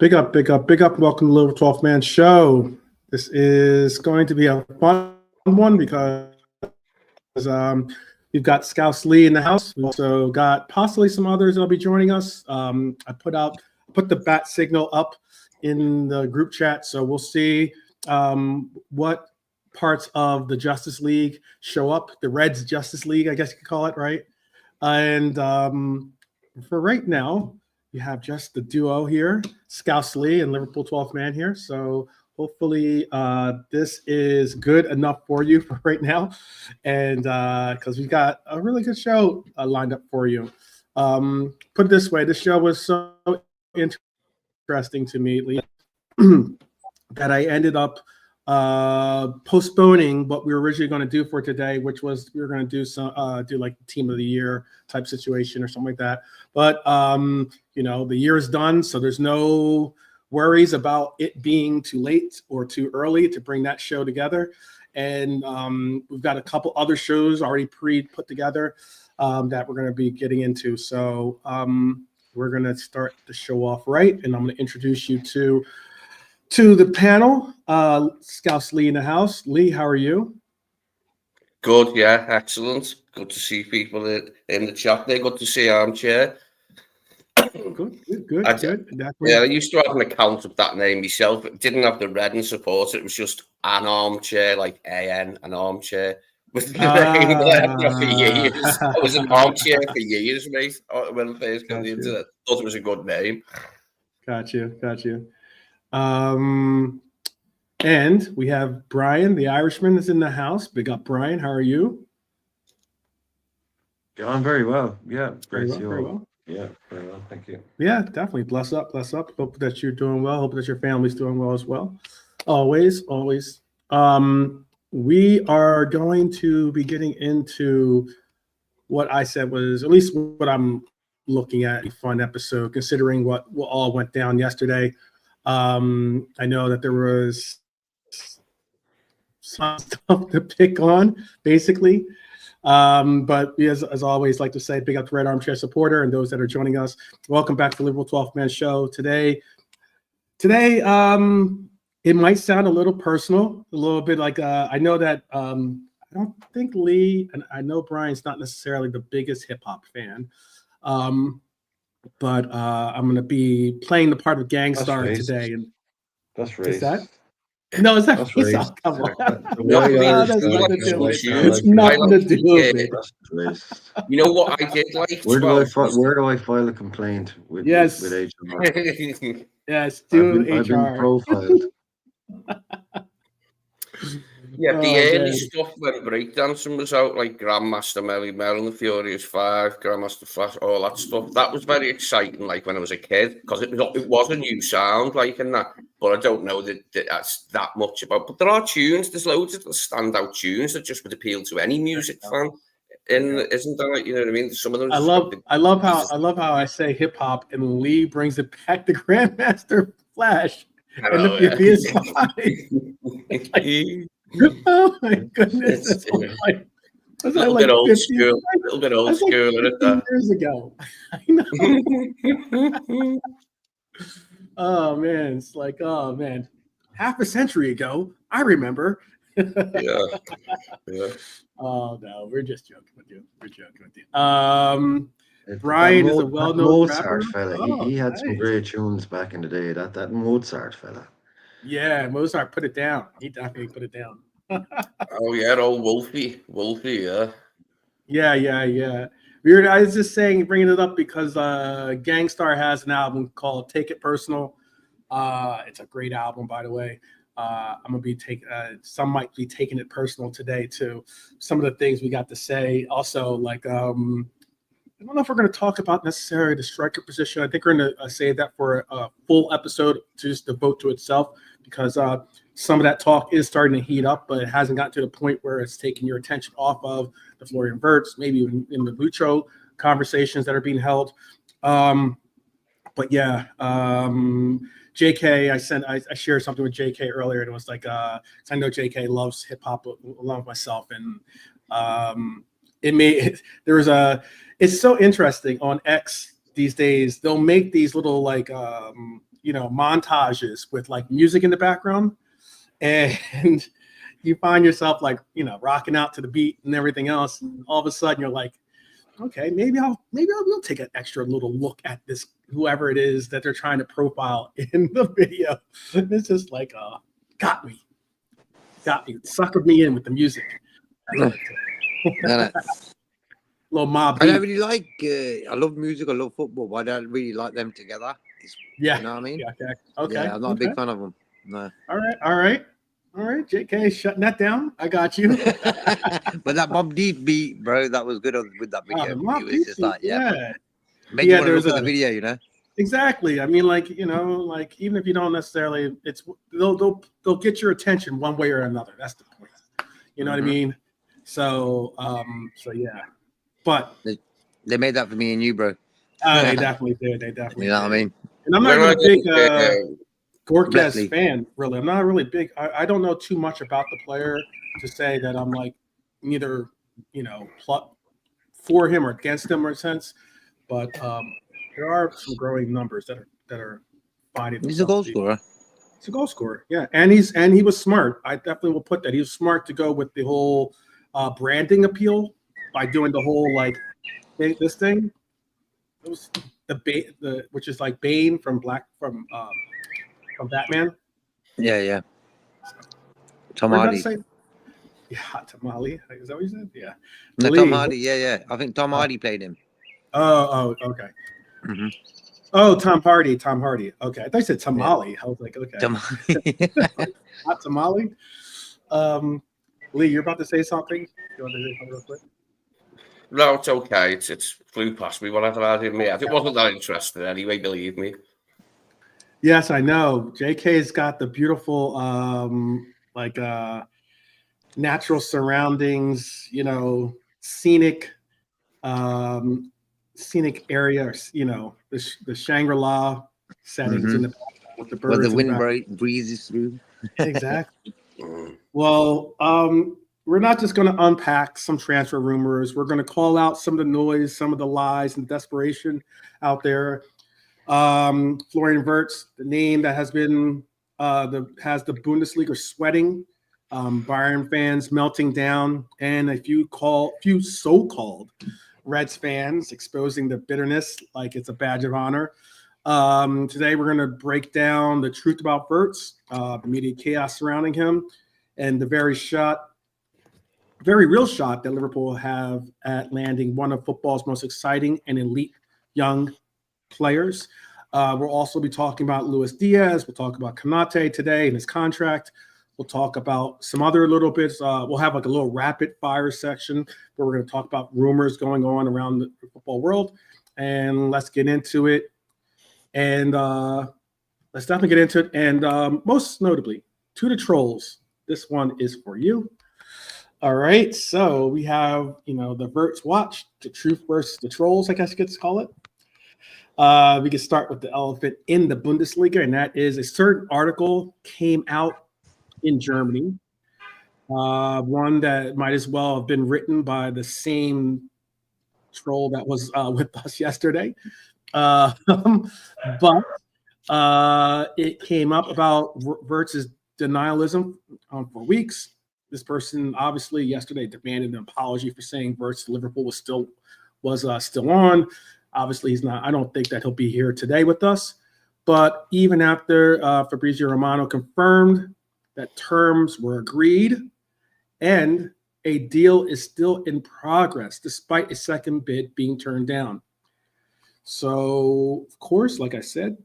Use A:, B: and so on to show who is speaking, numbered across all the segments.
A: Big up, big up, big up. Welcome to the Liverpool 12 Man Show. This is going to be a fun one because we've got Scouse Lee in the house. We've also got possibly some others that'll be joining us. I put the bat signal up in the group chat, so we'll see what parts of the Justice League show up. The Reds Justice League, I guess you could call it, right? And for right now, you have just the duo here, Scouse Lee and Liverpool 12th Man here. So hopefully this is good enough for you for right now. And because we've got a really good show lined up for you. Put it this way, this show was so interesting to me that I ended up postponing what we were originally going to do for today, which was we were going to do do like team of the year type situation or something like that. But you know, the year is done, so there's no worries about it being too late or too early to bring that show together. And we've got a couple other shows already put together that we're going to be getting into. So we're going to start the show off right, and I'm going to introduce you to the panel. Scouse Lee in the house. Lee, how are you?
B: Good, yeah, excellent. Good to see people in the chat there. Good to see Armchair.
A: Good.
B: Yeah, I used to have an account of that name myself. It didn't have the red and support. It was just an armchair, like AN, an armchair. With the name for years. I was an armchair for years, mate. When I first got the internet, thought it was a good name.
A: Got you. And we have Brian, the Irishman, is in the house. Big up, Brian. How are you?
C: Going very well. Yeah, great.
A: Very well.
C: Yeah, very well. Thank you.
A: Yeah, definitely. Bless up. Hope that you're doing well. Hope that your family's doing well as well. Always. We are going to be getting into what I said was at least what I'm looking at a fun episode, considering what all went down yesterday. I know that there was some stuff to pick on, basically. But as always, like to say, big up to Red Armchair Supporter and those that are joining us. Welcome back to the Liverpool 12th Man Show. Today, it might sound a little personal, a little bit like I know that I don't think Lee, and I know Brian's not necessarily the biggest hip hop fan. But I'm going to be playing the part of Gangstar today. And
C: that's racist.
A: Is that? No, is that
C: racist?
A: Come on.
B: It's
A: nothing to do with it.
B: You know what I did like?
C: Where do I file a complaint with HR?
A: Yes, do HR.
C: I've been profiled.
B: Yeah, the early stuff when breakdancing was out, like Grandmaster Melly Mel and the Furious Five, Grandmaster Flash, all that stuff. That was very exciting, like when I was a kid, because it was a new sound, like in that. But I don't know that's that much about. But there are tunes. There's loads of standout tunes that just would appeal to any music fan. Isn't that like, you know what I mean? Some of them.
A: I love how I say hip hop and Lee brings it back to Grandmaster Flash and the Furious Five. Oh my goodness! That's like,
B: a little bit old school. A little bit old school, isn't it?
A: Years ago, I know. Oh man, it's like half a century ago. I remember.
B: Yeah.
A: Oh no, we're just joking with you. Brian is a well-known
C: Mozart
A: rapper.
C: fella. He had some great tunes back in the day. That Mozart fella.
A: Yeah, Mozart put it down. He definitely put it down.
B: Oh yeah, old Wolfie, yeah.
A: Yeah. Weird. I was just bringing it up because Gangstar has an album called "Take It Personal." It's a great album, by the way. I'm gonna be some might be taking it personal today too. Some of the things we got to say. Also, like I don't know if we're going to talk about necessarily the striker position. I think we're going to save that for a full episode to just devote to itself, because some of that talk is starting to heat up, but it hasn't gotten to the point where it's taking your attention off of the Florian Wirtz, maybe even in the Lucho conversations that are being held. But yeah, JK, I shared something with JK earlier, and it was like, I know JK loves hip hop along with myself, and it's so interesting on X these days. They'll make these little like montages with like music in the background, and you find yourself like rocking out to the beat and everything else. And all of a sudden, you're like, okay, maybe I will take an extra little look at this, whoever it is that they're trying to profile in the video. It's just like, got me, suckered me in with the music. Little mob.
D: I don't really like. I love music. I love football, but I don't really like them together.
A: Yeah,
D: you know what I mean.
A: Yeah, okay.
D: Yeah, I'm not a big fan of them. No.
A: All right. JK, shutting that down. I got you.
D: But that Bob Deep beat, bro, that was good with that video. It was just like, made you want to look at the video,
A: Exactly. I mean, like even if you don't necessarily, they'll get your attention one way or another. That's the point. You know what I mean? So yeah. But
D: they made that for me and you, bro.
A: They definitely did.
D: You know what I mean?
A: And I'm not even a big Gorkes fan, really. I'm not really big. I don't know too much about the player to say that I'm like neither, for him or against him in a sense. But there are some growing numbers that are finding.
D: He's a goal scorer.
A: He's a goal scorer, yeah. And he was smart. I definitely will put that. He was smart to go with the whole branding appeal by doing the whole this thing. It was which is like Bane from Batman.
D: Yeah. Tom Hardy.
A: Yeah, Tom Hardy. Is that what you said? Yeah.
D: No, Tom Hardy. Yeah. I think Tom Hardy played him.
A: Oh, okay. Mm-hmm. Oh, Tom Hardy. Okay, I thought you said Tamale. Yeah. I was like, okay.
D: Tamale.
A: Not Tamale. Lee, you're about to say something? You want to say something real quick?
B: No, it's okay. It's flew past me. Whatever I did in my head. It wasn't that interesting anyway, believe me.
A: Yes, I know. JK's got the beautiful, natural surroundings, scenic area, the Shangri-La settings in the back with the birds.
D: Where the wind breezes through.
A: Exactly. Well, we're not just going to unpack some transfer rumors. We're going to call out some of the noise, some of the lies and desperation out there. Florian Wirtz, the name that has been has the Bundesliga sweating, Bayern fans melting down, and a few so-called Reds fans exposing the bitterness like it's a badge of honor. Today we're going to break down the truth about Wirtz, the media chaos surrounding him, and the very real shot that Liverpool have at landing one of football's most exciting and elite young players. We'll also be talking about Luis Diaz. We'll talk about Konate today and his contract. We'll talk about some other little bits. We'll have like a little rapid fire section where we're going to talk about rumors going on around the football world. And let's get into it. And let's definitely get into it. And most notably, to the trolls, this one is for you. All right. So we have, the Wirtz Watch, the truth versus the trolls, I guess you could call it. We can start with the elephant in the Bundesliga, and that is a certain article came out in Germany, one that might as well have been written by the same troll that was with us yesterday. But it came up about Wirtz's denialism for weeks. This person obviously yesterday demanded an apology for saying Wirtz Liverpool was still on. Obviously, he's not. I don't think that he'll be here today with us. But even after Fabrizio Romano confirmed that terms were agreed and a deal is still in progress, despite a second bid being turned down. So, of course, like I said,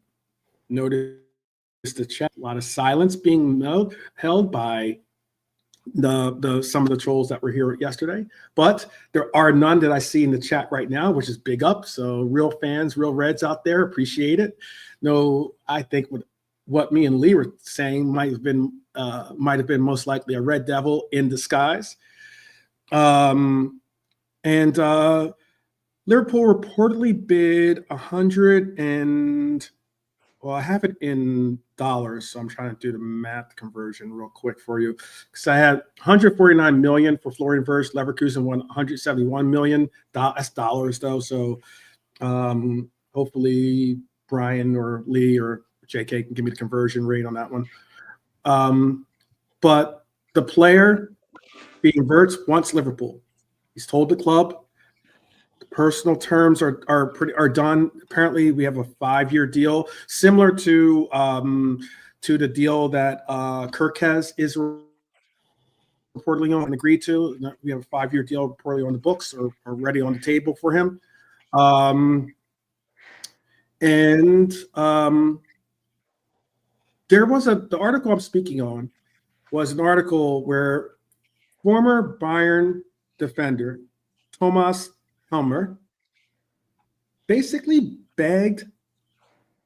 A: notice the chat. A lot of silence being held by some of the trolls that were here yesterday, but there are none that I see in the chat right now, which is big up. So real fans, real Reds out there, appreciate it. No, I think what me and Lee were saying might have been most likely a Red Devil in disguise. And Liverpool reportedly bid 100 and well, I have it in dollars, so I'm trying to do the math conversion real quick for you. Because I had 149 million for Florian Wirtz. Leverkusen won 171 million. That's dollars, though. So hopefully Brian or Lee or JK can give me the conversion rate on that one. But the player being Wirtz wants Liverpool. He's told the club the personal terms are done. Apparently, we have a 5-year deal similar to the deal that Kirkez is reportedly on and agreed to. We have a 5-year deal reportedly on the books or already on the table for him. There was the article I'm speaking on was an article where former Bayern defender Thomas Helmer basically begged,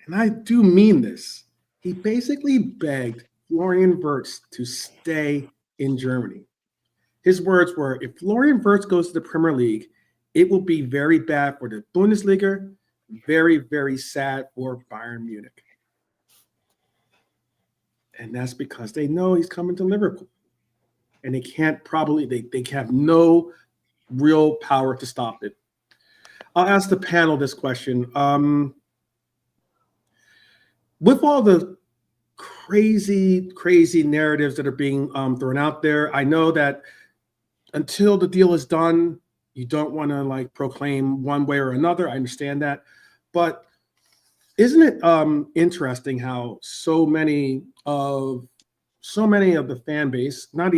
A: and I do mean this, he basically begged Florian Wirtz to stay in Germany. His words were, if Florian Wirtz goes to the Premier League, it will be very bad for the Bundesliga, very, very sad for Bayern Munich. And that's because they know he's coming to Liverpool. And they can't they have no real power to stop it. I'll ask the panel this question. With all the crazy narratives that are being thrown out there, I know that until the deal is done, you don't want to like proclaim one way or another. I understand that. But isn't it interesting how so many of the fan base, not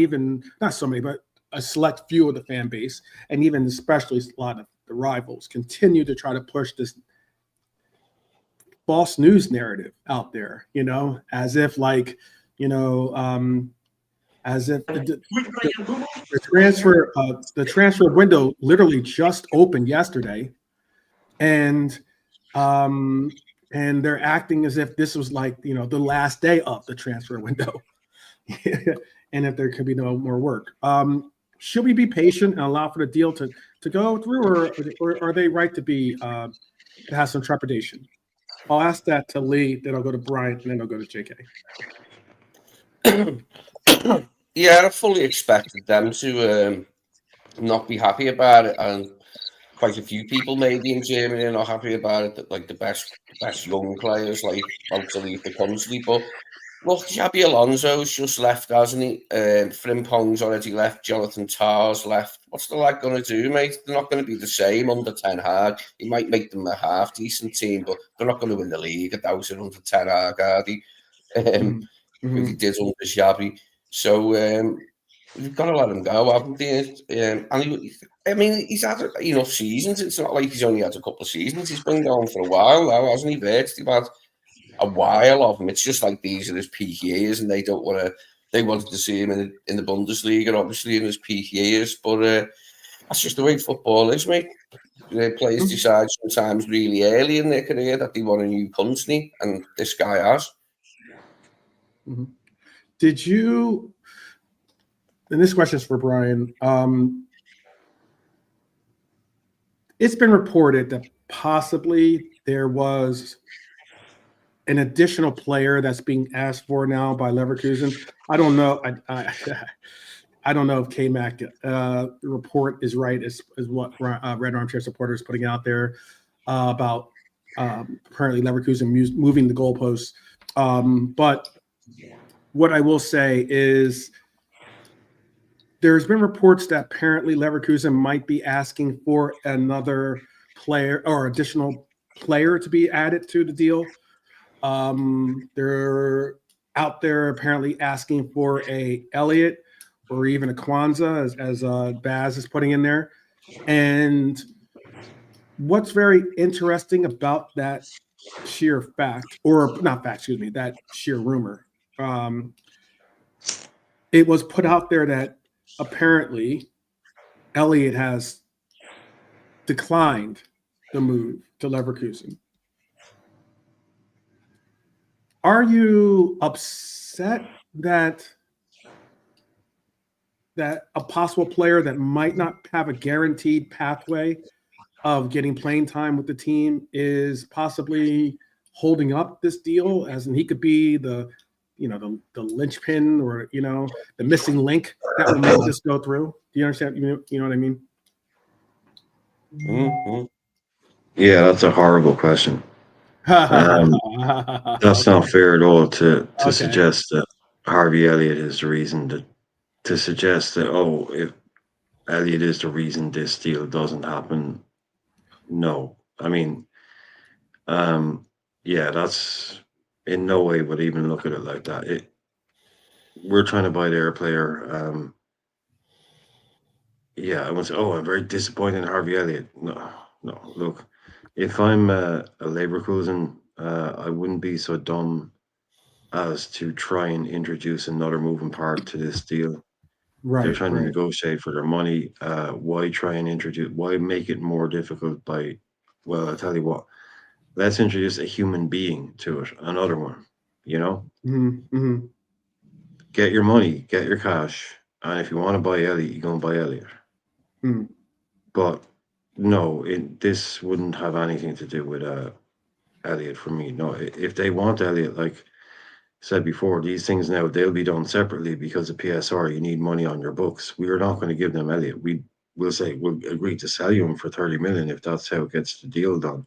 A: so many, but a select few of the fan base, and even especially a lot of the rivals, continue to try to push this false news narrative out there, as if like, as if the transfer window literally just opened yesterday, and they're acting as if this was like, the last day of the transfer window. And if there could be no more work. Should we be patient and allow for the deal to go through, or are they right to have some trepidation? I'll ask that to Lee, then I'll go to Brian, and then I'll go to JK.
B: Yeah, I fully expected them to not be happy about it, and quite a few people maybe in Germany are not happy about it. That like the best young players like about to leave the country, but look, Xabi Alonso's just left, hasn't he? Frimpong's already left. Jonathan Tah's left. What's the lad going to do, mate? They're not going to be the same under Ten Hag. He might make them a half-decent team, but they're not going to win the league. I doubt it under Ten Hag, are they? He did under Xabi. So you've got to let him go, haven't you? He's had enough seasons. It's not like he's only had a couple of seasons. He's been going for a while now, hasn't he? Wirtz, they've had a while of him. It's just like these are his peak years, and they wanted to see him in the Bundesliga, obviously in his peak years. But that's just the way football is, mate. Players decide sometimes really early in their career that they want a new country, and this guy has.
A: Mm-hmm. Did you? And this question is for Brian. It's been reported that possibly there was an additional player that's being asked for now by Leverkusen. I don't know. I don't know if K-Mac report is right, is what Red Armchair Supporter is putting out there about apparently Leverkusen moving the goalposts. But what I will say is there's been reports that apparently Leverkusen might be asking for another player or additional player to be added to the deal. They're out there apparently asking for a Elliott or even a Quansah, as Baz is putting in there. And what's very interesting about that sheer fact, or not fact, excuse me, that sheer rumor, it was put out there that apparently Elliott has declined the move to Leverkusen. Are you upset that a possible player that might not have a guaranteed pathway of getting playing time with the team is possibly holding up this deal, as in he could be the linchpin or the missing link that will make this go through? Do you understand? You know what I mean?
C: Mm-hmm. Yeah, that's a horrible question. That's not fair at all to suggest that Harvey Elliott is the reason to suggest that, if Elliott is the reason this deal doesn't happen. No. I mean, that's in no way would even look at it like that. We're trying to buy their player. I would say, I'm very disappointed in Harvey Elliott. No. Look, if I'm a Leverkusen, I wouldn't be so dumb as to try and introduce another moving part to this deal. Right. They're trying to negotiate for their money. Why make it more difficult by, I'll tell you what, let's introduce a human being to it, another one, Mm-hmm. Get your money, get your cash, and if you want to buy Elliott, you go and buy Elliott. Mm. But no, this wouldn't have anything to do with Elliott for me. No, if they want Elliott, like said before, these things now, they'll be done separately because of PSR. You need money on your books. We are not going to give them Elliott. We'll say we'll agree to sell you him for 30 million if that's how it gets the deal done.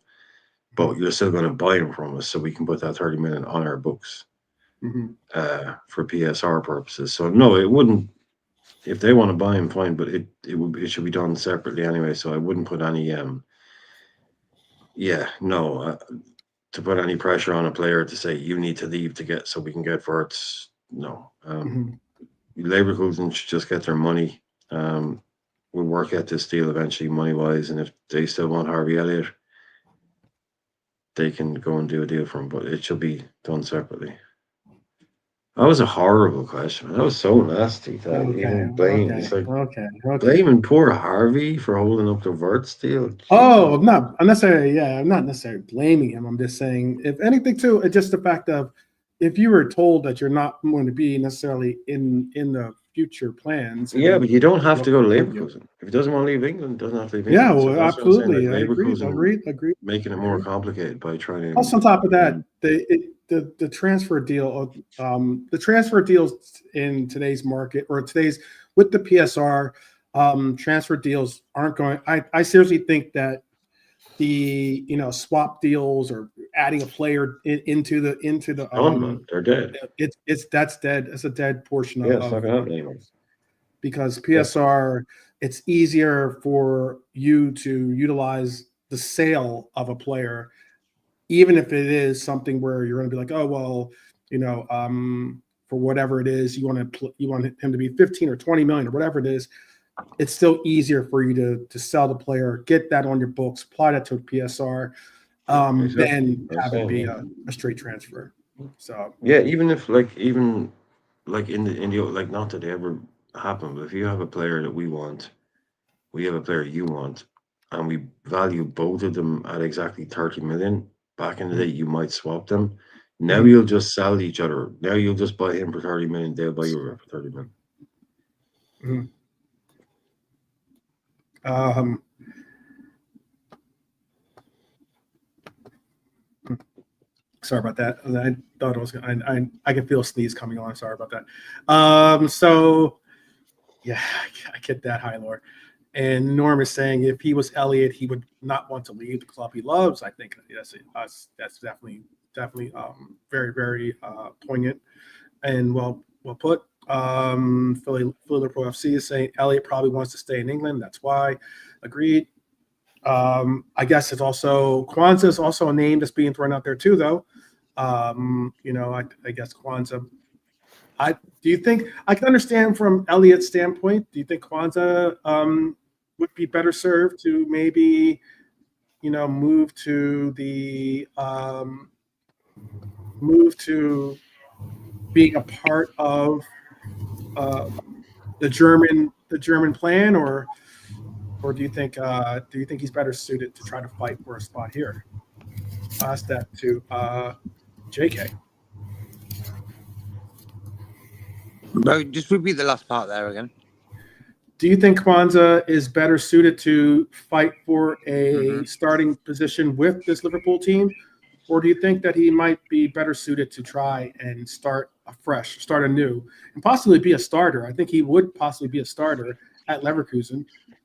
C: But you're still going to buy him from us, so we can put that 30 million on our books for PSR purposes. So no, it wouldn't. If they want to buy him, fine, but it should be done separately anyway. So I wouldn't put any to put any pressure on a player to say you need to leave so we can get Wirtz. No, Leverkusen should just get their money. We'll work out this deal eventually, money wise, and if they still want Harvey Elliott, they can go and do a deal for him, but it should be done separately. That was a horrible question. That was so nasty. Blaming poor Harvey for holding up the Wirtz deal.
A: I'm not necessarily blaming him. I'm just saying, if anything, too, it's just the fact of if you were told that you're not going to be necessarily in the future plans.
C: Yeah, but you don't have to go to Leverkusen. If he doesn't want to leave England, doesn't have to leave England.
A: Yeah, well, absolutely. I agree.
C: Making it more complicated by trying to.
A: Also, on top of that, the transfer deal, the transfer deals in today's market or with the PSR, transfer deals aren't going. I seriously think that the swap deals or adding a player into the
C: they're dead.
A: That's dead. It's a dead portion
C: of it's not gonna happen anymore.
A: Because PSR, it's easier for you to utilize the sale of a player, even if it is something where you're going to be like, for whatever it is, you want him to be 15 or 20 million or whatever it is. It's still easier for you to sell the player, get that on your books, apply that to a PSR, then have it be a straight transfer. So
C: even if in the not that they ever happen, but if you have a player that we have a player you want, and we value both of them at exactly 30 million. Back in the day, you might swap them. Now you'll just sell each other. Now you'll just buy him for 30 million. They'll buy you for 30 million.
A: Sorry about that. I thought it was going. I can feel a sneeze coming on. Sorry about that. So yeah, I get that, High Lord. And Norm is saying if he was Elliott, he would not want to leave the club he loves. I think that's definitely very, very poignant and well put. Philly Liverpool FC is saying Elliott probably wants to stay in England. That's why. Agreed. I guess it's also Quansah is also a name that's being thrown out there too, though. I guess Quansah. Do you think I can understand from Elliott's standpoint? Do you think Quansah would be better served to maybe, move to being a part of the German plan, or do you think he's better suited to try to fight for a spot here? I'll ask that to JK.
D: No, just repeat the last part there again.
A: Do you think Quansah is better suited to fight for a starting position with this Liverpool team, or do you think that he might be better suited to try and start afresh, start anew, and possibly be a starter? I think he would possibly be a starter at Leverkusen.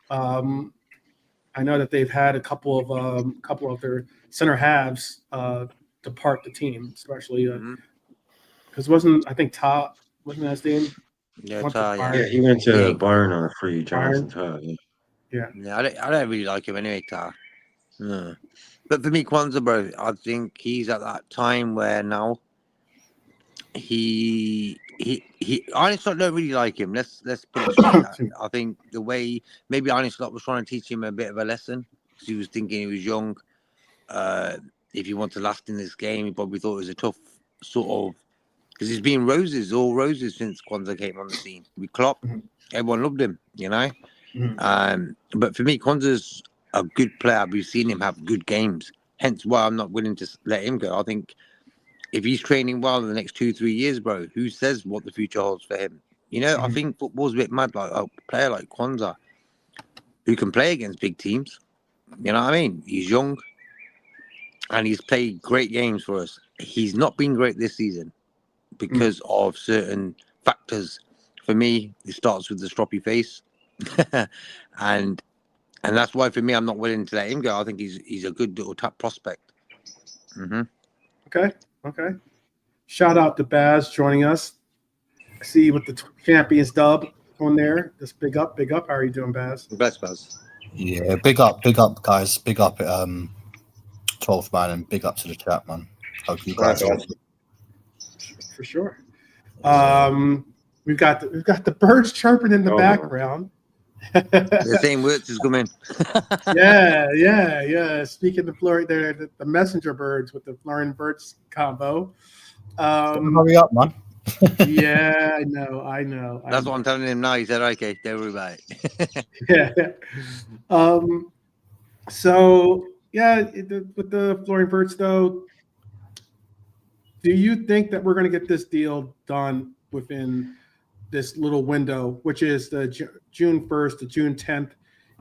A: I know that they've had a couple of their center halves depart the team, especially because wasn't that his name?
D: Yeah,
C: he went to Bayern on a free. Jonathan Tah.
A: Yeah.
D: I don't really like him anyway, Tah. Yeah. But for me, Quansah, bro, I think he's at that time where now he Arne Slot don't really like him. Let's put it straight. I think the way maybe Arne Slot was trying to teach him a bit of a lesson because he was thinking he was young. If you want to last in this game, he probably thought it was a tough sort of because he's been all roses since Quansah came on the scene. We Klopp, everyone loved him, you know. But for me, Quansah's a good player. We've seen him have good games. Hence why I'm not willing to let him go. I think if he's training well in the next 2-3 years, bro, who says what the future holds for him? You know, I think football's a bit mad. Like a player like Quansah, who can play against big teams. You know what I mean? He's young, and he's played great games for us. He's not been great this season because of certain factors. For me, it starts with the stroppy face, and that's why for me, I'm not willing to let him go. I think he's a good little tap prospect.
A: Okay. Shout out to Baz joining us. I see you with the Champions dub on there. Just big up. How are you doing, Baz?
D: Bless Baz.
E: Yeah, big up, guys. Big up, 12th man, and big up to the chat, man. Hope you guys are
A: for sure. We've got the birds chirping in the background.
D: The same Wirtz is coming.
A: yeah. Speaking of Florian, the messenger birds with the Florian Wirtz combo.
E: Hurry up, man.
A: Yeah, I know.
D: That's what I'm telling him now. He said, "Okay, don't worry about it."
A: Yeah. So yeah, with the Florian Wirtz though, do you think that we're going to get this deal done within this little window, which is the June 1st to June 10th,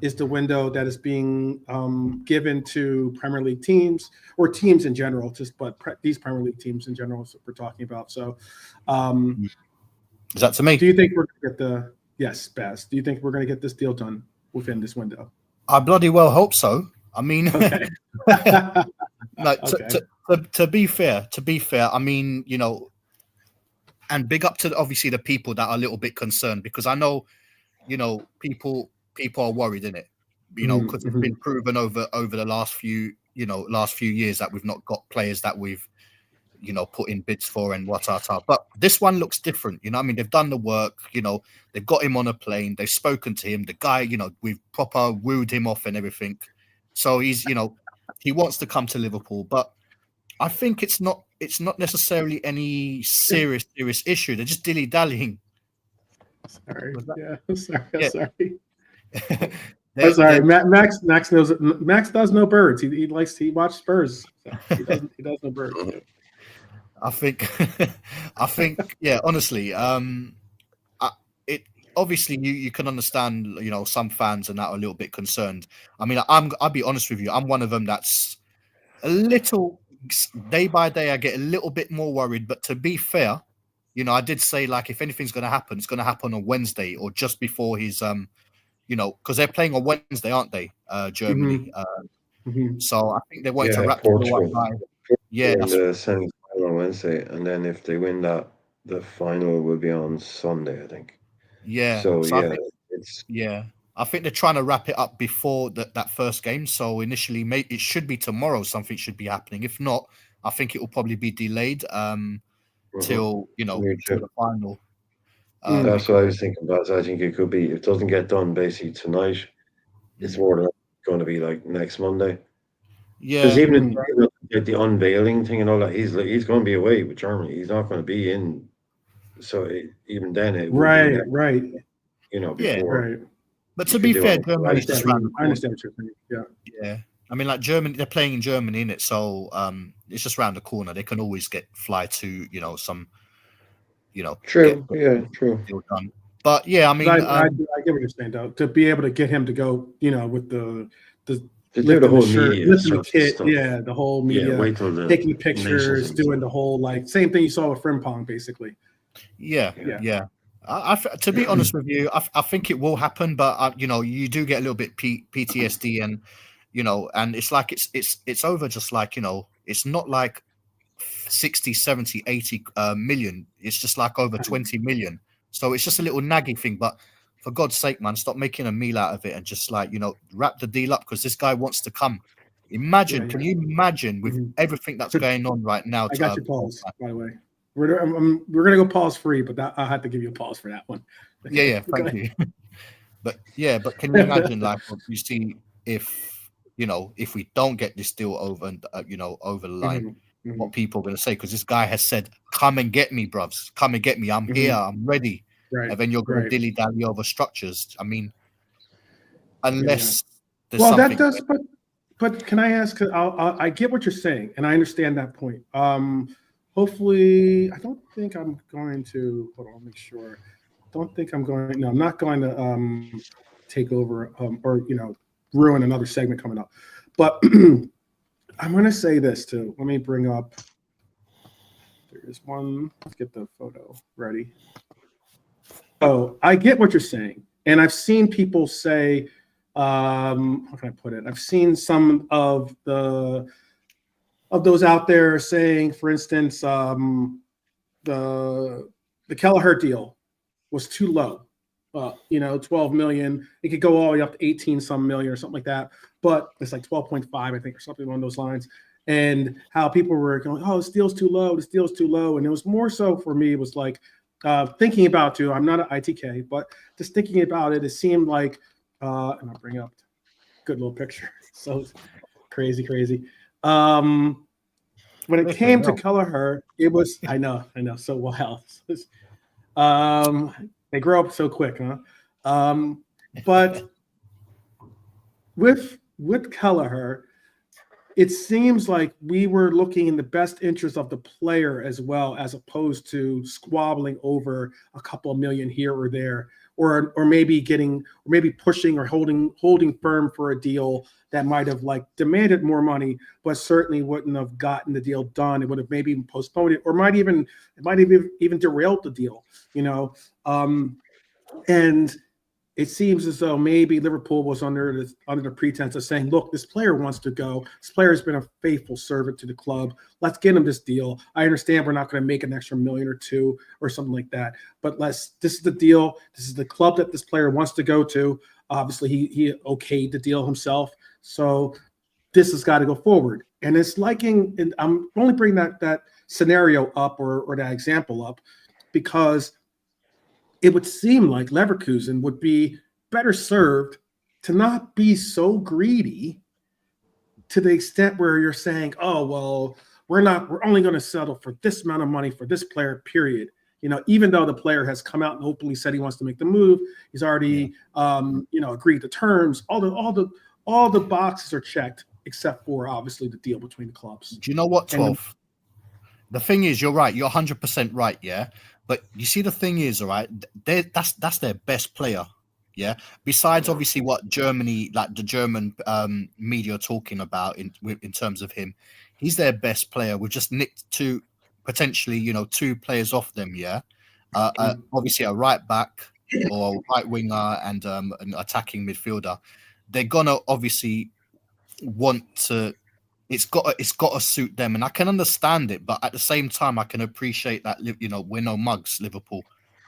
A: is the window that is being given to Premier League teams or teams in general, these Premier League teams in general is what we're talking about. So
E: is that to me?
A: Do you think we're going to get Baz? Do you think we're going to get this deal done within this window?
E: I bloody well hope so. I mean,
A: okay.
E: Like, to be fair, I mean, you know, and big up to obviously the people that are a little bit concerned, because I know, you know, people are worried in it, you know, because it's been proven over the last few years that we've not got players that we've, you know, put in bids for and what. But this one looks different. You know, I mean, they've done the work. You know, they've got him on a plane. They've spoken to him. The guy, you know, we've proper wooed him off and everything. So he's, you know, he wants to come to Liverpool, but I think it's not necessarily any serious issue. They're just dilly-dallying.
A: Sorry.
E: I'm
A: sorry. Max knows. Max does know birds. He watches Spurs. So he does know birds.
E: I think, yeah. Honestly, it obviously you can understand. You know, some fans are now a little bit concerned. I mean, I'll be honest with you. I'm one of them that's a little. Day by day, I get a little bit more worried. But to be fair, you know, I did say, like, if anything's going to happen, it's going to happen on Wednesday or just before his, you know, because they're playing on Wednesday, aren't they? Germany. So I think they wanted to wrap it all up by. Yeah,
C: the semi-final on Wednesday, and then if they win that, the final will be on Sunday, I think.
E: Yeah.
C: So yeah,
E: I think they're trying to wrap it up before that first game. So initially, it should be tomorrow. Something should be happening. If not, I think it will probably be delayed till, you know, till the final.
C: That's what I was thinking about. I think it could be, if it doesn't get done basically tonight, it's more than going to be like next Monday.
E: Yeah,
C: because even the unveiling thing and all that, he's going to be away with Germany. He's not going to be in. So even then, it
A: right.
C: You know, before.
A: Right.
E: But to be fair, Germany just ran.
A: I understand what you're saying.
E: Yeah. I mean, like Germany, they're playing in Germany, innit? So it's just around the corner. They can always fly to, you know, some, you know.
C: True. True.
E: Done. But yeah, I mean,
A: I get what you're saying, though. To be able to get him to go, you know, with the
C: whole media,
A: the whole media, taking pictures, doing the whole same thing you saw with Frimpong, basically.
E: Yeah. To be honest with you, I think it will happen, but you know, you do get a little bit PTSD, and you know, and it's like it's over. Just like, you know, it's not like 60, 70, 80 million. It's just like over 20 million. So it's just a little naggy thing. But for God's sake, man, stop making a meal out of it and just like, wrap the deal up because this guy wants to come. Imagine, can you imagine with everything that's going on right now?
A: I got your pause, by the way. We're gonna go pause free, but I had to give you a pause for that one.
E: Yeah, thank you. But can you imagine, like, you see, if we don't get this deal over and over the line, what people are going to say? Because this guy has said, "Come and get me, bruvs. Come and get me. I'm here. I'm ready."
A: Right.
E: And then you're going to dilly dally over structures. I mean, unless there's
A: well,
E: something.
A: that does. But can I ask? I get what you're saying, and I understand that point. Hopefully, I don't think I'm going to. Hold on, make sure. Don't think I'm going. No, I'm not going to take over or ruin another segment coming up. But I'm going to say this too. Let me bring up. There's one. Let's get the photo ready. Oh, I get what you're saying, and I've seen people say. How can I put it? I've seen some of those out there saying, for instance, the Kelleher deal was too low. 12 million. It could go all the way up to 18 some million or something like that. But it's like 12.5, I think, or something along those lines. And how people were going, oh, this deal's too low. This deal's too low. And it was more so for me, it was like thinking about too. I'm not an ITK, but just thinking about it, it seemed like, and I'll bring up a good little picture. So crazy. When it came to Kelleher, it was, I know, so wild. They grow up so quick, huh? But with Kelleher, it seems like we were looking in the best interest of the player as well, as opposed to squabbling over a couple of million here or there, or maybe pushing or holding firm for a deal that might have like demanded more money, but certainly wouldn't have gotten the deal done. It would have maybe postponed it, or might even derailed the deal, and it seems as though maybe Liverpool was under the pretense of saying, look, this player wants to go. This player has been a faithful servant to the club. Let's get him this deal. I understand we're not going to make an extra million or two or something like that, but this is the deal. This is the club that this player wants to go to. Obviously, he okayed the deal himself. So this has got to go forward. And it's and I'm only bringing that scenario up or that example up because it would seem like Leverkusen would be better served to not be so greedy to the extent where you're saying, oh, well, we're only going to settle for this amount of money for this player, period. Even though the player has come out and openly said he wants to make the move, he's already, agreed to terms. All the boxes are checked except for obviously the deal between the clubs.
E: Do you know what, 12? The thing is, you're right. You're 100% right, yeah? But you see, the thing is, all right, that's their best player, yeah? Besides, obviously, what Germany, like the German media are talking about in terms of him, he's their best player. We've just nicked potentially, two players off them, yeah? Obviously, a right back or a right winger and an attacking midfielder. They're going to obviously want to... It's got to suit them, and I can understand it. But at the same time, I can appreciate that we're no mugs. Liverpool,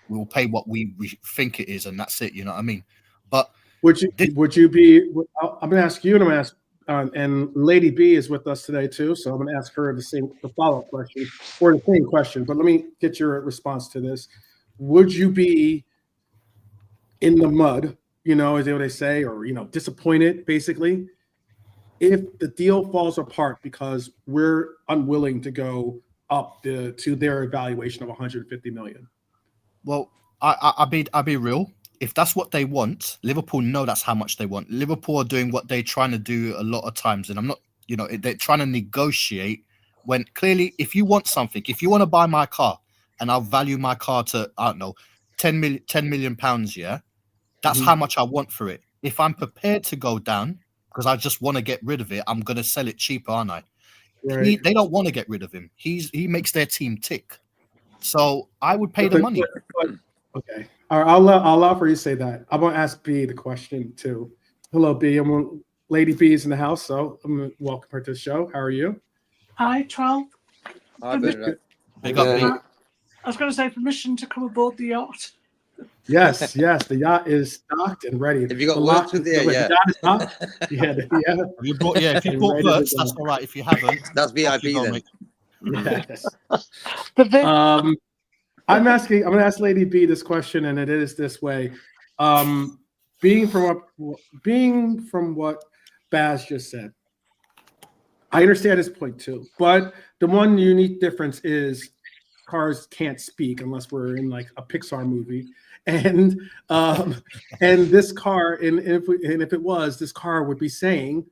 E: we will pay what we think it is, and that's it. You know what I mean? But
A: would you be? I'm going to ask you, and I'm going to ask, and Lady B is with us today too. So I'm going to ask her the follow-up question or the same question. But let me get your response to this. Would you be in the mud? Is that what they say, or disappointed, basically? If the deal falls apart because we're unwilling to go up to their evaluation of 150 million.
E: Well, I'll be real. If that's what they want, Liverpool know that's how much they want. Liverpool are doing what they're trying to do a lot of times, and I'm not, they're trying to negotiate when clearly, if you want something, if you want to buy my car, and I'll value my car to, I don't know, 10 million pounds, yeah, that's how much I want for it. If I'm prepared to go down, because I just want to get rid of it, I'm going to sell it cheaper, aren't I? Right. They don't want to get rid of him. He makes their team tick. So I would pay the money.
A: Okay. All right, I'll allow for you to say that. I'm going to ask B the question too. Hello, B. Lady B is in the house, so I'm going to welcome her to the show. How are you?
F: Hi, Charles.
E: Big up, Lee.
F: I was going to say permission to come aboard the yacht.
A: Yes, the yacht is stocked and ready.
D: If you got Wirtz with you, yeah.
A: The yacht is stocked.
E: If you bought Wirtz, that's all right. If you haven't,
D: that's VIP then.
A: Yes. I'm going to ask Lady B this question, and it is this way. Being from what Baz just said, I understand his point too. But the one unique difference is cars can't speak unless we're in like a Pixar movie. And this car, and if it was, this car would be saying,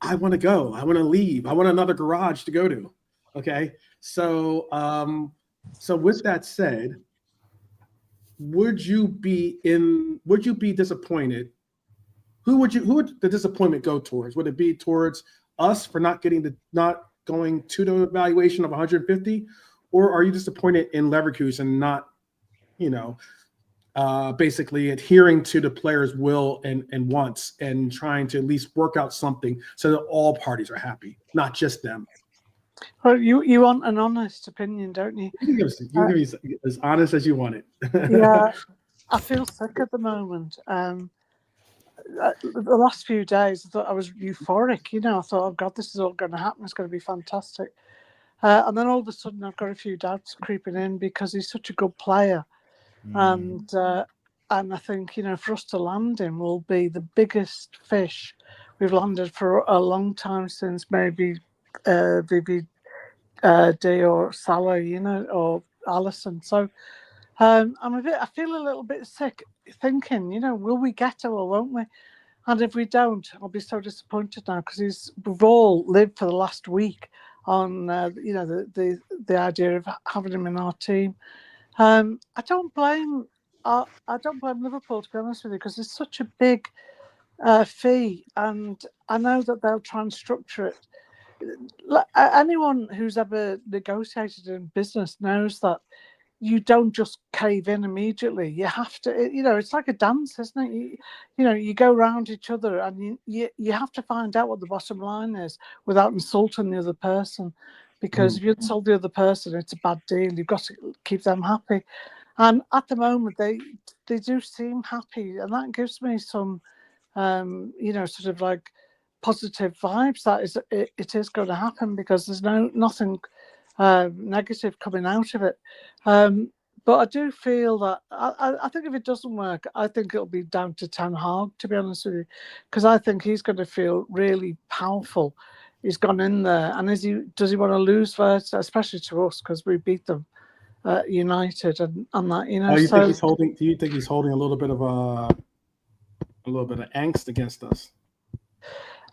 A: I want to go, I want to leave, I want another garage to go to. Okay. So with that said, would you be disappointed? Who would the disappointment go towards? Would it be towards us for not going to the evaluation of 150, or are you disappointed in Leverkusen not, basically adhering to the players' will and wants and trying to at least work out something so that all parties are happy, not just them?
F: Well, you want an honest opinion, don't you?
A: You can be as honest as you want it.
F: Yeah, I feel sick at the moment. The last few days, I thought I was euphoric. I thought, oh God, this is all going to happen. It's going to be fantastic. And then all of a sudden, I've got a few doubts creeping in because he's such a good player. And I think, for us to land him will be the biggest fish we've landed for a long time, since maybe VVD or Salah, or Alisson. So I feel a little bit sick thinking, will we get it or won't we? And if we don't, I'll be so disappointed now, because we've all lived for the last week on the idea of having him in our team. I don't blame Liverpool, to be honest with you, because it's such a big fee, and I know that they'll try and structure it. Anyone who's ever negotiated in business knows that you don't just cave in immediately. You have to, it's like a dance, isn't it? You go around each other, and you have to find out what the bottom line is without insulting the other person. Because if you insult the other person, it's a bad deal. You've got to keep them happy. And at the moment, they do seem happy. And that gives me some, sort of like positive vibes that it is going to happen, because there's nothing negative coming out of it. But I do feel that I think if it doesn't work, I think it'll be down to Ten Hag, to be honest with you, because I think he's going to feel really powerful. He's gone in there, and does he want to lose Wirtz, especially to us, because we beat them United and that,
A: Do you think he's holding a little bit of angst against us?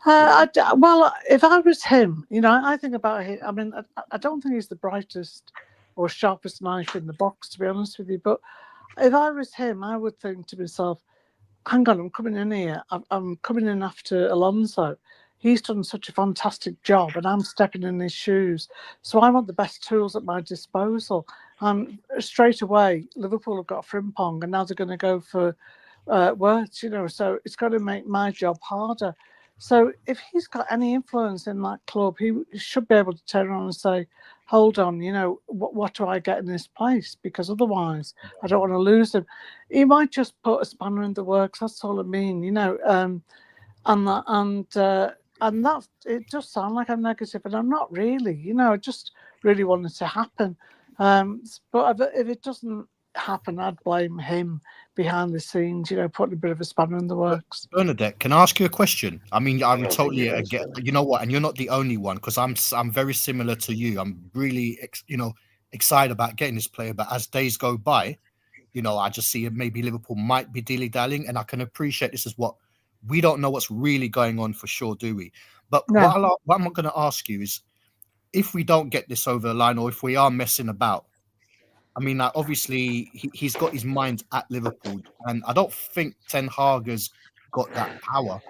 F: Well, if I was him, I think about him. I mean, I don't think he's the brightest or sharpest knife in the box, to be honest with you. But if I was him, I would think to myself, hang on, I'm coming in here. I'm coming in after Alonso. He's done such a fantastic job, and I'm stepping in his shoes. So I want the best tools at my disposal. Straight away, Liverpool have got Frimpong, and now they're going to go for Wirtz, so it's going to make my job harder. So if he's got any influence in that club, he should be able to turn around and say, hold on, what do I get in this place? Because otherwise, I don't want to lose him. He might just put a spanner in the works. That's all I mean, and that it does sound like I'm negative, and I'm not really. I just really want it to happen. But if it doesn't happen, I'd blame him behind the scenes, putting a bit of a spanner in the works.
E: Bernadette, can I ask you a question? I mean, I'm totally you know what, and you're not the only one, because I'm very similar to you. I'm really excited about getting this player, but as days go by, I just see maybe Liverpool might be dilly-dallying, and I can appreciate this is what we don't know what's really going on for sure, do we? But no. What I'm going to ask you is, if we don't get this over the line, or if we are messing about, I mean, obviously he's got his mind at Liverpool, and I don't think Ten Hag has got that power.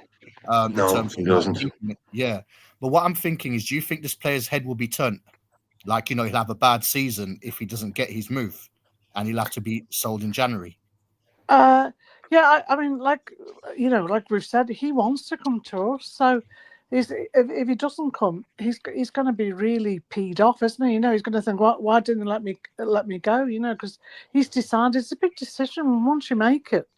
C: No, he doesn't.
E: Yeah, but what I'm thinking is, do you think this player's head will be turned? Like, he'll have a bad season if he doesn't get his move, and he'll have to be sold in January.
F: Yeah, I mean, like we've said, he wants to come to us. So if he doesn't come, he's going to be really peed off, isn't he? He's going to think, why didn't they let me go? Because he's decided it's a big decision. Once you make it,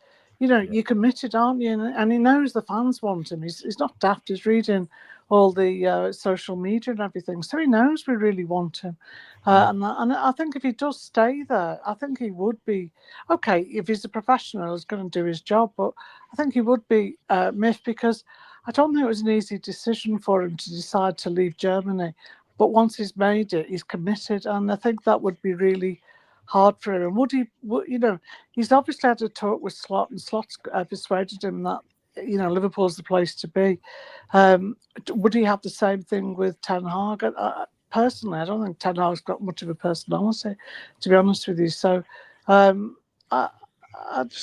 F: you're committed, aren't you? And he knows the fans want him. He's not daft. He's reading all the social media and everything, so he knows we really want him. And I think if he does stay there, I think he would be okay. If he's a professional, he's going to do his job, but I think he would be miffed because I don't think it was an easy decision for him to decide to leave Germany. But once he's made it, he's committed, and I think that would be really hard for him. And would he? He's obviously had a talk with Slot, and Slot's persuaded him that Liverpool's the place to be. Would he have the same thing with Ten Hag? Personally, I don't think Ten Hag's got much of a personality, to be honest with you. So,
C: he's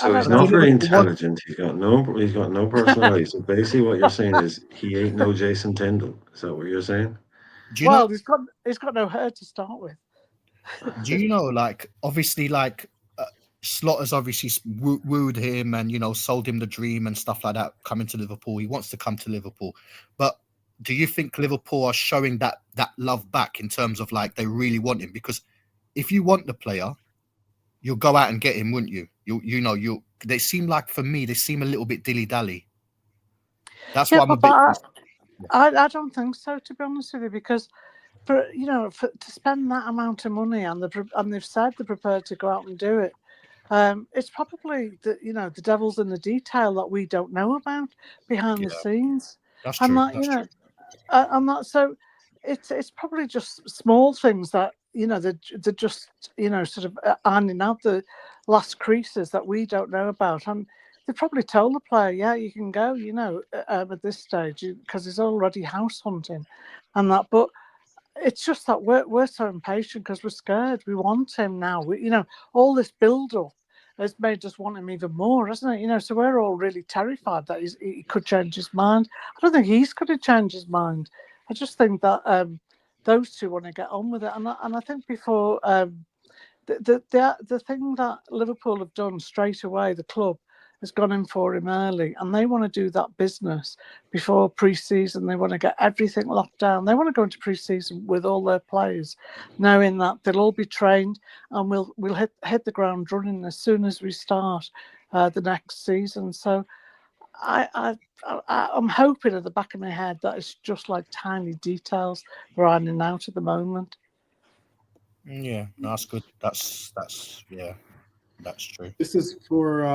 C: not very intelligent. He's got no personality. So basically, what you're saying is he ain't no Jason Tyndall. Is that what you're saying?
F: He's got no hair to start with.
E: Do you know, obviously, Slot has obviously wooed him and sold him the dream and stuff like that. Coming to Liverpool, he wants to come to Liverpool, but do you think Liverpool are showing that love back in terms of they really want him? Because if you want the player, you'll go out and get him, wouldn't you? They seem for me, they seem a little bit dilly-dally. That's what I'm a bit...
F: I don't think so, to be honest with you, because to spend that amount of money and they've said they're prepared to go out and do it. It's probably the devil's in the detail that we don't know about behind the scenes.
E: That's true.
F: So it's probably just small things that they're just sort of ironing out the last creases that we don't know about, and they probably told the player, yeah, you can go, at this stage because he's already house hunting and that. But it's just that we're so impatient because we're scared. We want him now. All this build up has made us want him even more, hasn't it? So we're all really terrified that he could change his mind. I don't think he's going to change his mind. I just think that those two want to get on with it. And I think before the thing that Liverpool have done straight away, the club has gone in for him early, and they want to do that business before pre-season. They want to get everything locked down. They want to go into pre-season with all their players, knowing that they'll all be trained, and we'll hit the ground running as soon as we start the next season. So I'm hoping at the back of my head that it's just tiny details we're ironing out at the moment.
E: Yeah, that's good. That's true.
A: This is for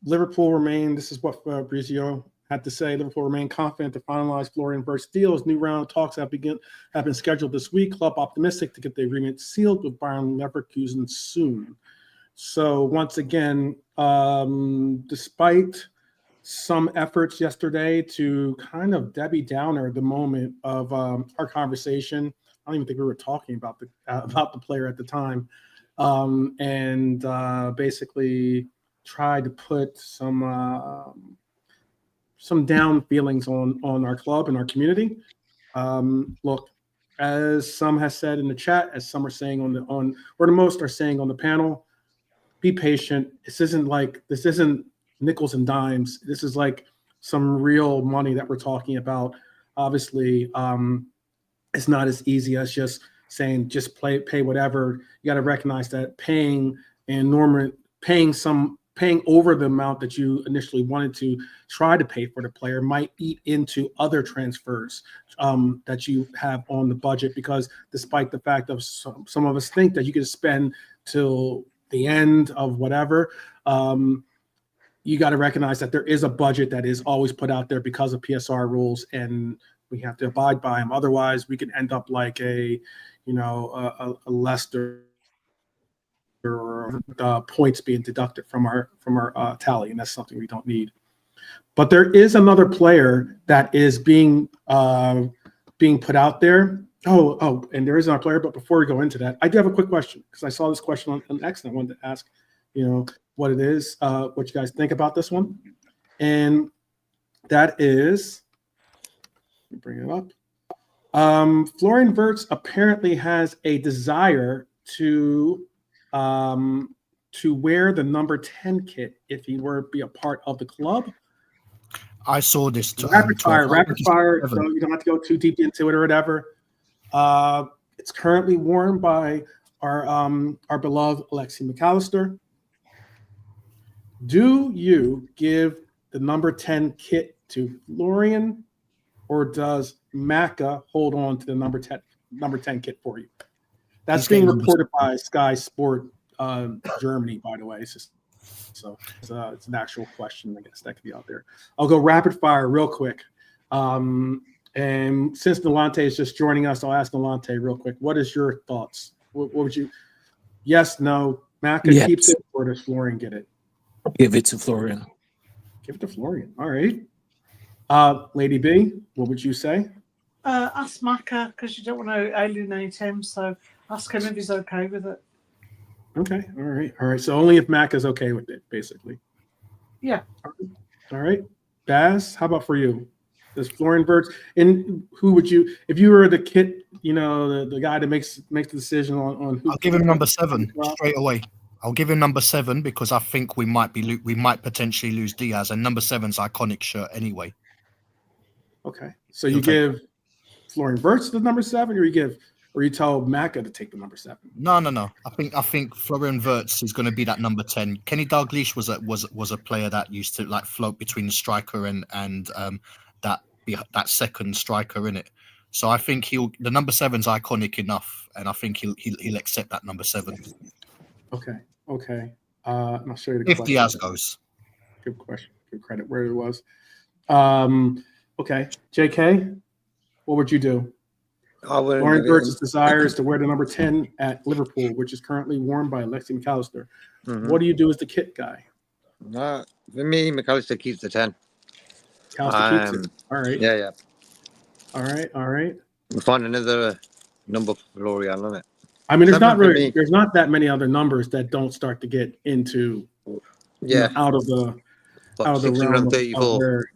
A: Liverpool remain. This is what Fabrizio had to say. Liverpool remain confident to finalize Florian Wirtz deal. As new round of talks have been scheduled this week. Club optimistic to get the agreement sealed with Bayern Leverkusen soon. So once again, despite some efforts yesterday to kind of Debbie Downer the moment of our conversation, I don't even think we were talking about the player at the time. And basically tried to put some down feelings on our club and our community. Look, as some has said in the chat, as some are saying or the most are saying on the panel, be patient. This isn't nickels and dimes. This is some real money that we're talking about. Obviously, it's not as easy as just saying just pay whatever. You got to recognize that paying over the amount that you initially wanted to try to pay for the player might eat into other transfers that you have on the budget, because despite the fact of some of us think that you could spend till the end of whatever, you got to recognize that there is a budget that is always put out there because of PSR rules, and we have to abide by them. Otherwise, we can end up like a Leicester, or points being deducted from our tally, and that's something we don't need. But there is another player that is being put out there. And there is another player. But before we go into that, I do have a quick question, because I saw this question on X and I wanted to ask, what it is, what you guys think about this one, and that is, let me bring it up. Florian Wirtz apparently has a desire to wear the number 10 kit if he were to be a part of the club.
E: I saw this.
A: Rapid fire.
E: seven.
A: So you don't have to go too deep into it or whatever. It's currently worn by our beloved Alexi McAllister. Do you give the number 10 kit to Florian, or does Maka hold on to the number 10 kit for you? That's being reported by Sky Sport Germany, by the way. It's an actual question, I guess, that could be out there. I'll go rapid fire real quick. And since Nolante is just joining us, I'll ask Nolante real quick. What is your thoughts? What would you? Yes, no. Maka keeps it, or does Florian get it?
G: Give it to Florian.
A: Give it to Florian. All right. Lady B, what would you say?
F: Ask Maka, because you don't want to alienate him. So ask him if he's okay with it.
A: Okay. All right. So only if Maka's okay with it, basically.
F: Yeah.
A: All right. Baz, how about for you? Does Florian Wirtz, and who would you, if you were the kit, the guy that makes the decision on who?
E: I'll give him number 7 straight away. I'll give him number 7 because I think we might potentially lose Diaz, and number 7's iconic shirt anyway.
A: Okay, so you give Florian Wirtz the number 7, or you tell Maka to take the number 7?
E: No. I think Florian Wirtz is going to be that number 10. Kenny Dalglish was a player that used to like float between the striker and that second striker in it. So I think the number 7's iconic enough, and I think he'll accept that number 7.
A: Okay. And I'll show you the
E: if Diaz goes.
A: Good question. Good credit where it was. Okay. JK, what would you do? Florian Wirtz's desire is to wear the number 10 at Liverpool, which is currently worn by Alexi McAllister. Mm-hmm. What do you do as the kit guy?
D: For me, McAllister keeps the 10.
A: McAllister keeps it. All right.
D: Yeah.
A: All right.
D: We'll find another number for Florian on it.
A: I mean, there's not that many other numbers that don't start to get into out of the realm of where,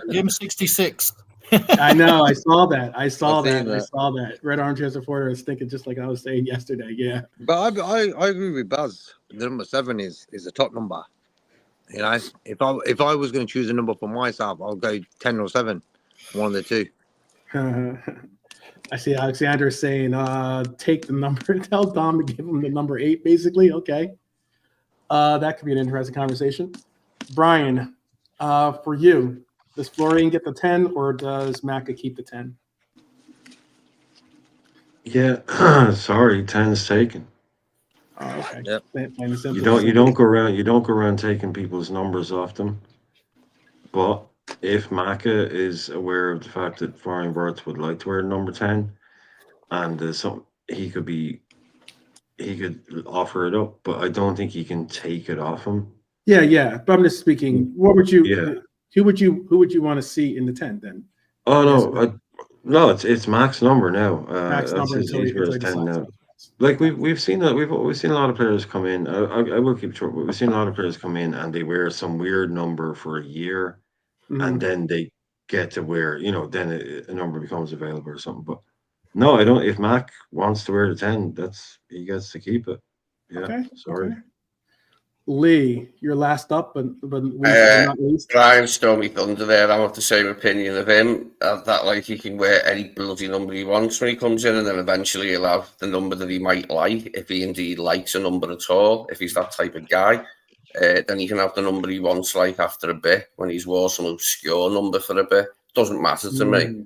E: Give him 66.
A: I know. I saw that. Red Orange as a supporter is thinking just like I was saying yesterday. Yeah.
D: But I agree with Baz. The number 7 is a top number. If I was going to choose a number for myself, I'll go 10 or 7, one of the two.
A: I see Alexander saying, take the number, tell Dom to give him the number 8, basically. Okay. That could be an interesting conversation. Brian, for you, does Florian get the 10, or does Maka keep the 10?
C: Yeah, sorry, 10's taken.
A: Oh, okay.
D: Yep.
C: You don't go around taking people's numbers off them. But if Maka is aware of the fact that Florian Wirtz would like to wear number 10, and there's something he could offer it up, but I don't think he can take it off him.
A: Yeah. But I'm just speaking. What would you? Yeah. Who would you want to see in the 10 then?
C: Oh no, it's Mac's number now.
A: Mac's number
C: he's 10 now. Like we've seen that we've seen a lot of players come in. I will keep short, but we've seen a lot of players come in and they wear some weird number for a year, and then they get to wear, then a number becomes available or something. But no, I don't. If Mac wants to wear the 10, he gets to keep it. Yeah, okay, sorry. Okay.
A: Lee, you're last up, but not least.
B: Brian stole me thunder there. I'm of the same opinion of him. That he can wear any bloody number he wants when he comes in, and then eventually he'll have the number that he might like, if he indeed likes a number at all. If he's that type of guy, then he can have the number he wants after a bit when he's wore some obscure number for a bit. Doesn't matter to me.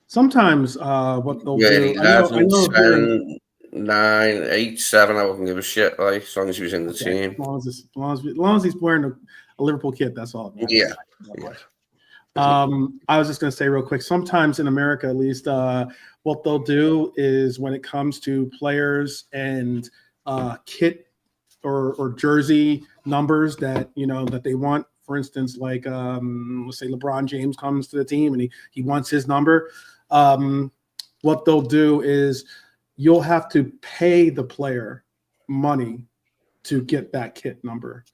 A: Sometimes what they'll do,
B: 11, 9, 8, 7, I wouldn't give a shit, as long as he was in the team.
A: As long as he's wearing a Liverpool kit, that's all.
B: Yeah.
A: I was just going to say real quick, sometimes in America, at least, what they'll do is when it comes to players and kit or jersey numbers that, that they want, for instance, let's say LeBron James comes to the team and he wants his number. What they'll do is you'll have to pay the player money to get that kit number.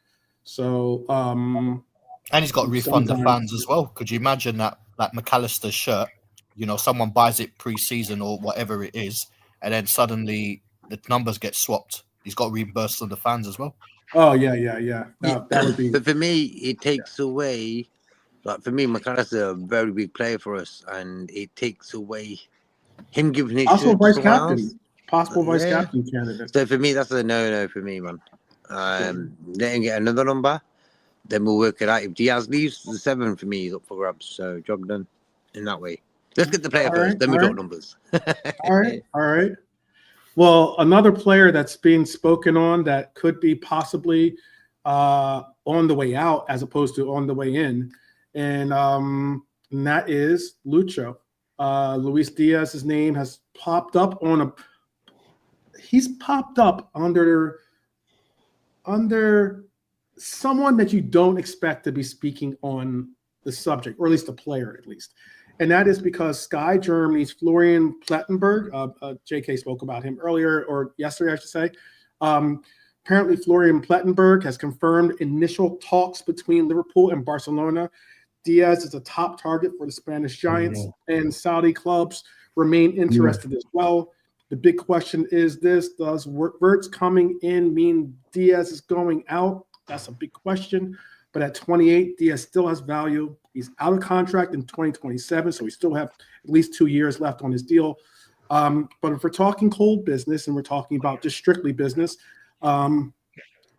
A: So,
E: and he's got to refund the fans as well. Could you imagine that McAllister shirt, someone buys it pre-season or whatever it is, and then suddenly the numbers get swapped. He's got to reimburse to the fans as well.
A: Oh yeah. That would be.
D: But for me, it takes away. Like for me, McAllister's a very big player for us, and it takes away him giving his
A: Also
D: shirt to
A: vice
D: someone
A: captain,
D: else.
A: possible vice
D: Yeah.
A: captain candidate.
D: So for me, that's a no for me, man. Let him get another number, then we'll work it out. If Diaz leaves, the 7 for me is up for grabs. So job done in that way. Let's get the player first, then we talk numbers.
A: All right. Well, another player that's being spoken on that could be possibly on the way out as opposed to on the way in, and that is Lucho. Luis Diaz's name has popped up he's popped up under someone that you don't expect to be speaking on the subject, or at least a player, at least. And that is because Sky Germany's Florian Plettenberg, JK spoke about him earlier, or yesterday, I should say. Apparently, Florian Plettenberg has confirmed initial talks between Liverpool and Barcelona. Diaz is a top target for the Spanish Giants, and Saudi clubs remain interested as well. The big question is this: does Wirtz coming in mean Diaz is going out? That's a big question. But at 28, Diaz still has value. He's out of contract in 2027, so we still have at least 2 years left on his deal. But if we're talking cold business and we're talking about just strictly business, another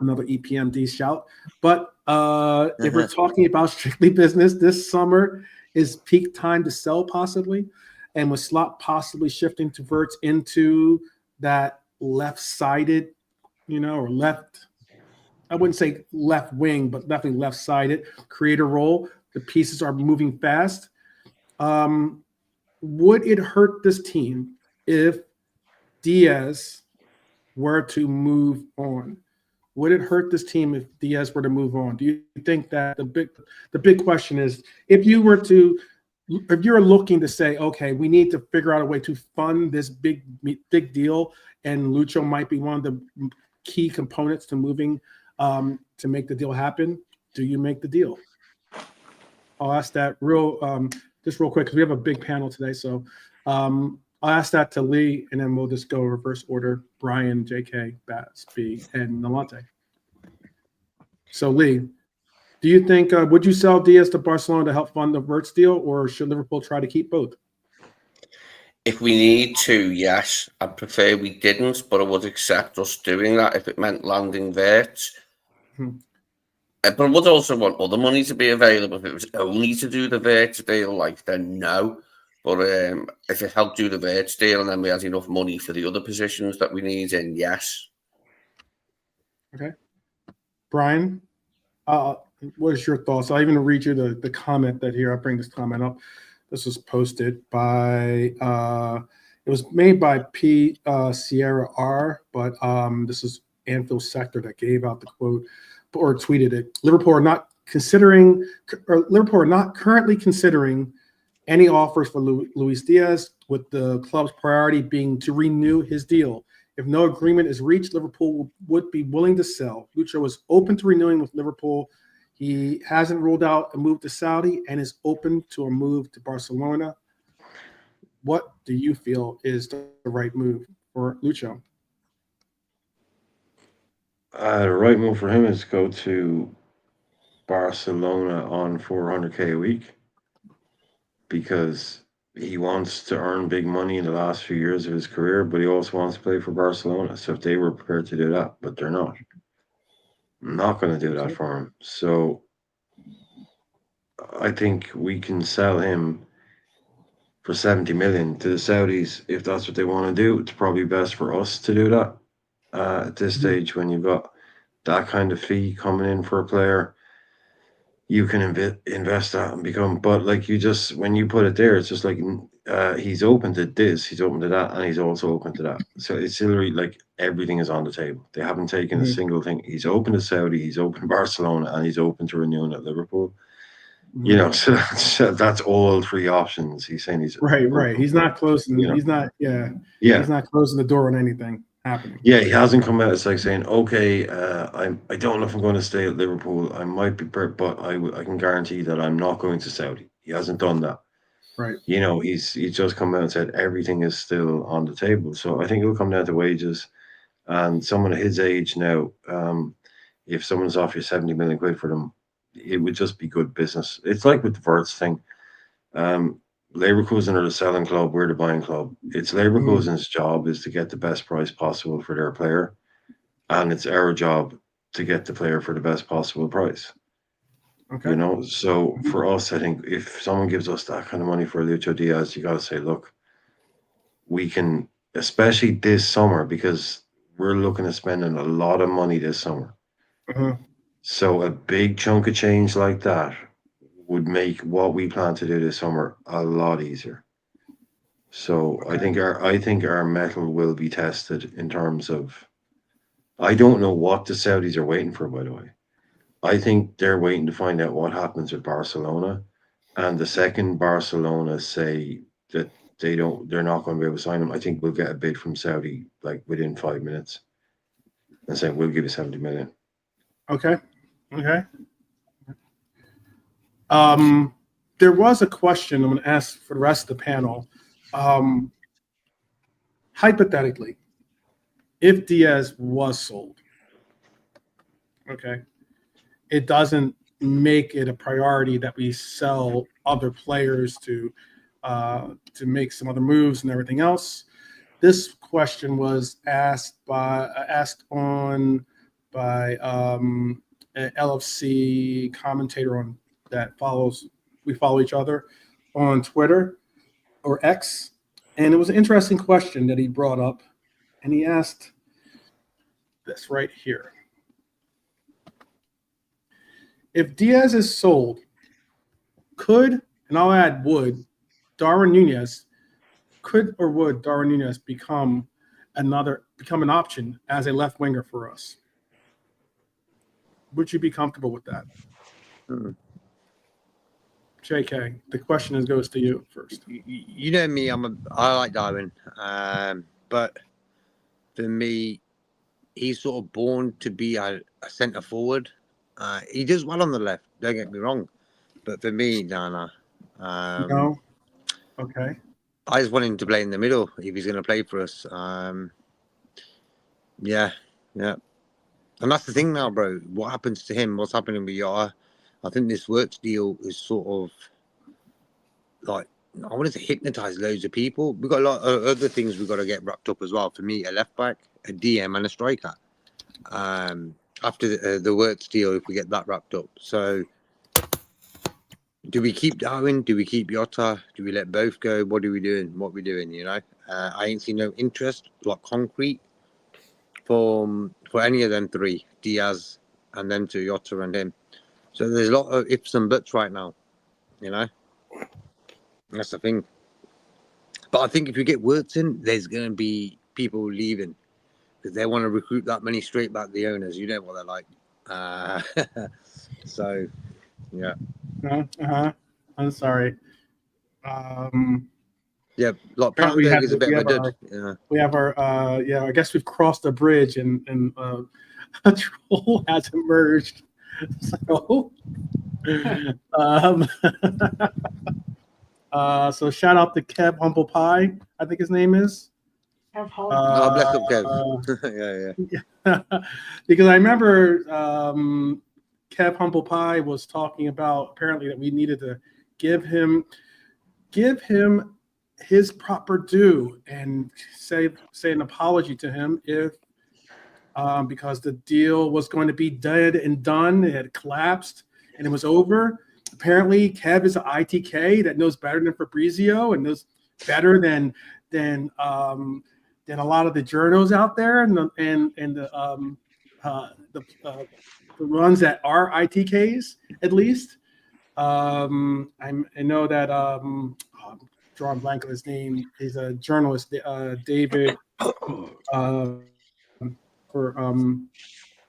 A: EPMD shout. But if we're talking about strictly business, this summer is peak time to sell possibly. And with Slot possibly shifting to Wirtz into that left-sided, or left, I wouldn't say left wing, but definitely left-sided creator role. The pieces are moving fast. Would it hurt this team if Diaz were to move on? Would it hurt this team if Diaz were to move on? Do you think that the big question is, if you're looking to say, okay, we need to figure out a way to fund this big deal, and Lucho might be one of the key components to moving to make the deal happen, do you make the deal? I'll ask that just real quick because we have a big panel today. So I'll ask that to Lee, and then we'll just go reverse order: Brian, JK, Bats, B, and Nalante. So Lee, do you think would you sell Diaz to Barcelona to help fund the Wirtz deal, or should Liverpool try to keep both?
B: If we need to, yes. I'd prefer we didn't, but I would accept us doing that if it meant landing Wirtz. But I would also want other money to be available. If it was only to do the Wirtz deal, then no. But if it helped do the Wirtz deal and then we had enough money for the other positions that we need, then yes.
A: Okay. Brian, what is your thoughts? I'll even read you the comment that here. I'll bring this comment up. This was posted by, it was made by P. Sierra R, but this is Anfield Sector that gave out the quote or tweeted it. Liverpool are not currently considering any offers for Luis Diaz, with the club's priority being to renew his deal. If no agreement is reached, Liverpool would be willing to sell. Lucho is open to renewing with Liverpool. He hasn't ruled out a move to Saudi and is open to a move to Barcelona. What do you feel is the right move for Lucho?
C: The right move for him is to go to Barcelona on 400k a week, because he wants to earn big money in the last few years of his career, but he also wants to play for Barcelona. So if they were prepared to do that, but they're not, I'm not going to do that for him. So I think we can sell him for 70 million to the Saudis if that's what they want to do. It's probably best for us to do that at this stage, when you've got that kind of fee coming in for a player. You can invest that and become, but when you put it there, it's just he's open to this, he's open to that, and he's also open to that. So it's literally everything is on the table. They haven't taken a single thing. He's open to Saudi, he's open to Barcelona, and he's open to renewing at Liverpool. So that's all 3 options. He's saying he's
A: right. He's not closing. He's not. Yeah. He's not closing the door on anything happening.
C: Yeah, he hasn't come out. It's saying, okay, I don't know if I'm going to stay at Liverpool. I might be, but I can guarantee that I'm not going to Saudi. He hasn't done that.
A: Right.
C: He's just come out and said everything is still on the table. So I think it'll come down to wages, and someone at his age now, if someone's off you 70 million quid for them, it would just be good business. It's like with the Wirtz thing. Leverkusen are the selling club, we're the buying club. It's Leverkusen's job is to get the best price possible for their player, and it's our job to get the player for the best possible price.
A: Okay.
C: You know, so for us, I think if someone gives us that kind of money for Luis Diaz, you got to say, look, we can, especially this summer, because we're looking at spending a lot of money this summer. So a big chunk of change like that would make what we plan to do this summer a lot easier. So I think our metal will be tested in terms of. I don't know what the Saudis are waiting for, by the way. I think they're waiting to find out what happens with Barcelona, and the second Barcelona say that they're not going to be able to sign him, I think we'll get a bid from Saudi like within 5 minutes and say we'll give you 70 million.
A: Okay. There was a question I'm going to ask for the rest of the panel. Hypothetically, if Diaz was sold, okay, it doesn't make it a priority that we sell other players to make some other moves and everything else. This question was asked by an LFC commentator we follow each other on Twitter or X, and it was an interesting question that he brought up, and he asked this right here. If Diaz is sold, would Darwin Nunez become an option as a left winger for us? Would you be comfortable with that? JK, the question goes to you first.
D: You know me, I like Darwin, but for me, he's sort of born to be a centre forward. He does well on the left, don't get me wrong, but for me, no.
A: No? Okay.
D: I just want him to play in the middle if he's going to play for us. Yeah. And that's the thing now, bro. What happens to him? What's happening with Yara? I think this Wirtz deal is sort of like, I wanted to hypnotize loads of people. We've got a lot of other things we've got to get wrapped up as well. For me, a left back, a DM, and a striker. After the Wirtz deal, if we get that wrapped up. So, do we keep Darwin? Do we keep Jota? Do we let both go? What are we doing? What are we doing? You know, I ain't seen no interest, like concrete, for any of them three, Diaz and then to Jota and him. So there's a lot of ifs and buts right now, you know. That's the thing. But I think if you get Wirtz in, there's going to be people leaving because they want to recruit that many straight back, the owners. You know what they're like. So, yeah.
A: I'm sorry.
D: Yeah, like Prattenberg is a bit of a dud.
A: We have our I guess we've crossed a bridge and a troll has emerged. So so shout out to Kev Humble Pie, I think his name is.
D: Bless up Kev.
A: Yeah. Because I remember Kev Humble Pie was talking about apparently that we needed to give him his proper due and say an apology to him if because the deal was going to be dead and done. It had collapsed and it was over. Apparently, Kev is an ITK that knows better than Fabrizio and knows better than a lot of the journals out there and the ones that are ITKs at least. I know that I'm drawing blank on his name. He's a journalist, David.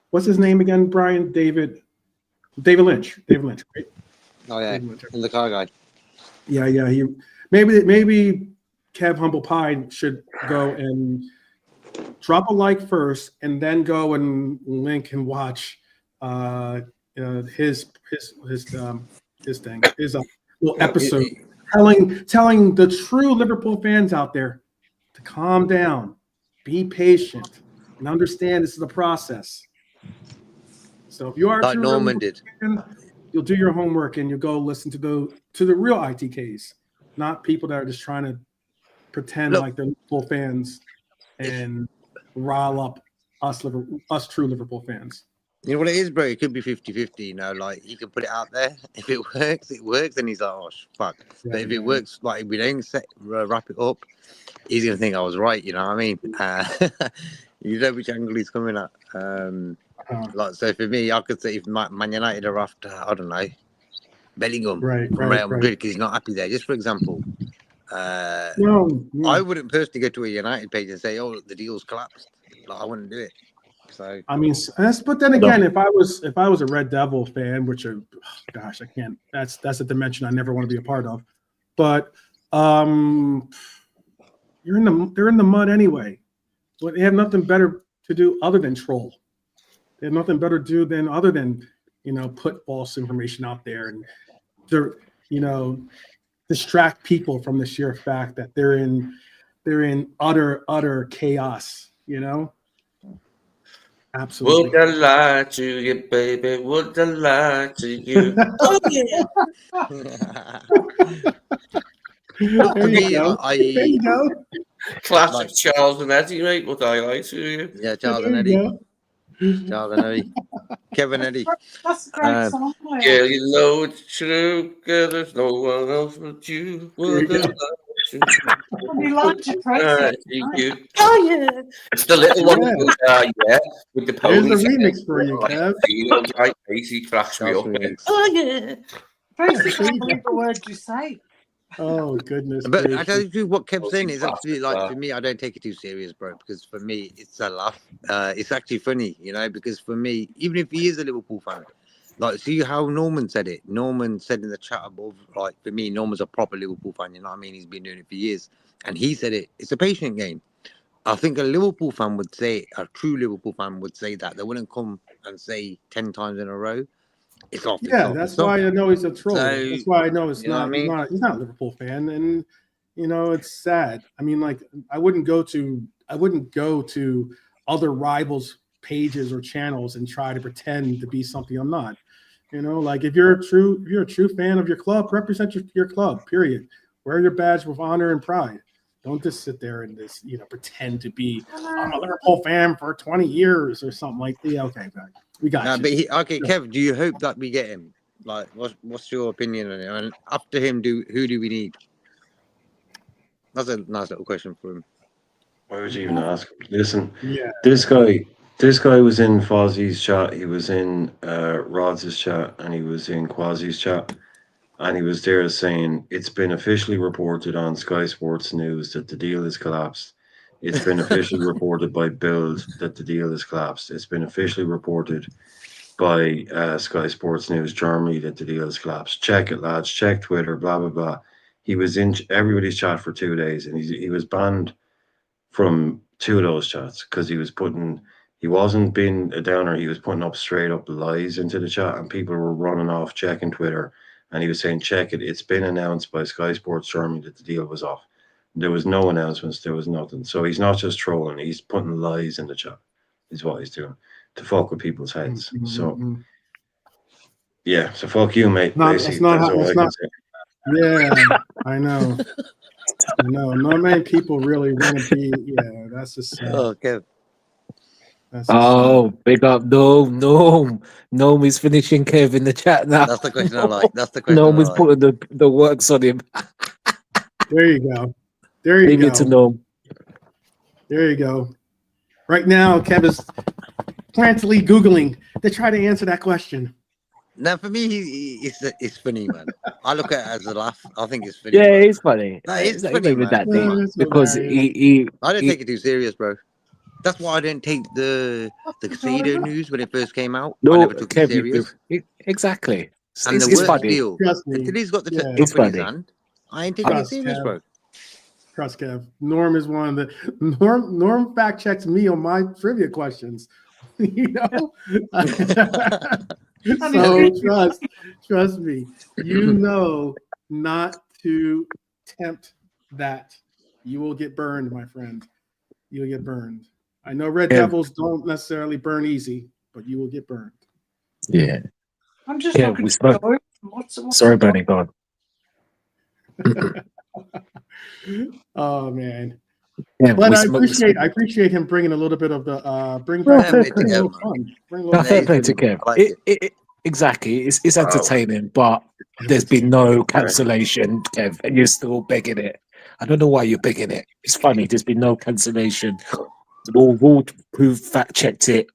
A: What's his name again, Brian? David Lynch. David Lynch, right?
D: Oh yeah, and the car guy.
A: Yeah. He maybe Kev Humble Pie should go and drop a like first, and then go and link and watch his thing, his little episode, telling the true Liverpool fans out there to calm down, be patient, and understand this is a process. So if you are a
D: Like
A: true
D: Norman
A: Liverpool
D: did.
A: fan, you'll do your homework and you'll go listen to the real ITKs, not people that are just trying to pretend like they're Liverpool fans and rile up us true Liverpool fans.
D: You know what it is, bro? It could be 50-50, you know, like he can put it out there. If it works, it works. And he's like, oh, fuck.
A: Yeah,
D: but if it works, like if we don't wrap it up, he's going to think I was right, you know what I mean? You know which angle he's coming at. Like, so for me, I could say if Man United are after, I don't know, Bellingham from Real Madrid because he's not happy there. Just for example, I wouldn't personally go to a United page and say, oh, the deal's collapsed. Like, I wouldn't do it. So
A: I mean, but then again, if I was a Red Devil fan, which gosh, I can't. That's a dimension I never want to be a part of. But they're in the mud anyway. But they have nothing better to do other than troll. They have nothing better to do other than put false information out there and distract people from the sheer fact that they're in utter chaos. Absolutely.
B: Would I lie to you, baby? Would I lie to you? Oh, yeah.
A: There you go.
B: Classic Charles and Eddie, mate. Would I lie to you?
D: Yeah, Charles and Eddie. Charles and Eddie. Kevin Eddie.
F: That's a great song.
B: Yeah, you know it's true. Girl, there's no one else but you. Would I lie to you?
F: You like to press it.
B: Oh, yeah. It's the little one that goes, yeah, with the ponies.
A: There's a remix for you, Kev.
B: Like, Casey cracks me up. Oh, yeah.
F: Tracy, can't believe the words you say.
A: Oh, goodness.
D: But I tell you what Kev's saying is absolutely, like, for me, I don't take it too serious, bro, because for me, it's a laugh. It's actually funny, because for me, even if he is a Liverpool fan, like, see how Norman said it. Norman said in the chat above, like, for me, Norman's a proper Liverpool fan, you know what I mean? He's been doing it for years. And he said it. It's a patient game. I think a Liverpool fan would say, a true Liverpool fan would say that. They wouldn't come and say 10 times in a row. It's off.
A: Yeah, that's why I know he's a troll.
D: So,
A: that's why I know he's not a Liverpool fan. And, it's sad. I mean, like, I wouldn't go to other rivals' pages or channels and try to pretend to be something I'm not. Like if you're a true fan of your club, represent your club, period. Wear your badge with honor and pride. Don't just sit there and just, pretend to be, I'm a Liverpool fan for 20 years or something like that. Okay, we got you.
D: But Kev, do you hope that we get him? Like, what's your opinion on it? And after him, who do we need? That's a nice little question for him.
C: Why would you even ask? Listen, this guy was in Fozzie's chat, he was in Rod's chat, and he was in Quasi's chat, and he was there saying it's been officially reported on Sky Sports News that the deal is collapsed. It's been officially reported by Bild that the deal is collapsed. It's been officially reported by Sky Sports News Germany that the deal is collapsed. Check it, lads. Check Twitter, blah, blah, blah. He was in everybody's chat for 2 days, and he was banned from 2 of those chats because he wasn't being a downer. He was putting up straight up lies into the chat, and people were running off checking Twitter, and he was saying, check it. It's been announced by Sky Sports Germany that the deal was off. There was no announcements. There was nothing. So he's not just trolling. He's putting lies in the chat is what he's doing to fuck with people's heads. So, yeah. So fuck you, mate.
A: That's not. Yeah, I know. Not many people really want to be. Yeah, that's just sad.
D: Okay.
G: Big up Noam. Noam is finishing Kev in the chat now.
D: That's the question I like.
G: Noam is putting the works on him.
A: There you go. Leave
G: it to Noam.
A: There you go. Right now, Kev is frantically Googling to try to answer that question.
D: Now, for me, it's funny, man. I look at it as a laugh. I think it's funny.
G: Yeah, it's funny.
D: No, it's funny, man.
G: That thing, because he
D: I don't take it too serious, bro. That's why I didn't take the Casado news when it first came out. I never took it serious.
G: Exactly.
D: And
G: it's
D: the
G: funny.
D: deal. Until he's got the top
G: it's
D: in his
G: funny.
D: hand, I ain't taking it serious, bro.
A: Trust Kev. Norm is one of the Norm fact checks me on my trivia questions. So trust me. Not to tempt that. You will get burned, my friend. You'll get burned. I know Red Devils don't necessarily burn easy, but you will get burned.
G: Yeah.
F: I'm just
G: Yeah,
F: looking
G: we
F: at
G: spoke.
F: Doyle. What's
G: Sorry,
F: the
G: Bernie, go on.
A: Oh man.
G: Yeah,
A: But
G: we
A: I
G: spoke.
A: appreciate him bringing a little bit of the bring
F: Well,
A: back
D: Fair play to
A: bring a
D: Kev,
A: little
D: man.
A: fun. Bring a
G: No,
A: little
G: fair
A: fun.
G: play to Kev.
D: I like it.
G: Exactly. It's
B: Wow.
G: entertaining, but there's been no cancellation, Kev, and you're still begging it. I don't know why you're begging it. It's funny. There's been no cancellation. We'll prove fact checked it.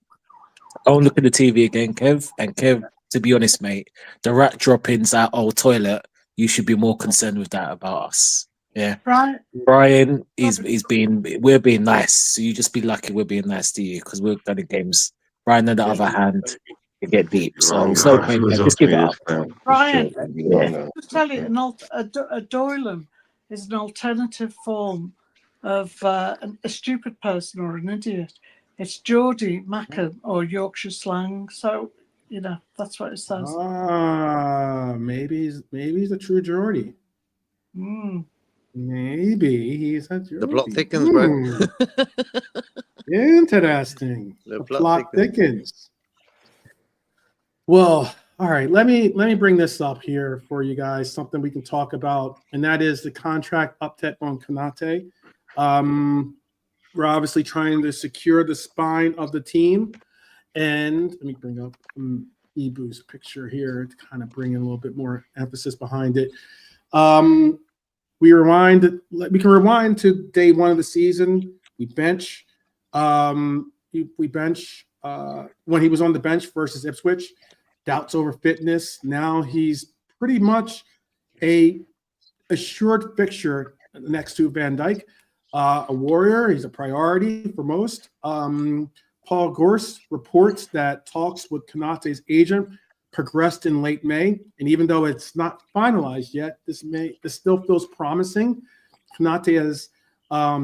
G: I'll look at the TV again, Kev. And Kev, to be honest, mate, the rat droppings at old toilet, you should be more concerned with that about us. Yeah.
F: right.
G: Brian we're being nice. So you just be lucky we're being nice to you because we're done in games. Brian, on the other hand, you get deep. So
C: Wrong.
G: it's no
C: It
G: point.
C: was
G: Just give it up.
F: Brian,
G: Yeah.
F: just tell you, a doylem is an alternative form of a stupid person or an idiot. It's Geordie, Mackem, or Yorkshire slang. So, that's what it says.
A: Maybe he's a true Geordie.
F: Mm.
A: Maybe he's a Geordie.
D: The plot thickens, bro.
A: Interesting.
D: The
A: plot
D: plot
A: thickens. Well, all right. Let me bring this up here for you guys. Something we can talk about, and that is the contract update on Konate. We're obviously trying to secure the spine of the team, and let me bring up Ibu's picture here to kind of bring in a little bit more emphasis behind it. We can rewind to day one of the season. We bench. We bench when he was on the bench versus Ipswich. Doubts over fitness. Now he's pretty much a assured fixture next to Van Dijk. A warrior. He's a priority for most. Paul Gorse reports that talks with Konate's agent progressed in late May, and even though it's not finalized yet, this still feels promising. Konate has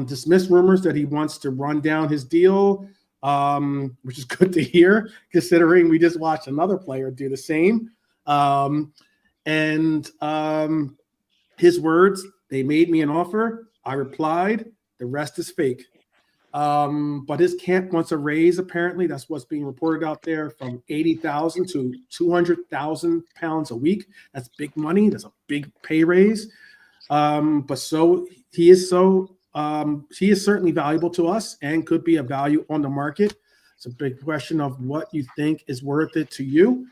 A: dismissed rumors that he wants to run down his deal, which is good to hear, considering we just watched another player do the same. His words, "They made me an offer. I replied, the rest is fake." But his camp wants a raise, apparently. That's what's being reported out there, from 80,000 to 200,000 pounds a week. That's big money. That's a big pay raise. He is certainly valuable to us and could be a value on the market. It's a big question of what you think is worth it to you.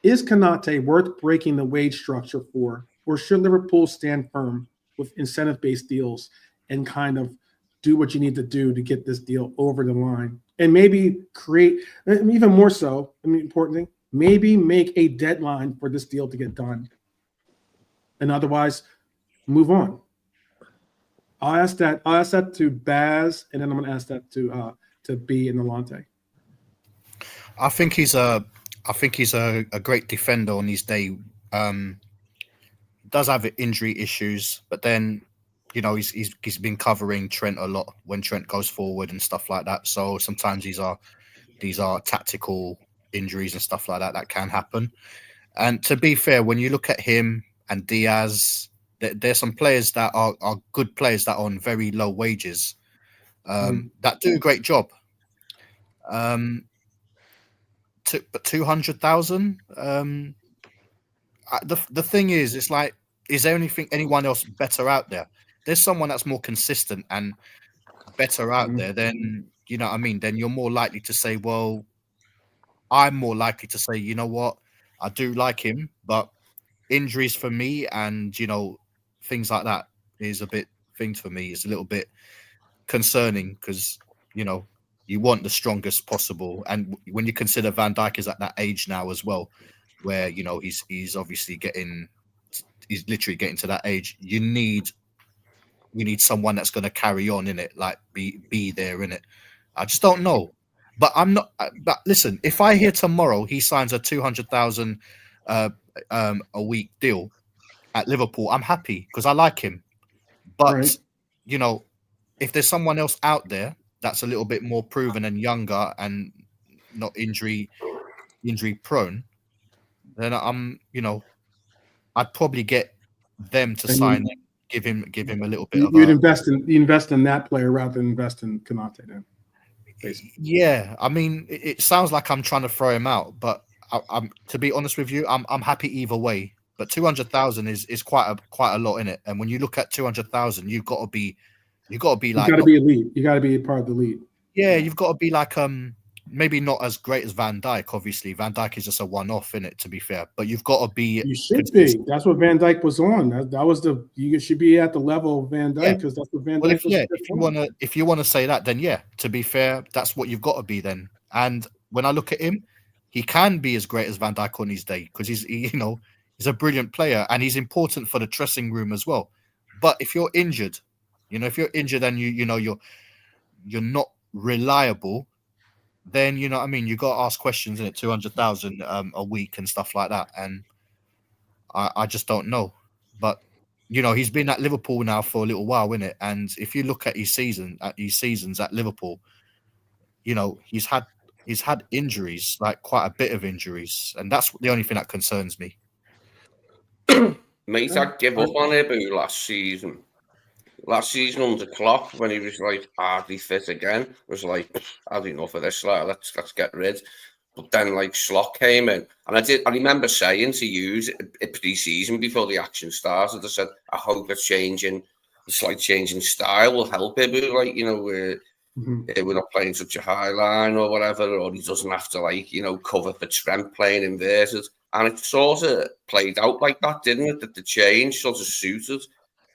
A: Is Konate worth breaking the wage structure for, or should Liverpool stand firm with incentive-based deals and kind of do what you need to do to get this deal over the line, and maybe create, even more so, important thing, maybe make a deadline for this deal to get done, and otherwise move on. I'll ask that to Baz, and then I'm going to ask that to B and Alante.
E: I think he's a great defender on his day. Does have injury issues, but then he's been covering Trent a lot when Trent goes forward and stuff like that. So sometimes these are tactical injuries and stuff like that can happen. And to be fair, when you look at him and Diaz, there's some players that are good players that are on very low wages that do a great job. But 200,000. The thing is, it's like, is there anyone else better out there? There's someone that's more consistent and better out there, then then you're more likely to say, well, I'm more likely to say, you know what, I do like him, but injuries for me and things like that is a bit things for me. It's a little bit concerning because you want the strongest possible, and when you consider Van Dijk is at that age now as well, where he's obviously he's literally getting to that age. You need someone that's going to carry on in it, like be there in it. I just don't know, but I'm not. But listen, if I hear tomorrow he signs a 200,000 a week deal at Liverpool, I'm happy because I like him. But
A: Right.
E: If there's someone else out there that's a little bit more proven and younger and not injury prone, then I'd probably get them to sign him, give him a little bit
A: You'd invest in that player rather than invest in Konate then. Basically.
E: Yeah, I mean, it sounds like I'm trying to throw him out, but I'm to be honest with you, I'm happy either way. But 200,000 is quite a lot in it. And when you look at 200,000, you've got to be like
A: you got to be elite. You got to be a part of the elite.
E: Yeah, you've got to be like maybe not as great as Van Dijk. Obviously, Van Dijk is just a one-off in it. To be fair, but you've got to be.
A: You should be. That's what Van Dijk was on. That was you should be at the level of Van Dijk because that's what Van Dijk was.
E: If you want to say that, then yeah. To be fair, that's what you've got to be then. And when I look at him, he can be as great as Van Dijk on his day because he's a brilliant player and he's important for the dressing room as well. But if you're injured, if you're injured and you're not reliable, then you know what I mean. You got to ask questions in it. 200,000 a week and stuff like that, and I just don't know. But he's been at Liverpool now for a little while, innit? And if you look at his seasons at Liverpool, he's had injuries, like quite a bit of injuries, and that's the only thing that concerns me.
B: Mate, I give up on Ibu last season. Last season under Klopp, when he was like hardly fit again, was like, I've had enough of this, like, let's get rid. But then like Slot came in, and I remember saying to you pre-season before the action started, I said, I hope a slight change in style will help Ibu, like, we're not playing such a high line or whatever, or he doesn't have to cover for Trent playing inverted. And it sort of played out like that, didn't it? That the change sort of suited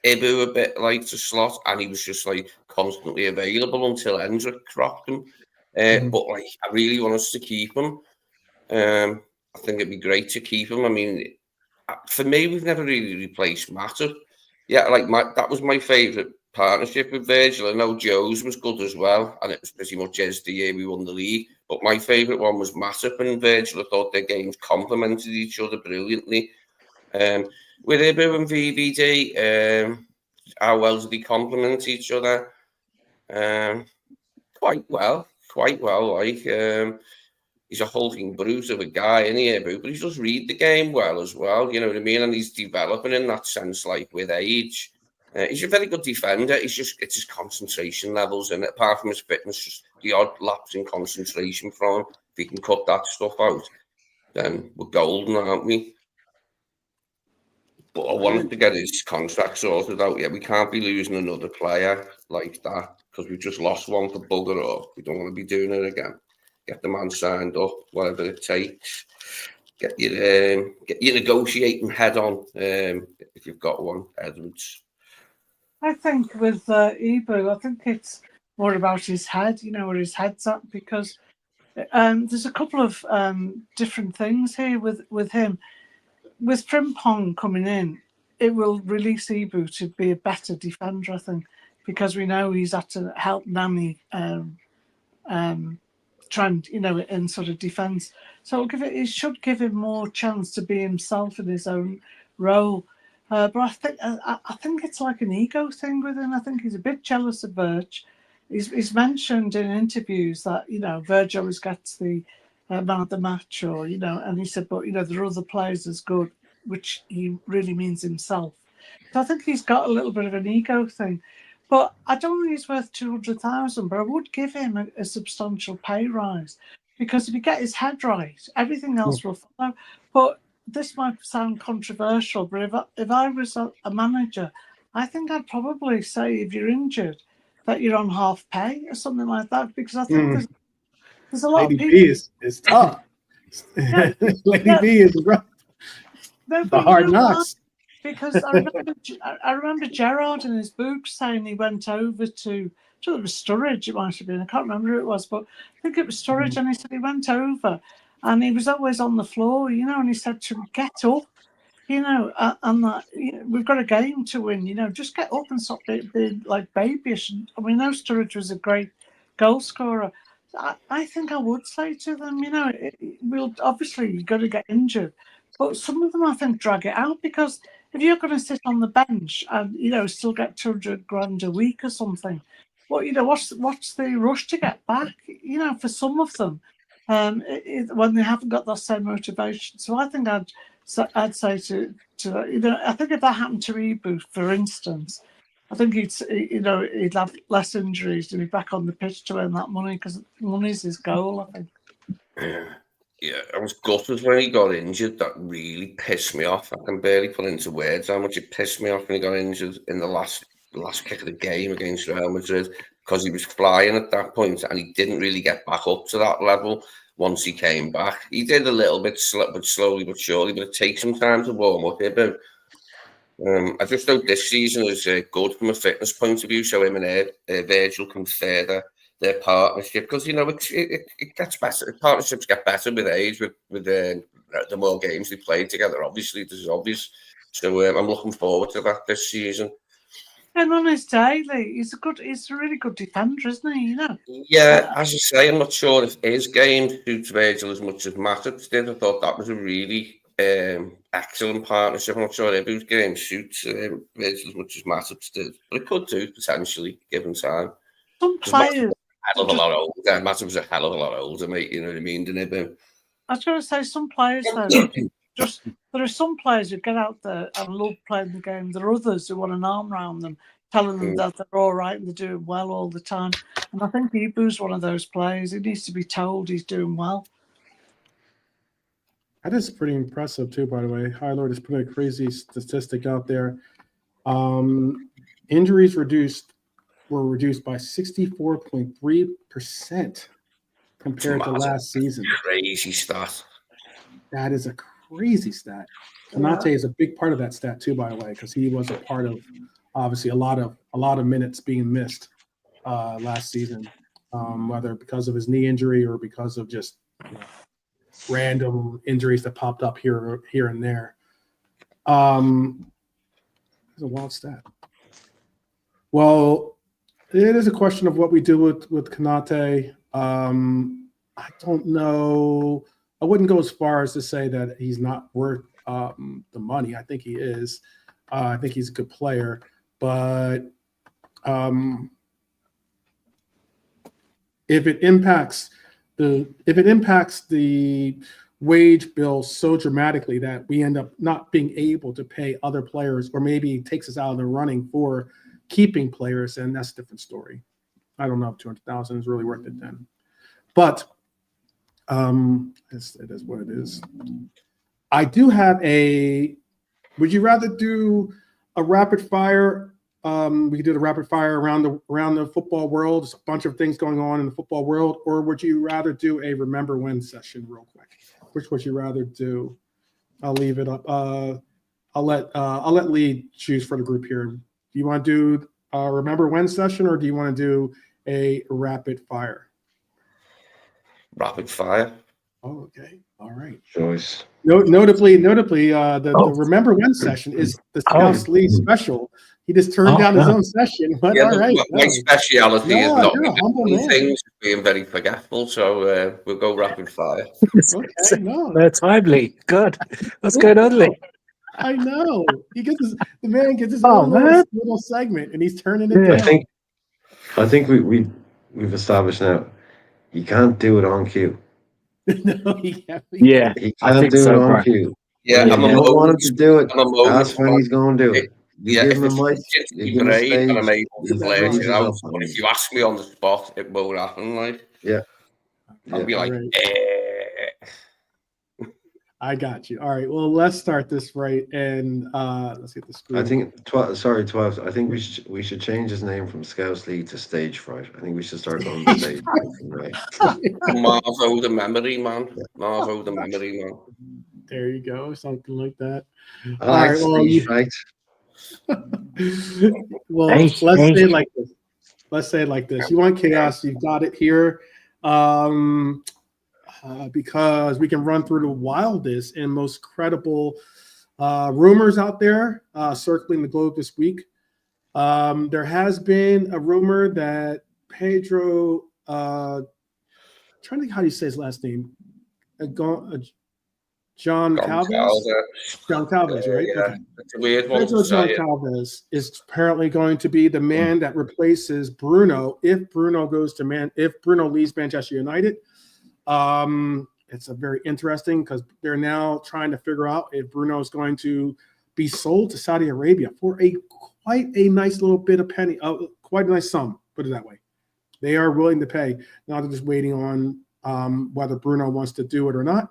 B: Ibu a bit like to Slot, and he was just like constantly available until Hendrick cropped him. But like, I really want us to keep him. I think it'd be great to keep him. I mean, for me, we've never really replaced Matip. Yeah, that was my favourite partnership with Virgil. I know Joe's was good as well, and it was pretty much as the year we won the league. But my favourite one was Matip and Virgil. I thought their games complemented each other brilliantly. With Ibu and VVD, how well do they complement each other? Quite well. He's a hulking brute of a guy, isn't he, Ibu? But he does read the game well as well, you know what I mean? And he's developing in that sense, like with age. He's a very good defender. It's his concentration levels, and apart from his fitness, just the odd lapse in concentration from him. If he can cut that stuff out, then we're golden, aren't we? But I wanted to get his contract sorted out. Yeah, we can't be losing another player like that because we've just lost one for bugger off. We don't want to be doing it again. Get the man signed up, whatever it takes. Get your negotiating head on if you've got one, Edwards.
F: I think with Ibu, I think it's more about his head, where his head's at, because there's a couple of different things here with him. With Frimpong coming in, it will release Ibu to be a better defender, I think, because we know he's had to help Nani Trent, in sort of defence. So it should give him more chance to be himself in his own role. But I think it's like an ego thing with him. I think he's a bit jealous of Virg. He's mentioned in interviews that Virg always gets the man of the match, or and he said, but there are other players as good, which he really means himself. So I think he's got a little bit of an ego thing. But I don't think he's worth 200,000. But I would give him a substantial pay rise, because if you get his head right, everything else will follow. But this might sound controversial, but if I was a manager, I think I'd probably say if you're injured that you're on half pay or something like that, because I think there's a lot
A: Lady
F: of people.
A: B is tough.
F: Yeah,
A: Lady B is rough. The hard knocks.
F: Because I remember Gerrard in his book saying he went over to, it was Sturridge, it might have been, I can't remember who it was, but I think it was Sturridge, and he said he went over and he was always on the floor, and he said to him, get up, and that we've got a game to win, just get up and stop being like babyish. And we know Sturridge was a great goal scorer. I think I would say to them, we'll obviously you've got to get injured, but some of them I think drag it out, because if you're going to sit on the bench and still get 200 grand a week or something, well, what's the rush to get back? For some of them, when they haven't got that same motivation. So I think I'd say to I think if that happened to Ibu, for instance, I think he'd have less injuries to be back on the pitch to earn that money, because money's his goal, I think.
B: Yeah, I was gutted when he got injured. That really pissed me off. I can barely put into words how much it pissed me off when he got injured in the last kick of the game against Real Madrid, because he was flying at that point and he didn't really get back up to that level once he came back. He did a little bit, but slowly but surely, but it takes some time to warm up him. I just hope this season is good from a fitness point of view, so him and Virgil can further their partnership, because it gets better. Partnerships get better with age, with the more games they play together. Obviously, this is obvious. So I'm looking forward to that this season.
F: And on his day, he's a really good defender, isn't he?
B: Yeah, as I say, I'm not sure if his game suits Virgil as much as Matip's did. I thought that was a really excellent partnership. I'm not sure if his game suits Virgil as much as Matip's did, but it could do potentially, given time.
F: Some players.
B: Hell of a lot older. Matip was a hell of a lot older, mate. You know what I mean? Didn't it?
F: I was going to say some players though. There are some players who get out there and love playing the game. There are others who want an arm around them, telling them that they're all right and they're doing well all the time. And I think Ibu's one of those players. He needs to be told he's doing well.
A: That is pretty impressive too, by the way. High Lord is putting a crazy statistic out there. Injuries were reduced by 64.3% compared to last season.
B: Crazy stat.
A: That is a crazy stat. Konate is a big part of that stat too, by the way, because he was a part of obviously a lot of minutes being missed last season, whether because of his knee injury or because of just random injuries that popped up here and there. It's a wild stat. Well, it is a question of what we do with Konate. I don't know. I wouldn't go as far as to say that he's not worth the money. I think he is. I think he's a good player, but if it impacts the wage bill so dramatically that we end up not being able to pay other players, or maybe takes us out of the running for keeping players, and that's a different story. I don't know if 200,000 is really worth it then, but it is what it is. I do have would you rather do a rapid fire? We could do the rapid fire around the football world. There's a bunch of things going on in the football world, or would you rather do a remember when session real quick? Which would you rather do? I'll leave it up. I'll let Lee choose for the group here. Do you want to do a remember when session, or do you want to do a rapid fire?
B: Rapid fire.
A: Oh, okay. All right.
C: Choice.
A: Notably, the remember when session is the Scouse Lee special. He just turned down his own session, but all right.
B: My speciality is not things, being very forgetful, so we'll go rapid fire.
A: Okay, no.
G: They're timely. Good. What's going on, Lee?
A: I know. The man gets his own little segment, and he's turning it down.
C: I think we've established now you can't do it on cue.
A: No, he can't.
G: Yeah,
C: he can't do it on cue.
B: Yeah,
C: I don't want him to do it. That's when he's going to do it.
B: Yeah,
C: give him a mic, give him a stage,
B: and I'm able to play it out. But if you ask me on the spot, it won't happen. I'll be like,
A: I got you. All right. Well, let's start this right, and let's get the screen.
C: I think 12. I think we should change his name from Scouse Lee to Stage Fright. I think we should start going to Stage Fright.
B: Marvo the memory man. Marvo the memory man.
A: There you go. Something like that.
C: All right. Stage Fright.
A: Well, let's say it like this. Let's say it like this. You want chaos? You've got it here. Because we can run through the wildest and most credible rumors out there circling the globe this week. There has been a rumor that Pedro, trying to think how do you say his last name? John Calves? John Calves, right?
B: Yeah.
A: Okay.
B: It's a weird one.
A: Pedro John Calves is apparently going to be the man that replaces Bruno if Bruno leaves Manchester United. It's a very interesting because they're now trying to figure out if Bruno is going to be sold to Saudi Arabia for quite a nice little bit of penny, quite a nice sum, put it that way. They are willing to pay. Now they're just waiting on whether Bruno wants to do it or not.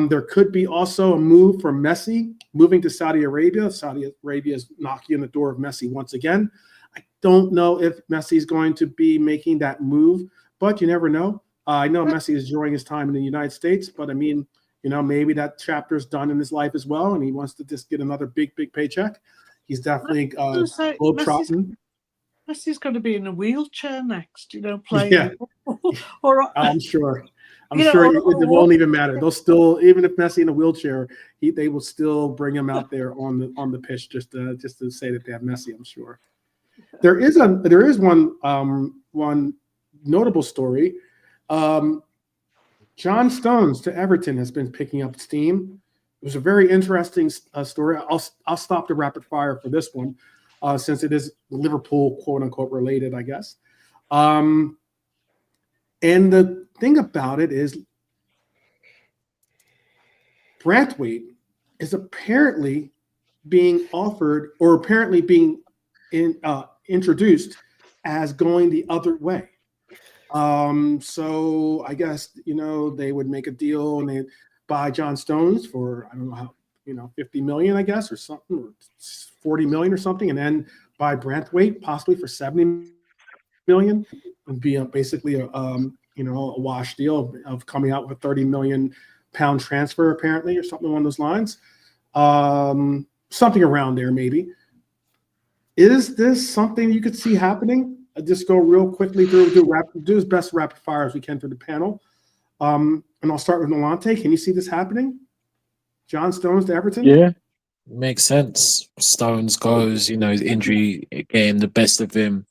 A: There could be also a move for Messi moving to Saudi Arabia. Saudi Arabia is knocking on the door of Messi once again. I don't know if Messi is going to be making that move, but you never know. I know Messi is enjoying his time in the United States, but I mean, maybe that chapter is done in his life as well, and he wants to just get another big paycheck. He's definitely globetrotting.
F: Messi's going to be in a wheelchair next, playing.
A: Yeah.
F: Or
A: I'm sure. It won't even matter. They'll still, even if Messi in a wheelchair, they will still bring him out there on the pitch just to say that they have Messi. I'm sure. There is one notable story. John Stones to Everton has been picking up steam. It was a very interesting story. I'll stop the rapid fire for this one, since it is Liverpool quote unquote related, I guess. And the thing about it is, Branthwaite is apparently being offered, or apparently being introduced as going the other way. So I guess they would make a deal and they'd buy John Stones for, I don't know how, 50 million, I guess, or something, or 40 million or something, and then buy Branthwaite possibly for 70 million, and be basically a wash deal of coming out with a 30 million pound transfer apparently, or something along those lines. Something around there maybe. Is this something you could see happening? I'll just go real quickly through, do as best rapid fire as we can through the panel. And I'll start with Nolante. Can you see this happening? John Stones to Everton?
G: Yeah, makes sense. Stones goes, his injury getting the best of him.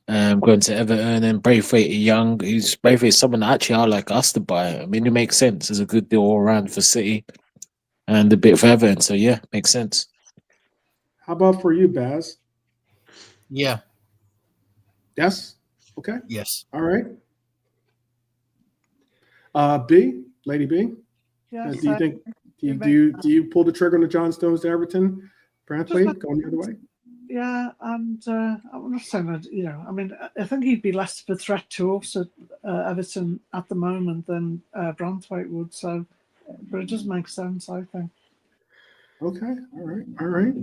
G: Going to Everton, and Braithwaite young. Braithwaite is someone that actually I like us to buy. I mean, it makes sense. It's a good deal all around for City and a bit for Everton. So yeah, makes sense.
A: How about for you, Baz?
E: Yeah.
A: Yes. Okay.
E: Yes.
A: All right. B, Lady B.
F: Yes,
A: Do you think? Do you pull the trigger on the John Stones to Everton? Branthwaite going the other way?
F: Yeah, and I'm not saying that, I think he'd be less of a threat to us at Everton at the moment than Branthwaite would. So, but it does make sense, I think.
A: Okay. All right.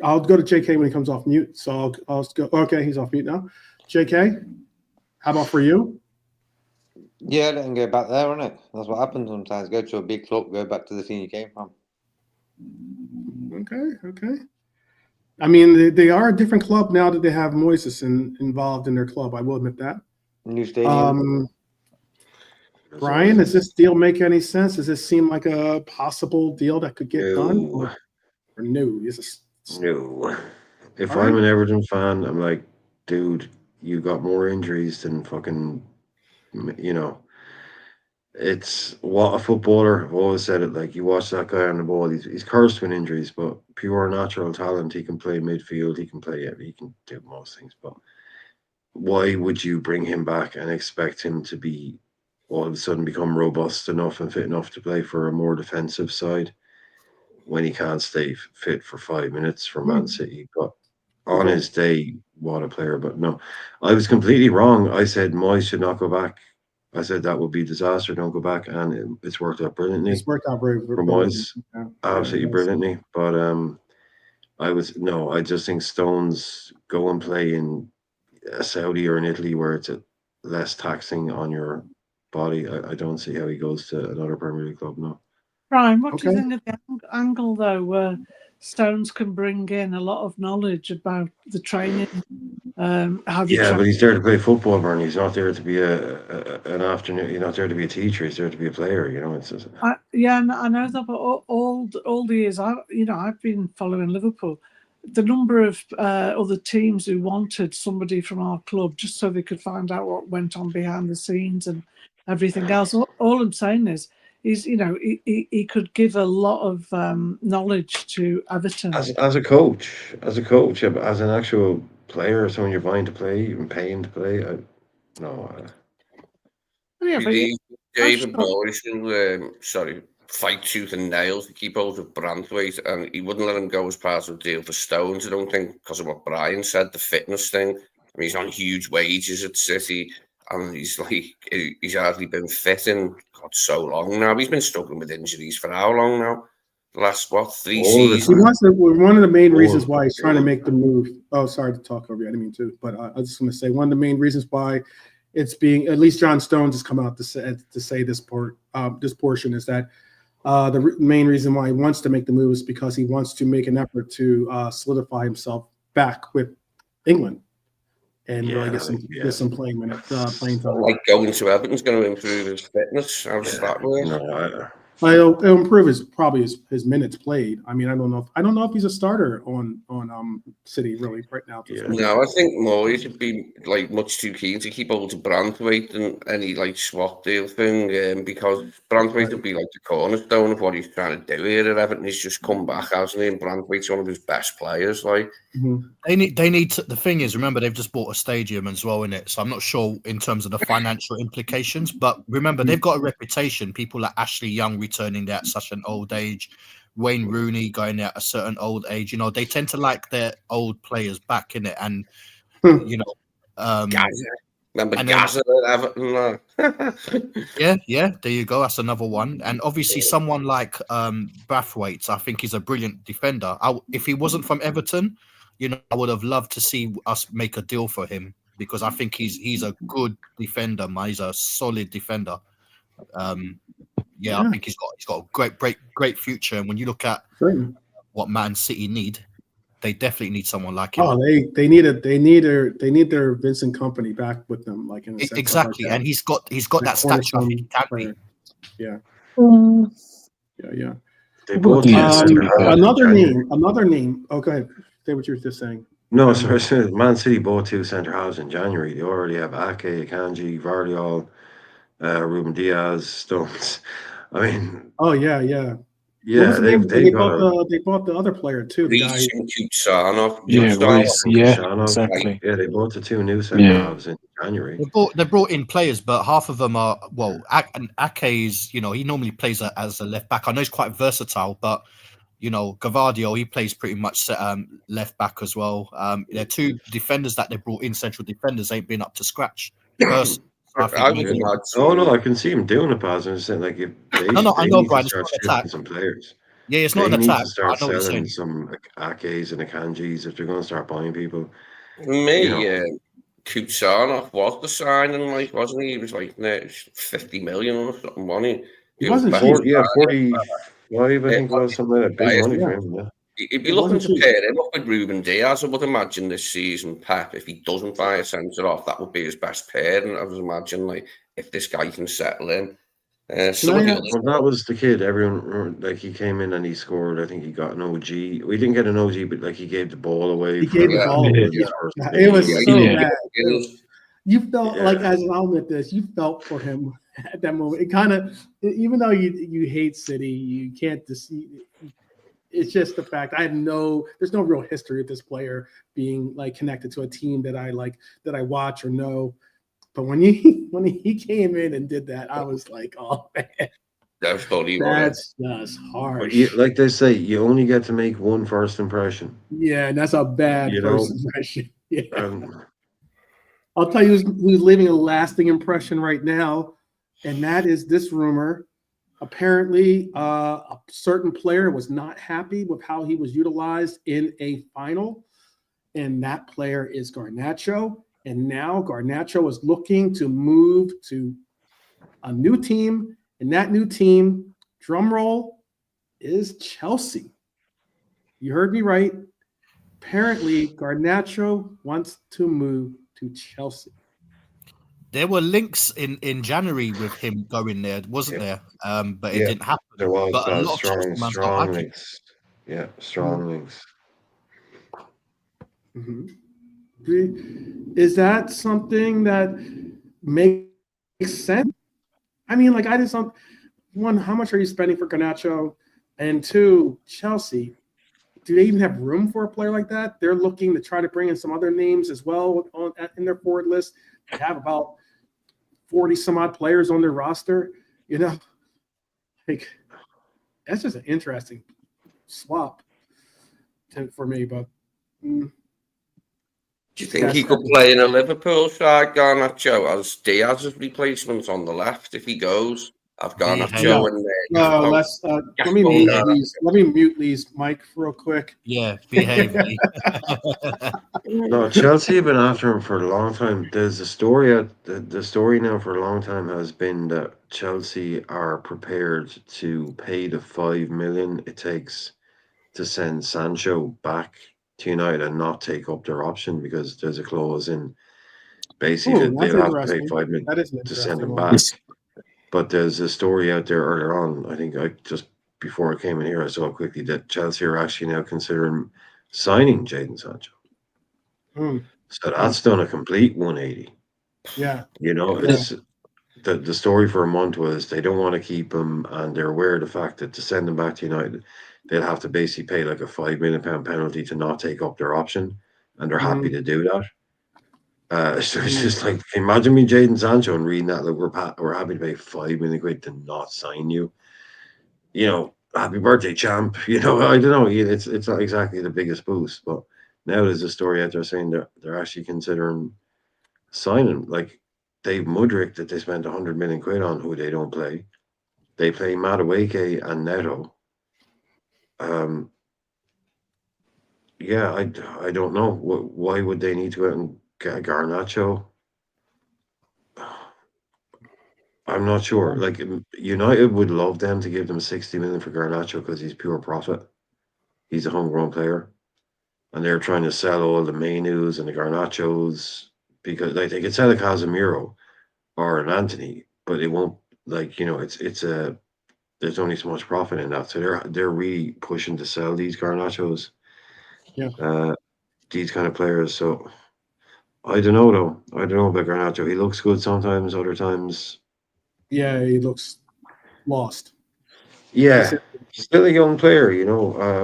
A: I'll go to JK when he comes off mute. So I'll go. Okay, he's off mute now. JK, how about for you?
D: Yeah, let him go back there, isn't it? That's what happens sometimes. Go to a big club, go back to the team you came from.
A: Okay. I mean, they are a different club now that they have Moises involved in their club. I will admit that.
D: New stadium.
A: Brian, does this deal make any sense? Does this seem like a possible deal that could get done? Or no?
C: No. If I'm an Everton fan, I'm like, dude, you got more injuries than fucking, it's what a footballer. I've always said it. Like, you watch that guy on the ball, he's cursed with injuries, but pure natural talent. He can play midfield. He can do most things. But why would you bring him back and expect him to be all of a sudden become robust enough and fit enough to play for a more defensive side when he can't stay fit for 5 minutes for Man City? But on his day, what a player. But no, I was completely wrong. I said Moyes should not go back. I said that would be a disaster. Don't go back, and it's worked out brilliantly.
A: It's worked out very
C: for Moyes, absolutely brilliantly. But I just think Stones go and play in Saudi or in Italy where it's less taxing on your body. I don't see how he goes to another Premier League club. No.
F: Brian, what do you think of the angle though, where Stones can bring in a lot of knowledge about the training?
C: But he's there to play football, Bernie. He's not there to be an afternoon. He's not there to be a teacher. He's there to be a player. It's just...
F: I know that. But all the years I've been following Liverpool, the number of other teams who wanted somebody from our club just so they could find out what went on behind the scenes and everything else. All I'm saying is he could give a lot of knowledge to Everton
C: as a coach, but as an actual player, someone you're buying to play, even paying to play.
B: David Morris will fight tooth and nail to keep hold of Branthwaite, and he wouldn't let him go as part of the deal for Stones. I don't think because of what Brian said, the fitness thing. mean, he's on huge wages at City, and he's hardly been fit in so long now. He's been struggling with injuries for how long now? The last 3 seasons.
A: One of the main reasons why he's trying to make the move. Oh, sorry to talk over you. I didn't mean to, but I was just going to say one of the main reasons why it's being, at least John Stones has come out to say this portion is that the main reason why he wants to make the move is because he wants to make an effort to solidify himself back with England and really get some playing minutes. Playing time.
B: Like going to Everton's going to improve his fitness. How's that work?
C: No,
A: It'll improve his minutes played. I mean, I don't know if he's a starter on City really right now.
B: No, I think Moyes would be like much too keen to keep hold of Branthwaite than any like swap deal thing, because Branthwaite would be like the cornerstone of what he's trying to do here at Everton. He's just come back, hasn't he? And Branthwaite's one of his best players. Like
E: they need to, the thing is, remember they've just bought a stadium as well in it, so I'm not sure in terms of the financial implications. But remember, they've got a reputation. People like Ashley Young returning there at such an old age, Wayne Rooney going there at a certain old age. You know, they tend to like their old players back in it, and you know,
B: remember Gaza at Everton?
E: yeah, there you go. That's another one. And obviously, someone like Brathwaite, I think he's a brilliant defender. If he wasn't from Everton, you know, I would have loved to see us make a deal for him, because I think he's a good defender, man. He's a solid defender. I think he's got a great future. And when you look at what Man City need, they definitely need someone like him.
A: Oh, they need their Vincent Kompany back with them, like in a sense
E: exactly.
A: Like
E: and he's got that stature. He can be.
A: Yeah.
C: They both
A: another name. Oh, go ahead. Say what you were just saying.
C: No, sorry. Man City bought 2 centre halves in January. They already have Ake, Akanji, Vardiol, Ruben Diaz, Stones. I mean, they
A: bought the other player too. The guy
C: exactly. Yeah, they bought the 2 new centre halves in January.
E: They brought in players, but half of them are Ake's. You know, he normally plays as a left back. I know he's quite versatile, but you know, Gavardio, he plays pretty much left back as well. There are 2 defenders that they brought in, central defenders, ain't been up to scratch.
C: I can see him doing a pass. And saying like, if they,
E: I know, Brian.
C: It's not an attack. Some players.
E: Yeah, it's not an attack.
C: To start selling some like Akes and Akanjis if they're going to start buying people.
B: Kutsarov was the signing, like, wasn't he? He was like 50 million or something money.
A: He wasn't
C: 45, I think was something like that. Big money for him. Yeah.
B: He'd be looking to pair him up with Ruben Diaz, I would imagine, this season. Pep, if he doesn't buy a centre off, that would be his best pair. And I would imagine, like, if this guy can settle in.
C: That was the kid. Everyone, like, he came in and he scored. I think he got an OG. We didn't get an OG, but like he gave the ball away.
A: He gave the ball away. It was so bad. You felt like, as I'll admit this, you felt for him at that moment. It kind of, even though you hate City, you can't deceive. It's just the fact there's no real history of this player being like connected to a team that I watch or know. But when he came in and did that, I was like, oh man,
B: that's
A: just harsh.
C: Like they say, you only get to make one first impression.
A: Yeah, and that's a bad first impression. Yeah. I'll tell you who's leaving a lasting impression right now, and that is this rumor. Apparently, a certain player was not happy with how he was utilized in a final, and that player is Garnacho. And now Garnacho is looking to move to a new team, and that new team, drum roll, is Chelsea. You heard me right. Apparently, Garnacho wants to move to Chelsea.
E: There were links in January with him going there, wasn't there? But it didn't happen.
C: There was
E: but a lot
C: strong links. Yeah, strong links.
A: Mm-hmm. Is that something that makes sense? I mean, like, I just don't. One, how much are you spending for Garnacho? And 2, Chelsea. Do they even have room for a player like that? They're looking to try to bring in some other names as well in their forward list. They have about 40 some odd players on their roster. You know, like, that's just an interesting swap for me. But
B: Do you think he could play in a Liverpool side, Garnacho, as Diaz's replacement on the left if he goes? Have Garnacho and
A: no, let's let me mute Lee's mic real quick.
E: Yeah, behave, Lee.
C: No, Chelsea have been after him for a long time. There's a story out. The story now for a long time has been that Chelsea are prepared to pay the $5 million it takes to send Sancho back to United and not take up their option because there's a clause in basically that they'll have to pay $5 million to send him back. But there's a story out there earlier on. I think just before I came in here, I saw quickly that Chelsea are actually now considering signing Jadon Sancho. So that's done a complete 180.
A: Yeah.
C: You know, it's the story for a month was they don't want to keep him, and they're aware of the fact that to send him back to United, they'll have to basically pay like a £5 million penalty to not take up their option, and they're happy to do that. So it's just like, imagine me Jadon Sancho and reading that, like, we're happy to pay £5 million to not sign you. You know, happy birthday, champ. You know, I don't know. It's not exactly the biggest boost, but now there's a story out there saying they're actually considering signing. Like Dave Mudryk that they spent £100 million on, who they don't play. They play Madueke and Neto. Yeah, I don't know. Why would they need to go out and get Garnacho? I'm not sure. Like United would love them to give them 60 million for Garnacho because he's pure profit. He's a homegrown player, and they're trying to sell all the Mainus and the Garnachos because like they could sell a Casemiro or an Anthony, but it won't. Like it's a there's only so much profit in that, so they're really pushing to sell these Garnachos.
A: Yeah.
C: These kind of players. So I don't know though. I don't know about Garnacho. He looks good sometimes, other times.
A: Yeah, he looks lost.
C: Yeah, still a young player,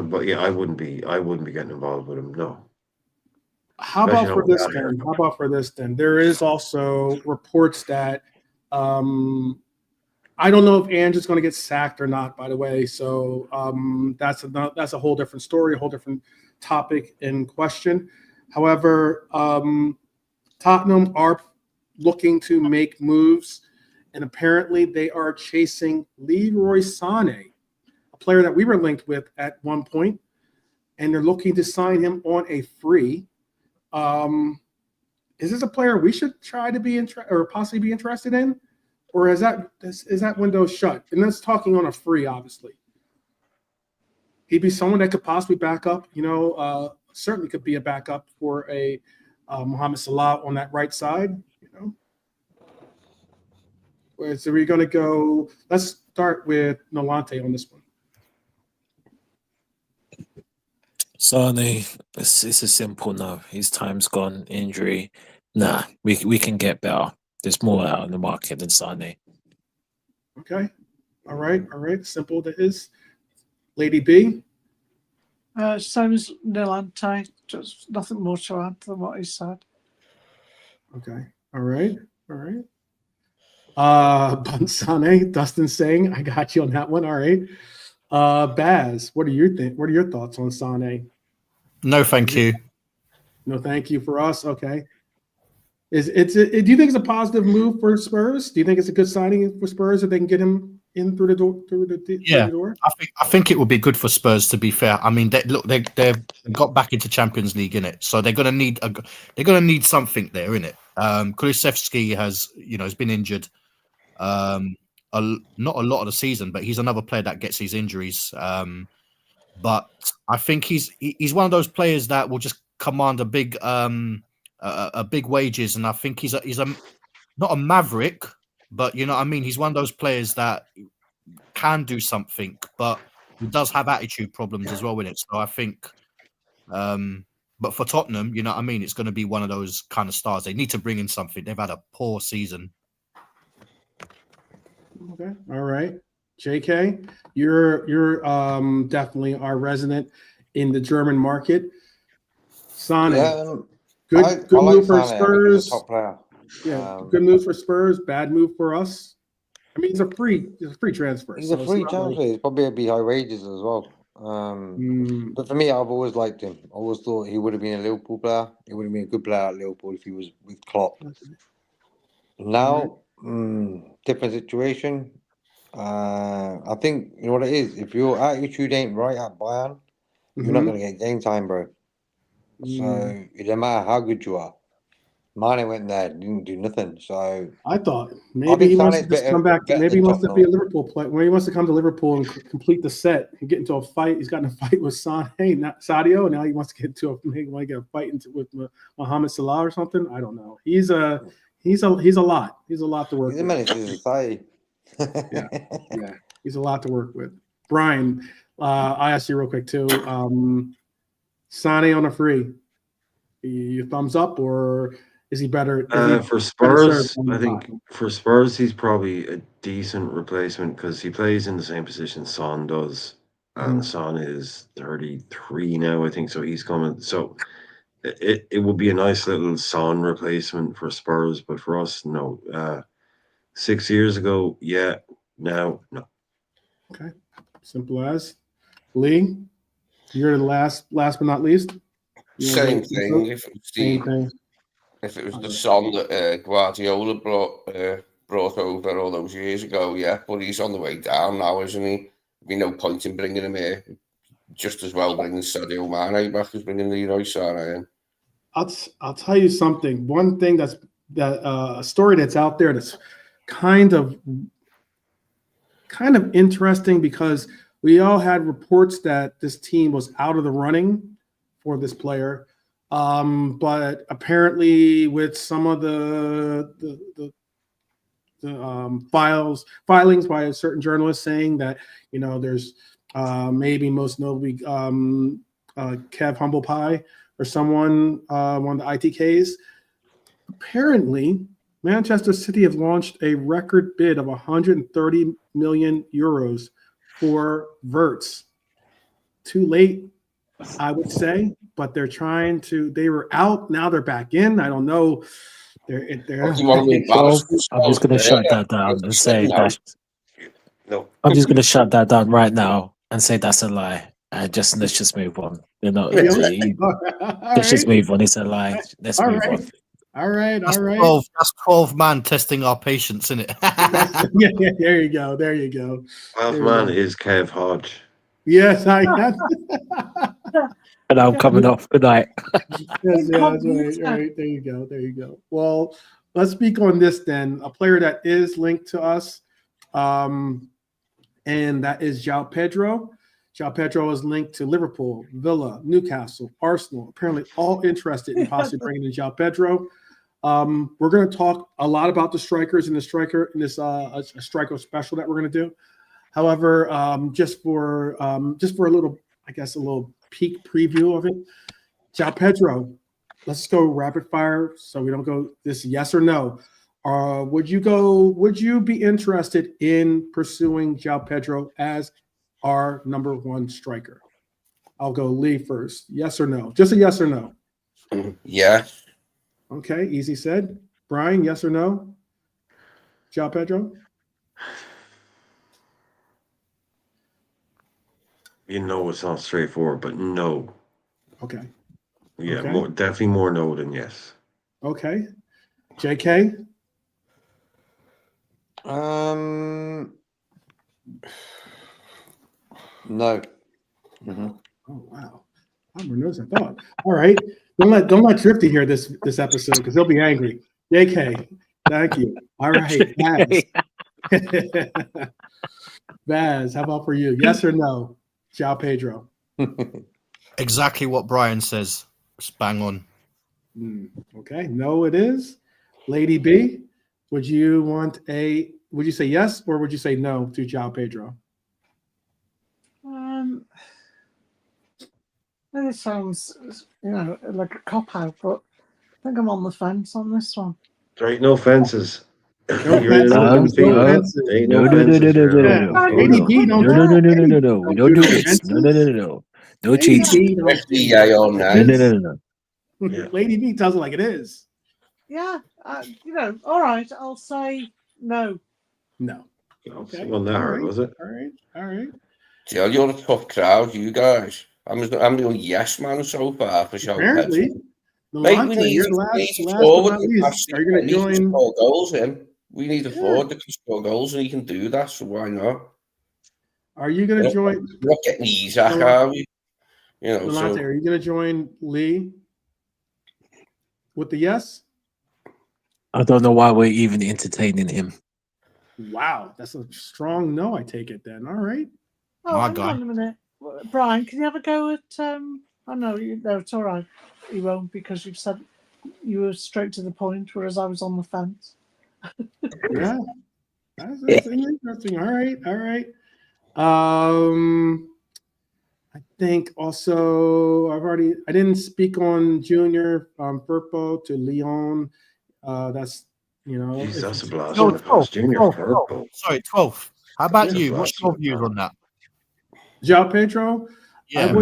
C: but yeah, I wouldn't be getting involved with him. No.
A: How about for this then? There is also reports that I don't know if Ange is going to get sacked or not, by the way. So that's a whole different story, a whole different topic in question. However, Tottenham are looking to make moves, and apparently they are chasing Leroy Sané, a player that we were linked with at one point, and they're looking to sign him on a free. Is this a player we should try to be or possibly be interested in, or is that window shut? And that's talking on a free, obviously. He'd be someone that could possibly back up. Certainly could be a backup for a Mohamed Salah on that right side. So we're going to go. Let's start with Nolante on this one.
G: Sane, it's a simple no. His time's gone. Injury. Nah, we can get better. There's more out in the market than Sane.
A: Okay. All right. Simple that is. Lady B.
F: Same as Nolante. Just nothing more to add than what he said.
A: Okay. All right. Bansane, Dustin saying, I got you on that one. All right. Baz, what are your thoughts on Sane?
E: No, thank you.
A: No, thank you for us. Okay. Do you think it's a positive move for Spurs? Do you think it's a good signing for Spurs if they can get him in through the door?
E: I think it would be good for Spurs. To be fair, I mean, they've got back into Champions League in it, so they're gonna need something there in it. Kulusevski has been injured, not a lot of the season, but he's another player that gets his injuries. But I think he's one of those players that will just command a big wages, and I think he's not a maverick, but he's one of those players that can do something, but he does have attitude problems as well with it. So I think, but for Tottenham, it's going to be one of those kind of stars. They need to bring in something. They've had a poor season.
A: Okay, all right, JK, you're definitely our resident in the German market. Sane, good move for Spurs.
H: Top player.
A: Yeah, good move for Spurs. Bad move for us. I mean, it's a free transfer.
H: He's a free transfer. He's probably be high wages as well.
D: But for me, I've always liked him. I always thought he would have been a Liverpool player. He would have been a good player at Liverpool if he was with Klopp. Now, different situation. I think you know what it is. If your attitude ain't right at Bayern, you're not going to get game time, bro. So it doesn't matter how good you are. Mane went there, didn't do nothing. So
A: I thought maybe he wants to just come back. Maybe he wants to be a Liverpool player. When he wants to come to Liverpool and complete the set and get into a fight. He's got in a fight with Sadio. Now he wants to get into a fight with Mohamed Salah or something. I don't know. He's a lot. He's a lot to work with. Yeah. He's a lot to work with. Brian, I asked you real quick too. Sane on a free. You thumbs up or? Is he better?
C: For Spurs, I think for Spurs, he's probably a decent replacement because he plays in the same position Son does. And Son is 33 now, I think. So he's coming. So it would be a nice little Son replacement for Spurs. But for us, no. 6 years ago, yeah. Now, no.
A: Okay. Simple as. Lee, you're the last but not least.
B: Same thing. If it was the Son that Guardiola brought over all those years ago, yeah, but he's on the way down now, isn't he? There'd be no point in bringing him here. Just as well bringing Sadio Mane back as bringing Leroy Sané in.
A: I'll tell you something. One thing a story that's out there that's kind of interesting because we all had reports that this team was out of the running for this player. But apparently, with some of the filings by a certain journalist saying that there's maybe most notably Kev Humblepie or someone one of the ITKs. Apparently, Manchester City have launched a record bid of 130 million euros for Wirtz. Too late, I would say, but they're trying to. They were out, now they're back in. I don't know. They're
G: I'm just going to shut that down and say that.
C: No,
G: I'm just going to shut that down right now and say that's a lie. Let's just move on. Let's just move on. It's a lie. Let's move on.
A: All right.
E: That's 12 man testing our patience, isn't it?
A: yeah. There you go.
C: 12 man is Kev Hodge.
A: Yes, I have.
G: And I'm coming off. Good night.
A: Yes, that's right. There you go. Well, let's speak on this then. A player that is linked to us, and that is Joao Pedro. Joao Pedro is linked to Liverpool, Villa, Newcastle, Arsenal. Apparently, all interested in possibly bringing in Joao Pedro. We're going to talk a lot about the strikers in this striker special that we're going to do. However, just for a little, I guess, a little peek preview of it. Joao Pedro, let's go rapid fire so we don't go this yes or no. Would you be interested in pursuing Joao Pedro as our number one striker? I'll go Lee first. Yes or no? Just a yes or no.
B: Yeah.
A: Okay, easy said. Brian, yes or no? Joao Pedro?
C: It's not straightforward, but no.
A: Okay.
C: Yeah,
A: okay.
C: Definitely more no than yes.
A: Okay. JK?
D: No.
A: Oh wow. I'm more nervous than I thought. All right. Don't let Drifty hear this episode because he'll be angry. JK, thank you. All right. Baz, how about for you? Yes or no? Joao Pedro.
E: Exactly what Brian says. Bang on.
A: Okay. No, it is. Lady B, would you say yes or would you say no to Joao Pedro?
F: It sounds, like a cop out, but I think I'm on the fence on this one.
C: There ain't no fences.
G: No.
C: We don't
G: do this. No. No cheats. No.
A: Lady B tells it like it is.
F: Yeah, all right. I'll say no.
A: No. Okay.
C: Well, not hard, was it?
A: All right.
B: Tell you're a tough crowd, you guys. I'm the only yes man so far for Joao Pedro.
A: Apparently,
B: Mate, we
A: Milante,
B: need
A: you're
B: a
A: last but
B: forward
A: not
B: who
A: least. Are you going to
B: can
A: join?
B: score goals in. We need a
A: Yeah.
B: forward that can score goals, and he can do that. So why not?
A: Are you going to join?
B: We're not getting Isaac, are we? You know,
A: Milante,
B: so
A: are you going to join Lee with the yes?
G: I don't know why we're even entertaining him.
A: Wow, that's a strong no. I take it then. All right.
F: Oh,
E: My
F: hang
E: guy.
F: on a minute, Brian. Can you have a go at? Oh no, no, it's all right. You won't because you've said you were straight to the point, whereas I was on the fence.
A: Yeah, that's interesting. All right, all right. I think also I didn't speak on Junior Firpo to Lyon. That's
C: Jeez, that's a blast
E: No,
C: from the past. Junior
E: 12.
C: Firpo.
E: Sorry, 12. How about
A: Yeah,
E: you? What's your views on that?
A: Joao Pedro.
E: Yeah.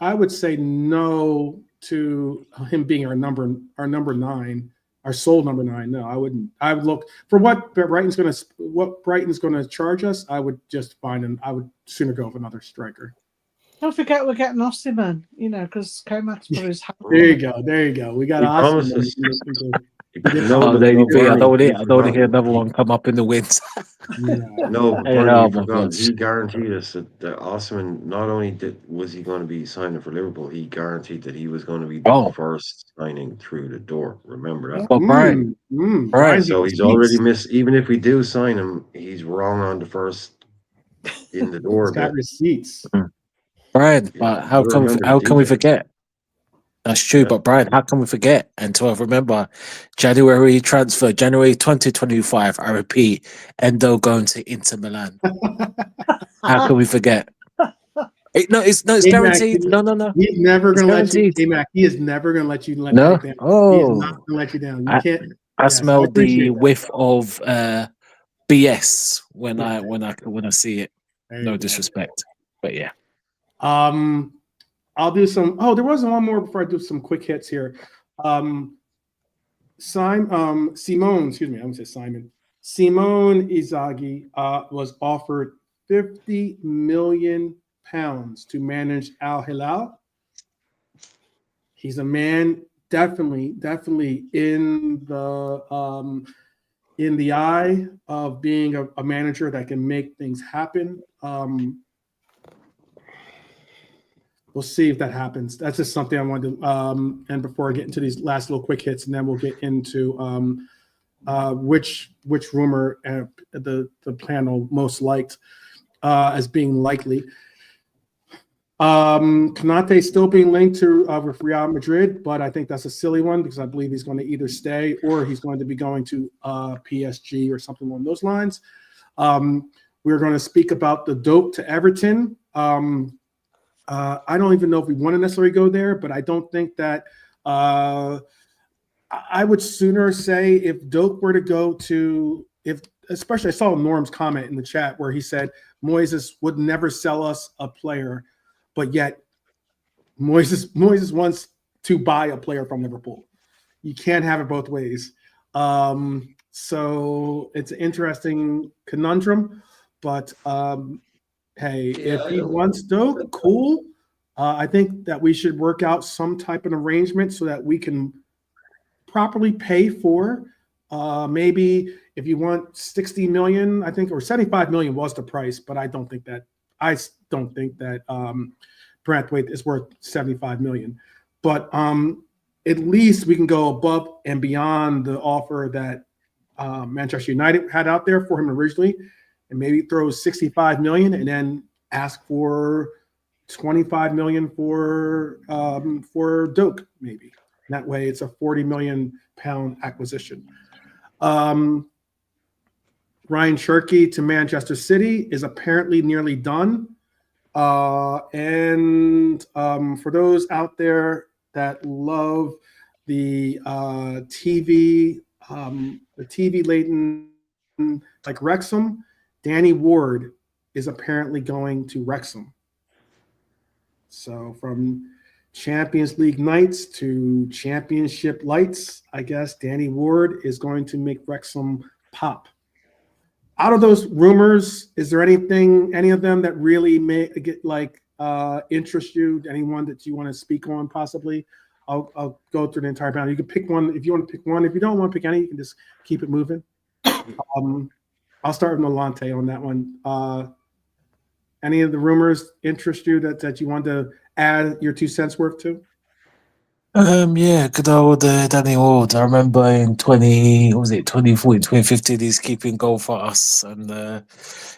A: I would say no to him being our number 9, our sole number 9. No, I wouldn't. I would look for what Brighton's going to charge us. I would just I would sooner go with another striker.
F: Don't forget we're getting Osimhen, because Komat's put his hand.
A: There you go. We got Osimhen.
G: Oh, Lady B, I don't want to hear another one come up in the wind.
C: No, Bernie forgot. He guaranteed us that Osimhen, not only was he going to be signing for Liverpool, he guaranteed that he was going to be the first signing through the door. Remember that?
G: Oh, Brian.
C: So he's already missed. Even if we do sign him, he's wrong on the first in the door.
A: He's got receipts.
G: Brian, but how can we forget? That's true, but Brian, how can we forget? And 12, remember, January transfer, January 2025, I repeat, Endo going to Inter Milan. How can we forget? It's guaranteed. No.
A: He's never going to let you. A-Mac, he is never going to let you let
G: no?
A: you down.
G: Oh.
A: He is not going to let you down. You can't.
G: I smell the whiff of BS when I see it. No disrespect, but yeah.
A: I'll do some. Oh, there wasn't one more before I do some quick hits here. Simone, excuse me, I'm going to say Simon. Simone Inzaghi was offered £50 million to manage Al Hilal. He's a man definitely in the eye of being a manager that can make things happen. We'll see if that happens. That's just something I wanted to. And before I get into these last little quick hits, and then we'll get into which rumor the panel most liked as being likely. Konate still being linked to with Real Madrid, but I think that's a silly one because I believe he's going to either stay or he's going to be going to PSG or something along those lines. We're going to speak about the dope to Everton. I don't even know if we want to necessarily go there, but I don't think that I would sooner say if Doak were to go to, especially I saw Norm's comment in the chat where he said Moises would never sell us a player, but yet Moises wants to buy a player from Liverpool. You can't have it both ways. So it's an interesting conundrum, but hey, if he wants Doak, cool. I think that we should work out some type of arrangement so that we can properly pay for. Maybe if you want 60 million, I think, or 75 million was the price, but I don't think that Brantwaite is worth 75 million. But at least we can go above and beyond the offer that Manchester United had out there for him originally, and maybe throw 65 million and then ask for 25 million for Doak, maybe. That way it's a 40 million pound acquisition. Ryan Cherky to Manchester City is apparently nearly done. And for those out there that love the TV laden like Wrexham, Danny Ward is apparently going to Wrexham. So from Champions League nights to championship lights, I guess Danny Ward is going to make Wrexham pop. out of those rumors, is there any of them that really may get interest you? Anyone that you want to speak on possibly? I'll go through the entire panel. You can pick one if you want to pick one. If you don't want to pick any, you can just keep it moving. I'll start with Nolante on that one. Any of the rumors interest you that you want to add your 2 cents worth to?
G: Yeah, good old Danny Ward. I remember in 2014, 2015, he's keeping goal for us, and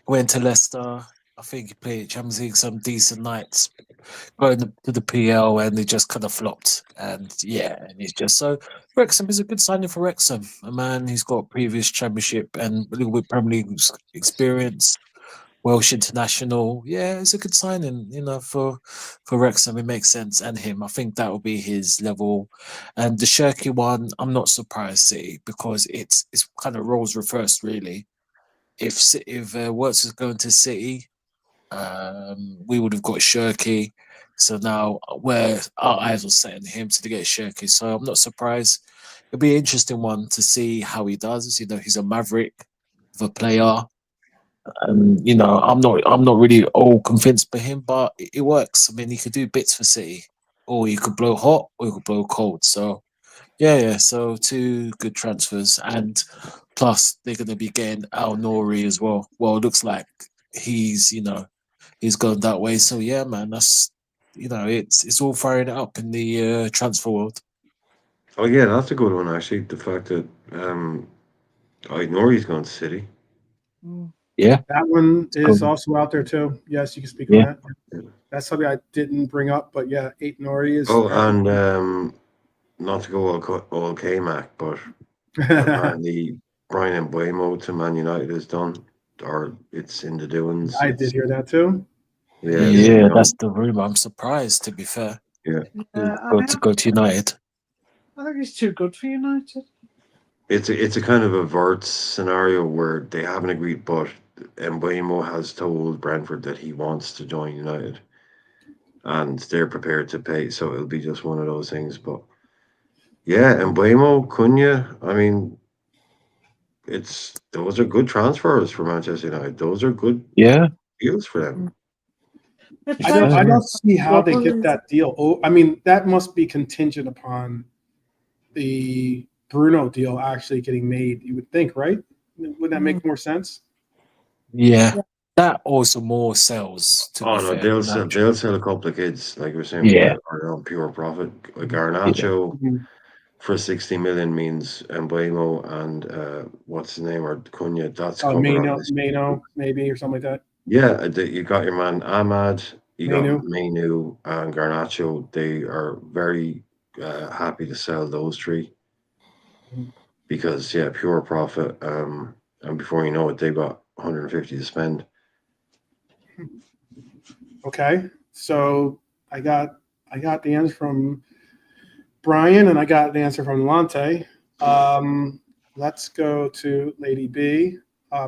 G: went to Leicester. I think he played Champions League some decent nights, going to the PL, and they just kind of flopped. And he's just so Wrexham is a good signing for Wrexham. A man who's got previous Championship and a little bit Premier League experience. Welsh international, it's a good signing, for Wrexham. It makes sense, and him. I think that will be his level. And the Shirky one, I'm not surprised, City, because it's kind of roles reversed, really. If Wirtz is going to City, we would have got Shirky. So now where our eyes were set on him to get Shirky. So I'm not surprised. It'll be an interesting one to see how he does. He's a maverick of a player. I'm not really all convinced by him, but it works. I mean, he could do bits for City, or he could blow hot, or he could blow cold. So, so 2 good transfers, and plus they're going to be getting Al Nouri as well. Well, it looks like he's going that way. So yeah, man, that's it's all firing it up in the transfer world.
C: Oh yeah, that's a good one actually. The fact that Nouri's going to City.
G: Yeah,
A: that one is also out there too. Yes, you can speak on that. That's something I didn't bring up, but yeah, Nori is.
C: Oh, and not to go all K-Mac, but apparently Brian Mbeumo to Man United is done, or it's in the doings.
A: I did hear that too.
G: Yeah, that's the rumor. I'm surprised, to be fair.
C: Yeah,
G: go to United.
F: I think he's too good for United.
C: It's a kind of a Wirtz scenario where they haven't agreed, but Mbeumo has told Brentford that he wants to join United, and they're prepared to pay. So it'll be just one of those things. But yeah, Mbeumo, Cunha. I mean, those are good transfers for Manchester United. Those are good deals for them.
A: I don't see how they get that deal. Oh, I mean, that must be contingent upon the Bruno deal actually getting made. You would think, right? Would that make more sense?
G: Yeah, that also more sells.
C: They'll sell a couple of kids, like we're saying. Are on pure profit. Like Garnacho for 60 million means Mbeumo and what's his name, or Cunha. That's
A: Mano, maybe, or something like that.
C: Yeah, you got your man Ahmad, you got Manu and Garnacho. They are very happy to sell those 3 because pure profit. And before you know it, they got 150 to spend.
A: Okay, so I got the answer from Brian, and I got the answer from Lante. Let's go to Lady B.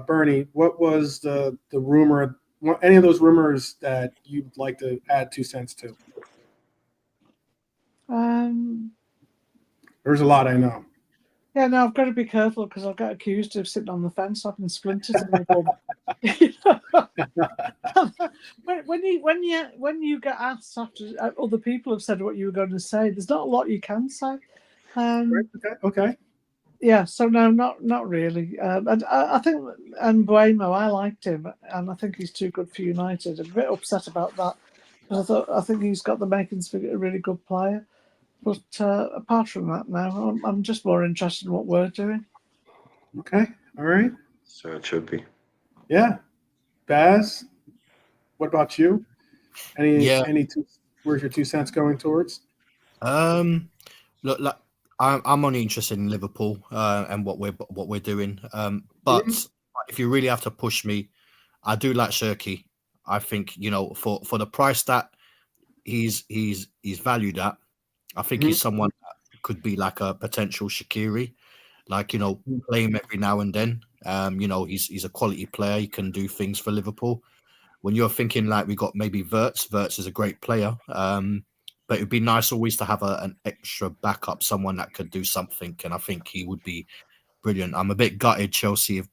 A: Bernie, what was the rumor? Any of those rumors that you'd like to add 2 cents to? There's a lot, I know.
F: Yeah, no, I've got to be careful because I'll get accused of sitting on the fence having splinters in my bum. when you get asked after other people have said what you were going to say, there's not a lot you can say.
A: Okay.
F: Yeah, so no, not really. And I think Mbeumo, I liked him, and I think he's too good for United. I'm a bit upset about that. I think he's got the makings for a really good player. But apart from that, now I'm just more interested in what we're doing.
A: Okay, all right.
C: So it should be.
A: Yeah, Baz, what about you? Where's your 2 cents going towards?
E: Look, I'm only interested in Liverpool and what we're doing. But if you really have to push me, I do like Shirky. I think for the price that he's valued at, I think he's someone that could be like a potential Shaqiri, play him every now and then. He's a quality player. He can do things for Liverpool. When you're thinking like we got maybe Wirtz is a great player. But it would be nice always to have an extra backup, someone that could do something. And I think he would be brilliant. I'm a bit gutted Chelsea,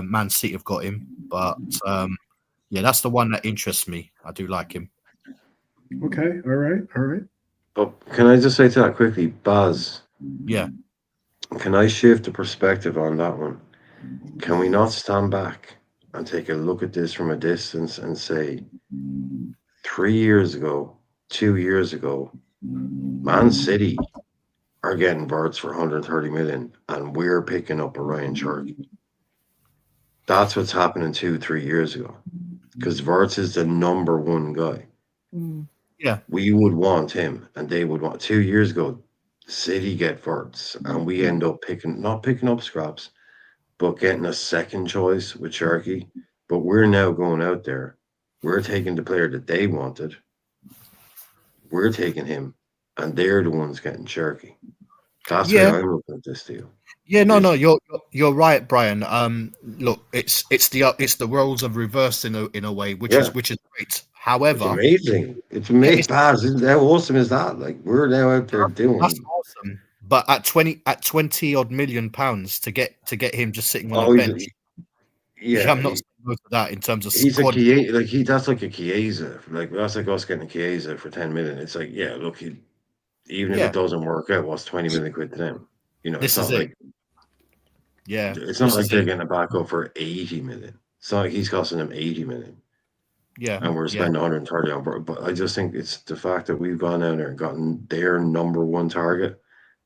E: Man City have got him, but yeah, that's the one that interests me. I do like him.
A: Okay, all right.
C: But can I just say to that quickly, Baz?
E: Yeah.
C: Can I shift the perspective on that one? Can we not stand back and take a look at this from a distance and say, 3 years ago, 2 years ago, Man City are getting Wirtz for 130 million, and we're picking up a Ryan Cherky. That's what's happening 2-3 years ago, because Wirtz is the number one guy.
E: Yeah,
C: we would want him, and they would want. 2 years ago, City get Wirtz, and we end up not picking up scraps, but getting a second choice with Cherky. But we're now going out there. We're taking the player that they wanted. We're taking him, and they're the ones getting Cherky. That's how I'm looking at this deal.
E: Yeah, no, you're right, Brian. Look, it's the roles of reversed in a way, which is great. However,
C: it's amazing. How awesome is that? Like, we're now out there doing.
E: That's awesome. But at 20 odd million pounds to get him just sitting on the bench, I'm not saying to that in terms of
C: he's
E: squad.
C: That's like a Chiesa. Like, that's like us getting a Chiesa for 10 million. It's like, yeah, look, even if it doesn't work out, what's 20 million quid to them? You know,
E: this
C: it's
E: is
C: not
E: it.
C: like.
E: Yeah,
C: it's not like they're getting a backup for 80 million. It's not like he's costing them 80 million.
E: Yeah,
C: and we're spending 130 on Wirtz. But I just think it's the fact that we've gone down there and gotten their number one target.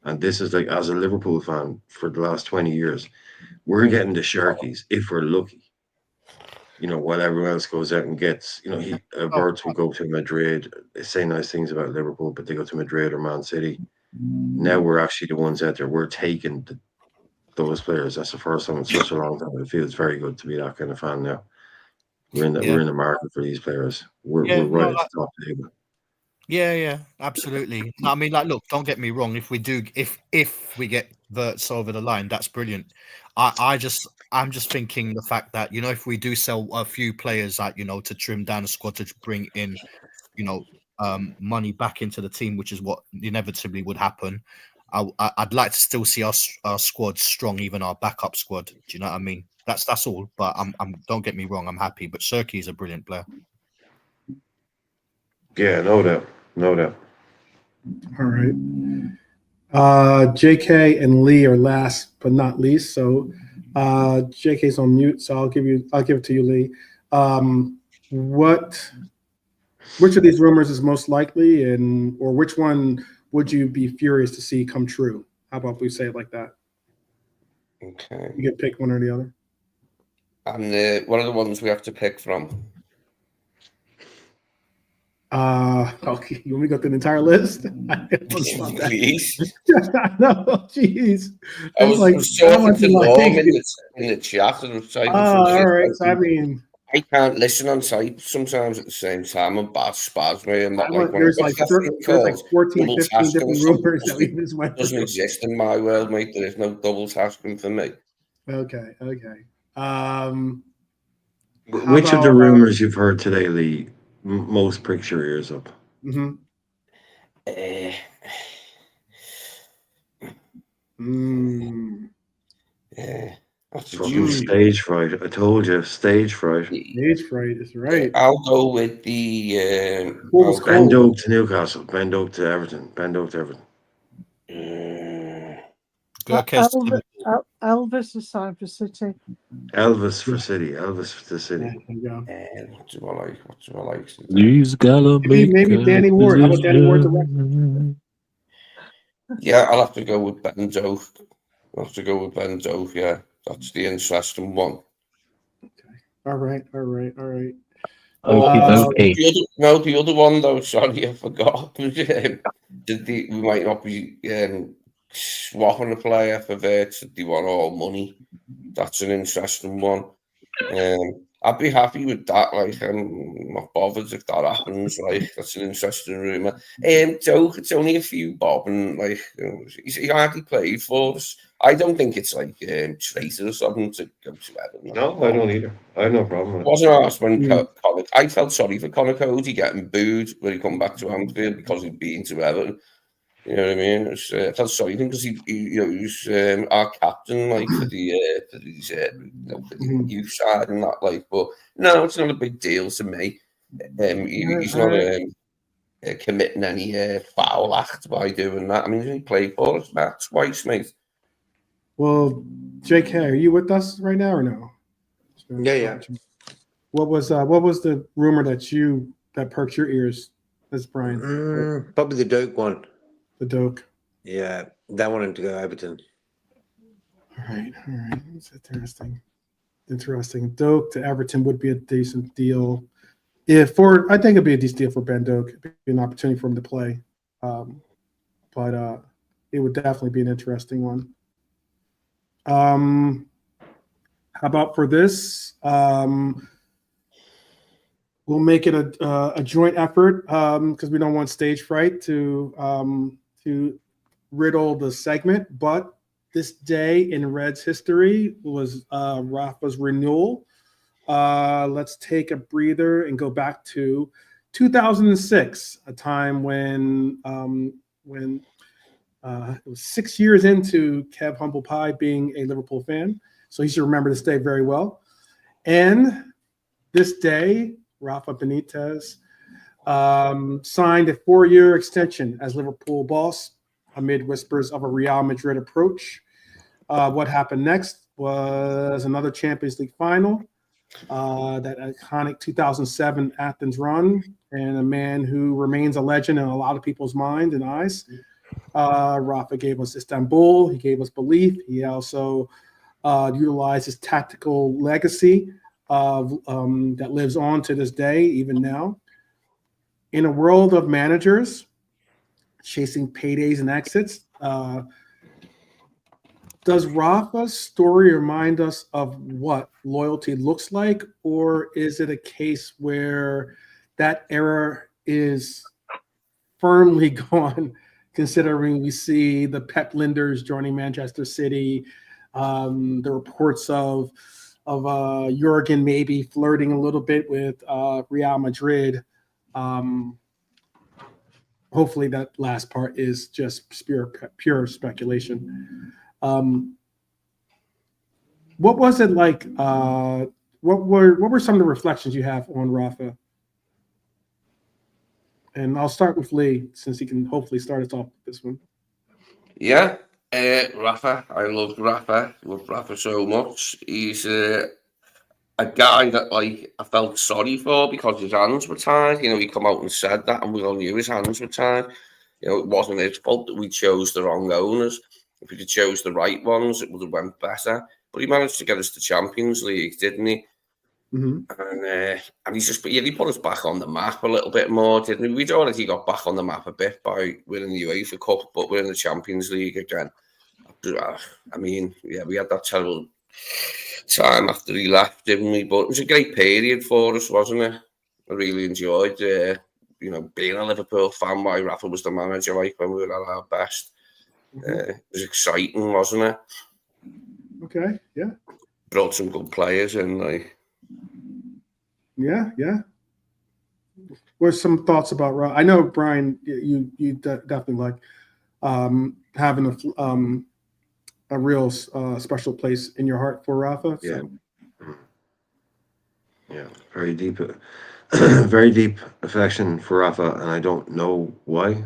C: And this is like, as a Liverpool fan for the last 20 years, we're getting the Sharkies if we're lucky. You know, while everyone else goes out and gets, Wirtz will go to Madrid. They say nice things about Liverpool, but they go to Madrid or Man City. Now we're actually the ones out there. We're taking those players. That's the first time in such a long time. It feels very good to be that kind of fan now. We're in the market for these players. We're right at the top table.
E: Yeah, absolutely. I mean, like, look, don't get me wrong. If we get Wirtz over the line, that's brilliant. I'm just thinking the fact that, if we do sell a few players, like, to trim down the squad to bring in, money back into the team, which is what inevitably would happen. I'd like to still see our squad strong, even our backup squad. Do you know what I mean? That's all. But I'm don't get me wrong, I'm happy. But Cherky is a brilliant player.
C: Yeah, no doubt.
A: All right. JK and Lee are last but not least. So JK's on mute, so I'll give it to you, Lee. Which of these rumors is most likely, or which one would you be furious to see come true? How about we say it like that?
B: Okay.
A: You get pick one or the other.
B: And what are the ones we have to pick from?
A: Okay. You want me to go through the entire list?
B: Please.
A: No, jeez.
B: I was talking to Norm in the chat. And
A: all right. So, I mean,
B: I can't listen on site sometimes at the same time. I'm bad spasm. I'm not
A: there's like 14, 15 different rumors that we just went through.
B: Doesn't exist in my world, mate. There is no double tasking for me.
A: Okay.
C: Which of the rumors you've heard today, Lee, most pricks your ears up?
A: Mm-hmm.
C: Fucking stage fright. I told you, stage fright.
A: Stage fright is right.
B: I'll go with the
C: Ben Doak to Newcastle, Ben Doak to Everton, Ben Doak to Everton.
F: Elvis is signed for City.
C: Elvis for City. Elvis for the City.
B: What do I like?
G: He's gotta
A: maybe Danny Ward. How about Danny Ward director?
B: Yeah, I'll have to go with Ben Doak. Yeah, that's the interesting one.
A: Okay. All right.
G: Okay.
B: The other one though. Sorry, I forgot. We might not be swapping a player for Wirtz. They want all money. That's an interesting one. I'd be happy with that. Like, I'm not bothered if that happens. Like, that's an interesting rumour. Doak, it's only a few bob, and like, he hardly played for us. I don't think it's like traitor or something to go to Everton.
C: No, I don't either. I have no problem with it.
B: Wasn't asked when I felt sorry for Konate getting booed when he come back to Anfield because he'd been to Everton. You know what I mean? I felt sorry because he was our captain, like for the youth side and that, like. But no, it's not a big deal to me. He's not committing any foul act by doing that. I mean, he played for us twice, mate.
A: Well, JK, are you with us right now or no?
D: Yeah.
A: What was the rumor that perked your ears, as Brian?
D: Probably the Doak one.
A: The Doak.
D: Yeah, that wanted to go Everton.
A: All right. It's interesting. Doak to Everton would be a decent deal. I think it'd be a decent deal for Ben Doak. It'd be an opportunity for him to play. But it would definitely be an interesting one. How about for this? We'll make it a joint effort because we don't want stage fright to riddle the segment. But this day in Reds history was Rafa's renewal. Let's take a breather and go back to 2006, a time when it was 6 years into Kev Humble Pie being a Liverpool fan. So he should remember this day very well. And this day, Rafa Benitez signed a 4-year extension as Liverpool boss amid whispers of a Real Madrid approach. What happened next was another Champions League final, that iconic 2007 Athens run, and a man who remains a legend in a lot of people's mind and eyes. Rafa gave us Istanbul. He gave us belief. He also utilized his tactical legacy that lives on to this day, even now. In a world of managers chasing paydays and exits, does Rafa's story remind us of what loyalty looks like, or is it a case where that era is firmly gone, considering we see the Pep Linders joining Manchester City, the reports of Jurgen maybe flirting a little bit with Real Madrid? Hopefully that last part is just pure speculation. What was it like? What were some of the reflections you have on Rafa? And I'll start with Lee, since he can hopefully start us off with this one.
B: Yeah, Rafa. I loved Rafa. Loved Rafa so much. He's a guy that I felt sorry for because his hands were tied. He come out and said that, and we all knew his hands were tied. It wasn't his fault that we chose the wrong owners. If we'd chose the right ones, it would have went better. But he managed to get us to Champions League, didn't he?
A: Mm-hmm.
B: And he put us back on the map a little bit more, didn't he? We'd already got back on the map a bit by winning the UEFA Cup, but we're in the Champions League again. I mean, yeah, we had that terrible time after he left, didn't we? But it was a great period for us, wasn't it? I really enjoyed, being a Liverpool fan while Rafa was the manager, like when we were at our best. It was exciting, wasn't it?
A: Okay, yeah.
B: Brought some good players in, like.
A: Yeah. What's some thoughts about Rafa? I know, Brian, you definitely like having a real special place in your heart for Rafa. So.
C: Yeah, very deep affection for Rafa, and I don't know why.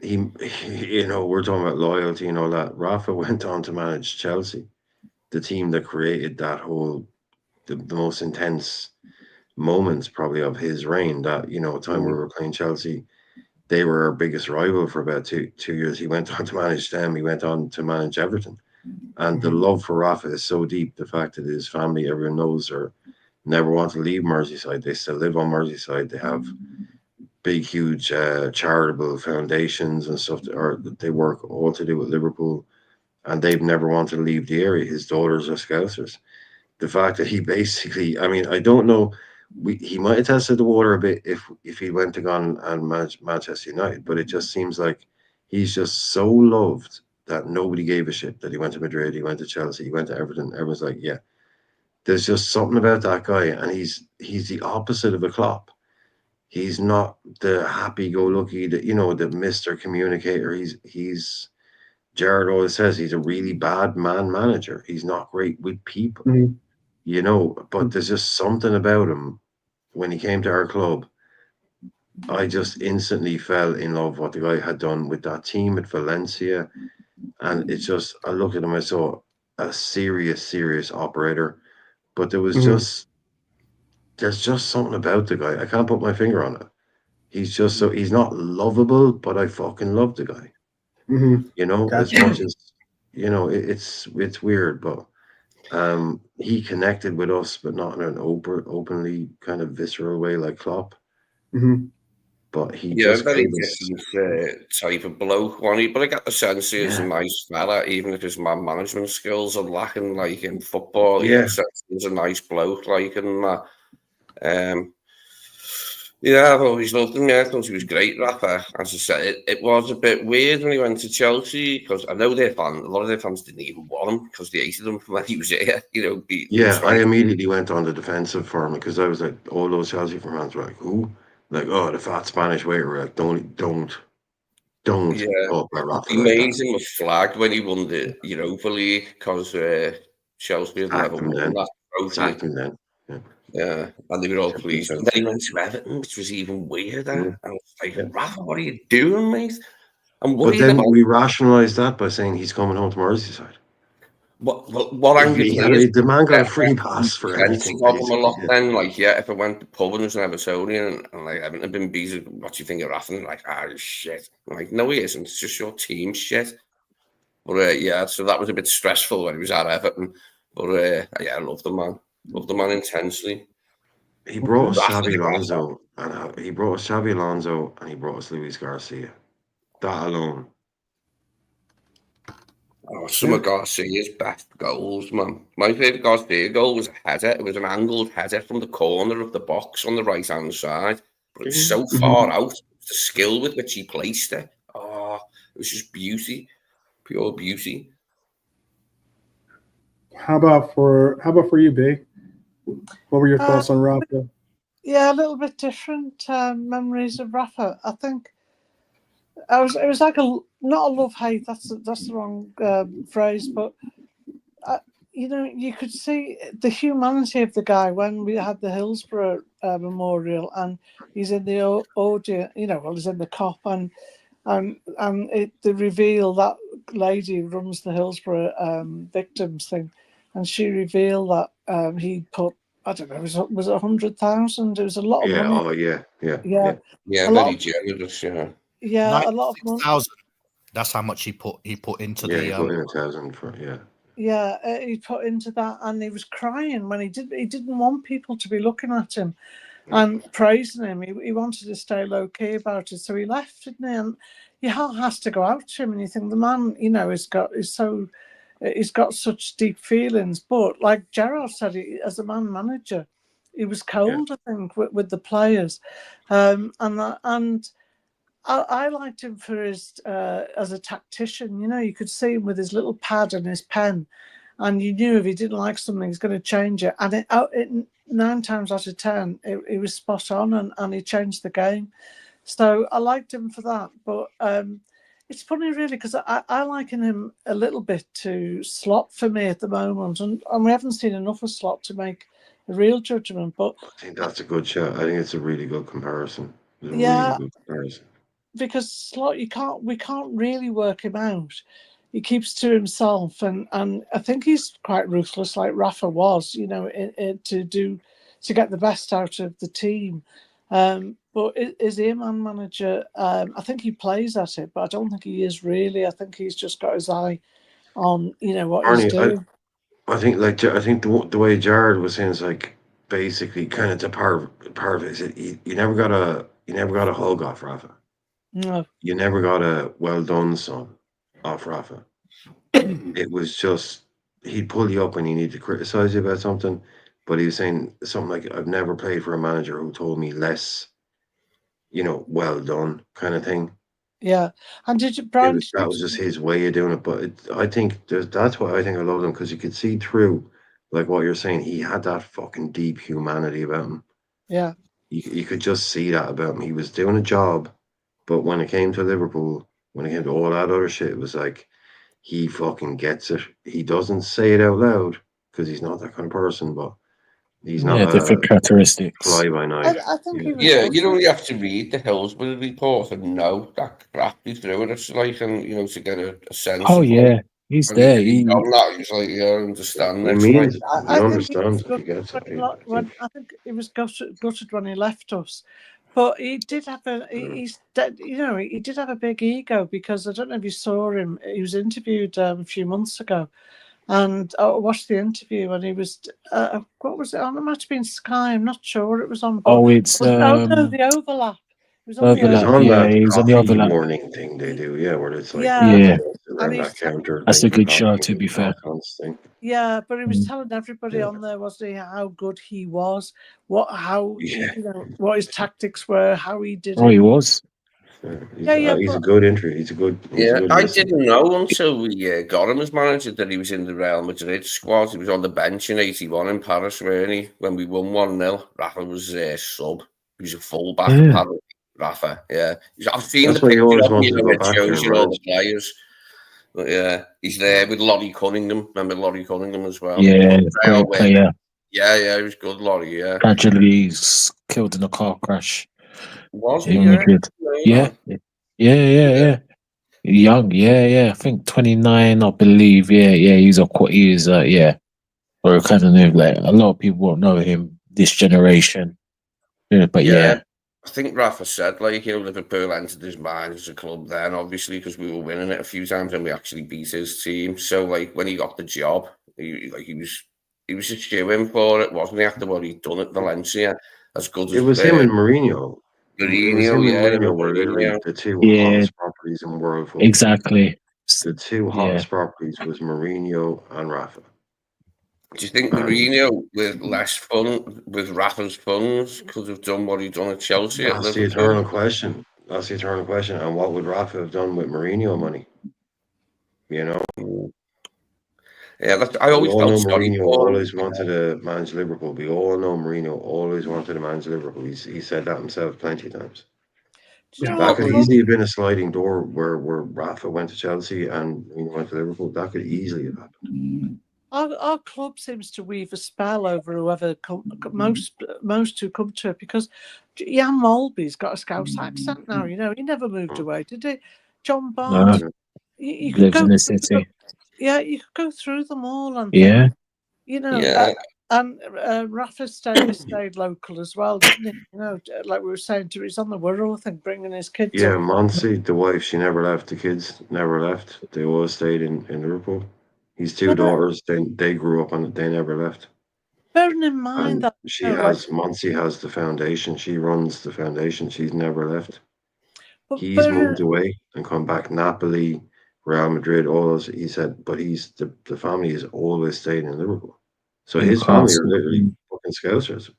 C: He we're talking about loyalty and all that. Rafa went on to manage Chelsea, the team that created that whole the most intense moments probably of his reign. That time we were playing Chelsea, they were our biggest rival for about two years. He went on to manage them. He went on to manage Everton, and the love for Rafa is so deep. The fact that his family, everyone knows, never want to leave Merseyside. They still live on Merseyside. They have big, huge charitable foundations and stuff that they work all to do with Liverpool, and they've never wanted to leave the area. His daughters are Scousers. The fact that he basically, I mean, I don't know, he might have tested the water a bit if he went to go and manage Manchester United, but it just seems like he's just so loved that nobody gave a shit that he went to Madrid, he went to Chelsea, he went to Everton. Everyone's like, yeah, there's just something about that guy, and he's the opposite of a Klopp. he's not the happy-go-lucky, the Mr. Communicator. He's Jared always says he's a really bad man manager. He's not great with people, but there's just something about him. When he came to our club, I just instantly fell in love with what the guy had done with that team at Valencia. And it's just, I looked at him, I saw a serious operator. But there's just something about the guy. I can't put my finger on it. He's just he's not lovable, but I fucking love the guy. As much as, it's weird, but he connected with us, but not in an openly kind of visceral way like Klopp. But he just
B: very different type of bloke, but I got the sense he's a nice fella, even if his man management skills are lacking, like in football. He's a nice bloke, I've always loved him. I thought he was great, Rafa. As I said, it was a bit weird when he went to Chelsea, because I know a lot of their fans didn't even want him because they hated him when he was here.
C: I immediately went on the defensive for him, because I was like, all those Chelsea fans were like, who? Like, oh, the fat Spanish waiter. We're like, don't.
B: He made him a flag when he won the Europa League, because Chelsea had never won that trophy. Yeah, and they were all pleased. And then he went to Everton, which was even weirder. And I was like, Rafa, what are you doing, mate?
C: But then we rationalised that by saying he's coming home to Merseyside.
B: What angle
C: the man got a free pass for anything.
B: Got him a lot then, if I went to pub and was an Evertonian and I haven't been beat, what do you think of Rafa? And shit. I'm like, no, he isn't. It's just your team shit. But so that was a bit stressful when he was at Everton. But I loved the man. Loved the man intensely.
C: He brought us Xabi Alonso, and he brought us Luis Garcia. That alone.
B: Some of Garcia's best goals, man. My favourite Garcia goal was a header. It was an angled header from the corner of the box on the right-hand side. But it was so far out. The skill with which he placed it. Oh, it was just beauty. Pure beauty.
A: How about for you, B? What were your thoughts on Rafa?
F: Yeah, a little bit different memories of Rafa. I think it was like not a love-hate. That's the wrong phrase, but you could see the humanity of the guy when we had the Hillsborough memorial, and he's in the audience. He's in the cop, and the reveal that lady who runs the Hillsborough victims thing. And she revealed that he put, I don't know, was it 100,000? It was a lot of money.
B: Yeah, very generous.
F: Yeah, a lot of money.
E: 1,000. That's how much he put into the.
C: He put in 1,000 for
F: Yeah, he put into that, and he was crying when he didn't want people to be looking at him and praising him. He wanted to stay low key about it, so he left, didn't he? And your heart has to go out to him, and you think the man, he's got such deep feelings, but like Gerard said, as a man manager, he was cold. I think with the players, and I liked him for his as a tactician. You could see him with his little pad and his pen, and you knew if he didn't like something, he's going to change it. And it 9 times out of 10, it was spot on, and he changed the game. So I liked him for that, but. It's funny, really, because I liken him a little bit to Slot for me at the moment, and we haven't seen enough of Slot to make a real judgment. But
C: I think that's a good shot. I think it's a really good comparison. Really good comparison.
F: Because Slot, we can't really work him out. He keeps to himself, and I think he's quite ruthless, like Rafa was, to get the best out of the team. But is he a man manager? I think he plays at it, but I don't think he is really. I think he's just got his eye on, what he's doing.
C: I think the way Jared was saying is like basically kind of to part of it is you never got a hug off Rafa.
F: No.
C: You never got a well done, son, off Rafa. It was just he'd pull you up when you need to criticize you about something, but he was saying something like, "I've never played for a manager who told me less." Well done kind of thing.
F: Yeah, and
C: that was just his way of doing it. But I think that's why I think I love him, because you could see through, like what you're saying. He had that fucking deep humanity about him.
F: Yeah,
C: you could just see that about him. He was doing a job, but when it came to Liverpool, when it came to all that other shit, it was like he fucking gets it. He doesn't say it out loud because he's not that kind of person, but he's not a
G: different characteristics.
C: fly by night.
F: I think he was.
B: Yeah,
F: good.
B: you only have to read the Hillsborough report and know that crap he's doing. It's like, and you know, to get a sense.
G: Oh
B: of
G: yeah, he's
B: and
G: there.
B: He done that. He's like, yeah, I understand.
C: He
B: It's
C: means
B: like,
C: you understand if you get
F: when I think he was gutted when he left us, but he did have he did have a big ego, because I don't know if you saw him. He was interviewed a few months ago, and I watched the interview, and he was what was it on? It might have been Sky. I'm not sure. It was on.
G: Oh, it's
F: no, the overlap. It was on
C: He was
G: overlap.
C: on
G: Yeah,
C: that
G: he was on the
C: coffee
G: overlap.
C: morning thing they do, where it's like
G: Yeah.
C: around that counter.
G: That's a
C: drinking
G: good show,
C: coffee
G: to be
C: and
G: fair.
C: all kinds of thing.
F: Yeah, but he was telling everybody
C: Yeah.
F: on there, wasn't he, how good he was, what
C: Yeah.
F: what his tactics were, how he did
G: Oh,
F: it.
G: he was.
C: He's a good entry. He's a good.
B: I
C: listener.
B: didn't know until we got him as manager that he was in the Real Madrid squad. He was on the bench in '81 in Paris, really, when we won 1-0. Rafa was sub. He was a fullback.
G: Yeah.
B: Rafa, yeah. I've seen
C: That's
B: the
C: why you
B: picture
C: always
B: of
C: wanted
B: him,
C: to go
B: it
C: back
B: shows
C: to
B: you
C: him,
B: all
C: right?
B: the players. But yeah, he's there with Laurie Cunningham. Remember Laurie Cunningham as well?
G: Yeah, great player.
B: Yeah, he was good, Laurie, yeah.
G: Tragically, he's killed in a car crash.
B: Was he?
G: In Madrid. Yeah. Young, I think 29, I believe. He's or kind of like a lot of people won't know him this generation. Yeah, but yeah.
B: I think Rafa said, like, Liverpool entered his mind as a club then, obviously, because we were winning it a few times and we actually beat his team. So, like, when he got the job, he was a shoo-in for it, wasn't he? After what he'd done at Valencia, as good as
C: It was him and Mourinho. Mourinho were literally the two hottest properties in world football.
G: Exactly.
C: The two hottest properties was Mourinho and Rafa.
B: Do you think Mourinho, with less fun, with Rafa's funds, could have done what he'd done at Chelsea?
C: That's the eternal question. And what would Rafa have done with Mourinho money?
B: Yeah, I always felt sorry
C: Mourinho
B: for him.
C: always wanted to manage Liverpool. We all know Mourinho always wanted to manage Liverpool. He said that himself plenty of times. That could easily have been a sliding door where Rafa went to Chelsea and went to Liverpool. That could easily have happened.
F: Our club seems to weave a spell over whoever most who come to it, because Jan Molby's got a Scouse accent now. He never moved away, did he? John Barnes, you could
G: lives
F: go
G: in the city.
F: you could go through them all and
G: yeah.
F: And Rafa stayed local as well, didn't he? Like we were saying, he's on the Wirral, I think, bringing his kids.
C: Yeah, Monsi, the wife, she never left. The kids never left. They all stayed in Liverpool. His two daughters, they grew up on it. They never left.
F: Bearing in mind that
C: Monsi has the foundation. She runs the foundation. She's never left. He's moved away and come back. Napoli, Real Madrid, all those. He said, but the family has always stayed in Liverpool. So his family are literally fucking Scousers.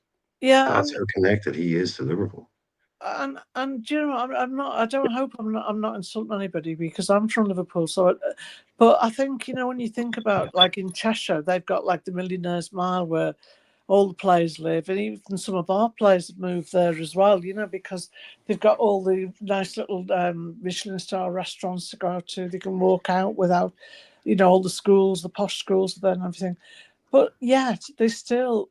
F: Yeah,
C: that's how connected he is to Liverpool.
F: And I'm not. I don't hope I'm not insulting anybody, because I'm from Liverpool. So, but I think when you think about, like, in Cheshire, they've got like the Millionaires' Mile where all the players live, and even some of our players have moved there as well. Because they've got all the nice little Michelin star restaurants to go out to. They can walk out without, all the schools, the posh schools there and everything. But yet they still,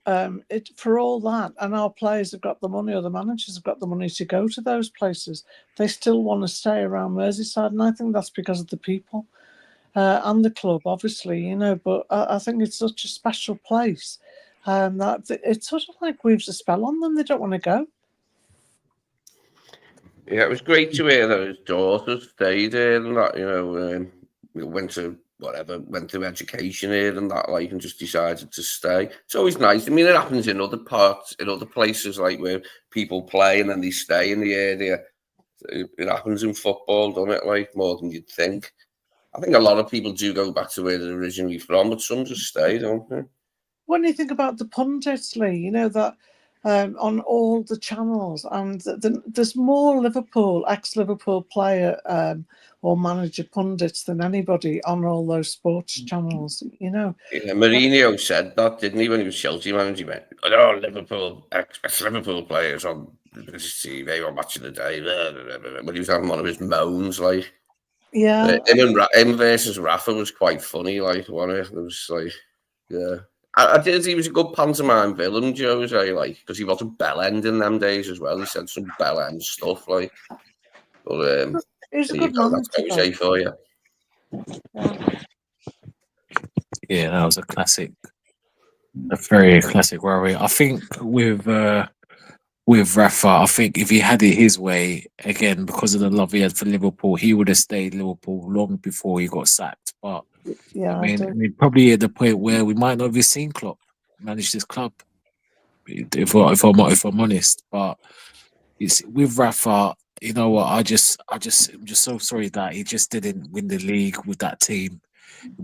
F: for all that, and our players have got the money, or the managers have got the money to go to those places, they still want to stay around Merseyside, and I think that's because of the people and the club, obviously, But I think it's such a special place that it's sort of like weaves a spell on them. They don't want to go.
B: Yeah, it was great to hear that his daughters stayed here and that, went through education here and that, like, and just decided to stay. It's always nice. I mean, it happens in other places, like where people play and then they stay in the area. It happens in football, doesn't it? Like, more than you'd think. I think a lot of people do go back to where they're originally from, but some just stay, don't they?
F: When you think about the pundits, Lee, that on all the channels, and there's more ex-Liverpool player or manager pundits than anybody on all those sports channels. You know.
B: Yeah, Mourinho said that, didn't he, when he was Chelsea manager? He went, "Oh, Liverpool, ex-Liverpool players on British TV or Match of the Day." When he was having one of his moans, like,
F: yeah,
B: him versus Rafa was quite funny. Like, wasn't it? It was like, yeah. I did. He was a good pantomime villain, Jose, like, because he wasn't bell ending them days as well. He said some bell end stuff, like. But
F: he's a
B: there you
F: good
B: go.
F: manager.
B: That's Jose for you.
G: Yeah, that was a classic, a very classic rivalry. I think with Rafa, I think if he had it his way again, because of the love he had for Liverpool, he would have stayed Liverpool long before he got sacked. But
F: Yeah,
G: I mean, probably at the point where we might not have seen Klopp manage this club, if I'm honest. But it's with Rafa. You know what? I'm just so sorry that he just didn't win the league with that team.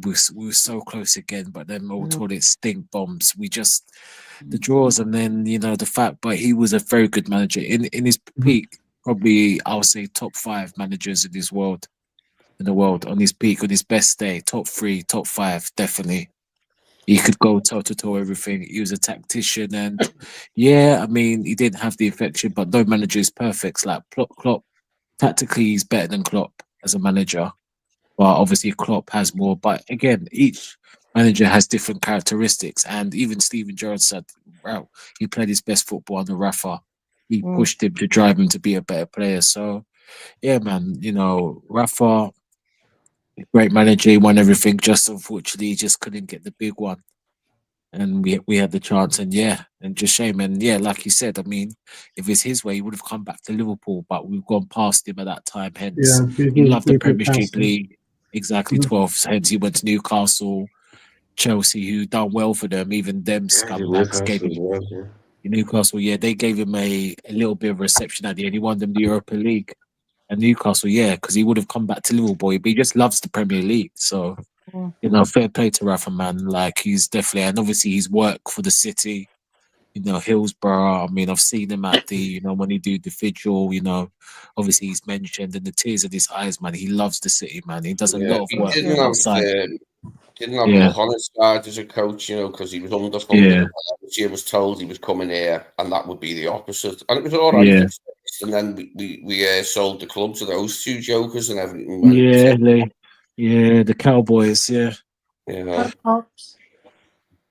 G: We were so close again, but then all toilet stink bombs. The draws, and then the fact. But he was a very good manager in his peak. Probably I'll say top 5 managers in the world on his peak, on his best day. Top 3, top 5, definitely. He could go toe to toe everything. He was a tactician, and I mean, he didn't have the affection, but no manager is perfect. Like Klopp, tactically, he's better than Klopp as a manager. But obviously, Klopp has more. But again, each manager has different characteristics. And even Steven Gerrard said, wow, he played his best football under Rafa. He pushed him to drive him to be a better player. So, yeah, man, Rafa, great manager, he won everything. Just unfortunately, he just couldn't get the big one. And we had the chance, and just shame. And like you said, I mean, if it's his way, he would have come back to Liverpool, but we've gone past him at that time. Hence, he loved the Premier League. Exactly, 12. Hence, he went to Newcastle, Chelsea, who done well for them. Even them scumbags gave him Newcastle. Yeah, they gave him a little bit of reception at the end. He won them the Europa League. And Newcastle, because he would have come back to Liverpool, but he just loves the Premier League. So, fair play to Rafa, man. Like, he's definitely, and obviously his work for the city, Hillsborough. I mean, I've seen him at the, when he do the vigil, obviously he's mentioned, and the tears in his eyes, man. He loves the city, man. He does a lot of work outside.
B: Didn't have luck on his side as a coach, because he was underfunded. He was told he was coming here, and that would be the opposite. And it was all right. And then we sold the club to those two jokers, and everything went.
G: The Cowboys,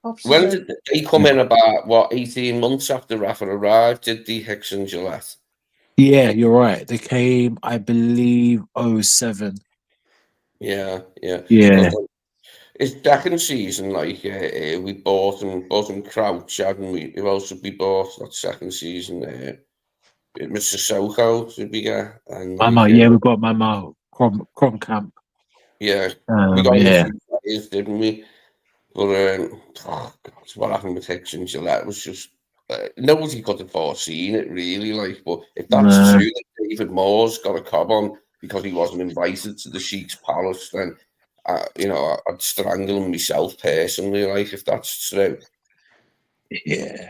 F: Pops.
B: When did they come in? About 18 months after Rafa arrived? Did the Hicks and Gillette?
G: Yeah, you're right. They came, I believe, 07.
B: Yeah. His second season, we bought him Crouch, hadn't we? Who else did we bought that second season? Mr. Soko, did we get? And
G: we got Mama Cromcamp.
B: Yeah, we got him a few players, didn't we? But what happened with Hicks and Gillette was just nobody could have foreseen it, really. But if that's true, that David Moore's got a cob on because he wasn't invited to the Sheik's Palace, then I'd strangle him myself personally, if that's true.
G: Yeah.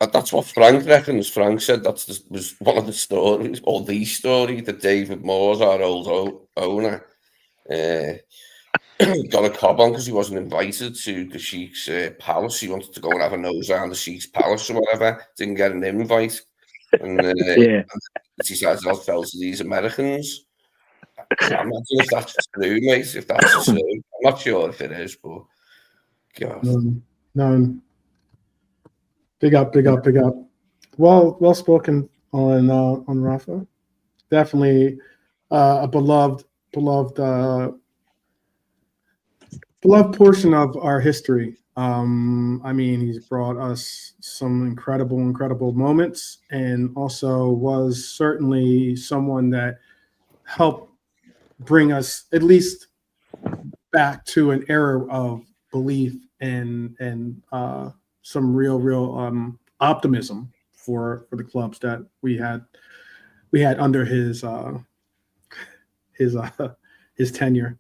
B: That's what Frank reckons. Frank said was one of the stories, or the story, that David Moore's, our old owner, got a cob on because he wasn't invited to the Sheik's Palace. He wanted to go and have a nose around the Sheik's Palace or whatever. Didn't get an invite. And he says, I'll tell to these Americans. I'm not sure if that's true, mate. If that's true, I'm not sure if it is, but God.
A: No. Big up. Well spoken on Rafa. Definitely a beloved portion of our history. I mean, he's brought us some incredible moments, and also was certainly someone that helped bring us at least back to an era of belief and some real optimism for the clubs that we had under his tenure.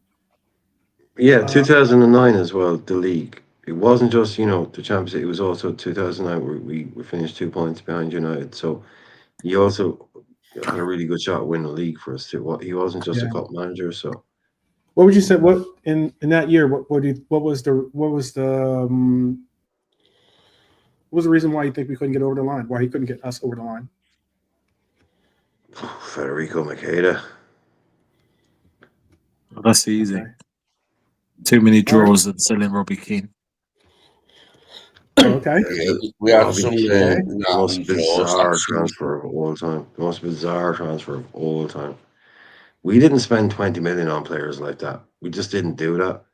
C: Yeah, 2009 as well, the league. it wasn't just the Champions League. It was also 2009 where we finished 2 points behind United. So he also had a really good shot at winning the league for us too. He wasn't just a cup manager. So
A: what would you say? What in that year? What was the reason why you think we couldn't get over the line? Why he couldn't get us over the line?
C: Federico Macheda.
G: Well, that's easy. Okay. Too many draws and selling Robbie Keane.
A: Okay.
B: Yeah, we had some
C: the most bizarre transfer of all time. The most bizarre transfer of all time. We didn't spend 20 million on players like that. We just didn't do that.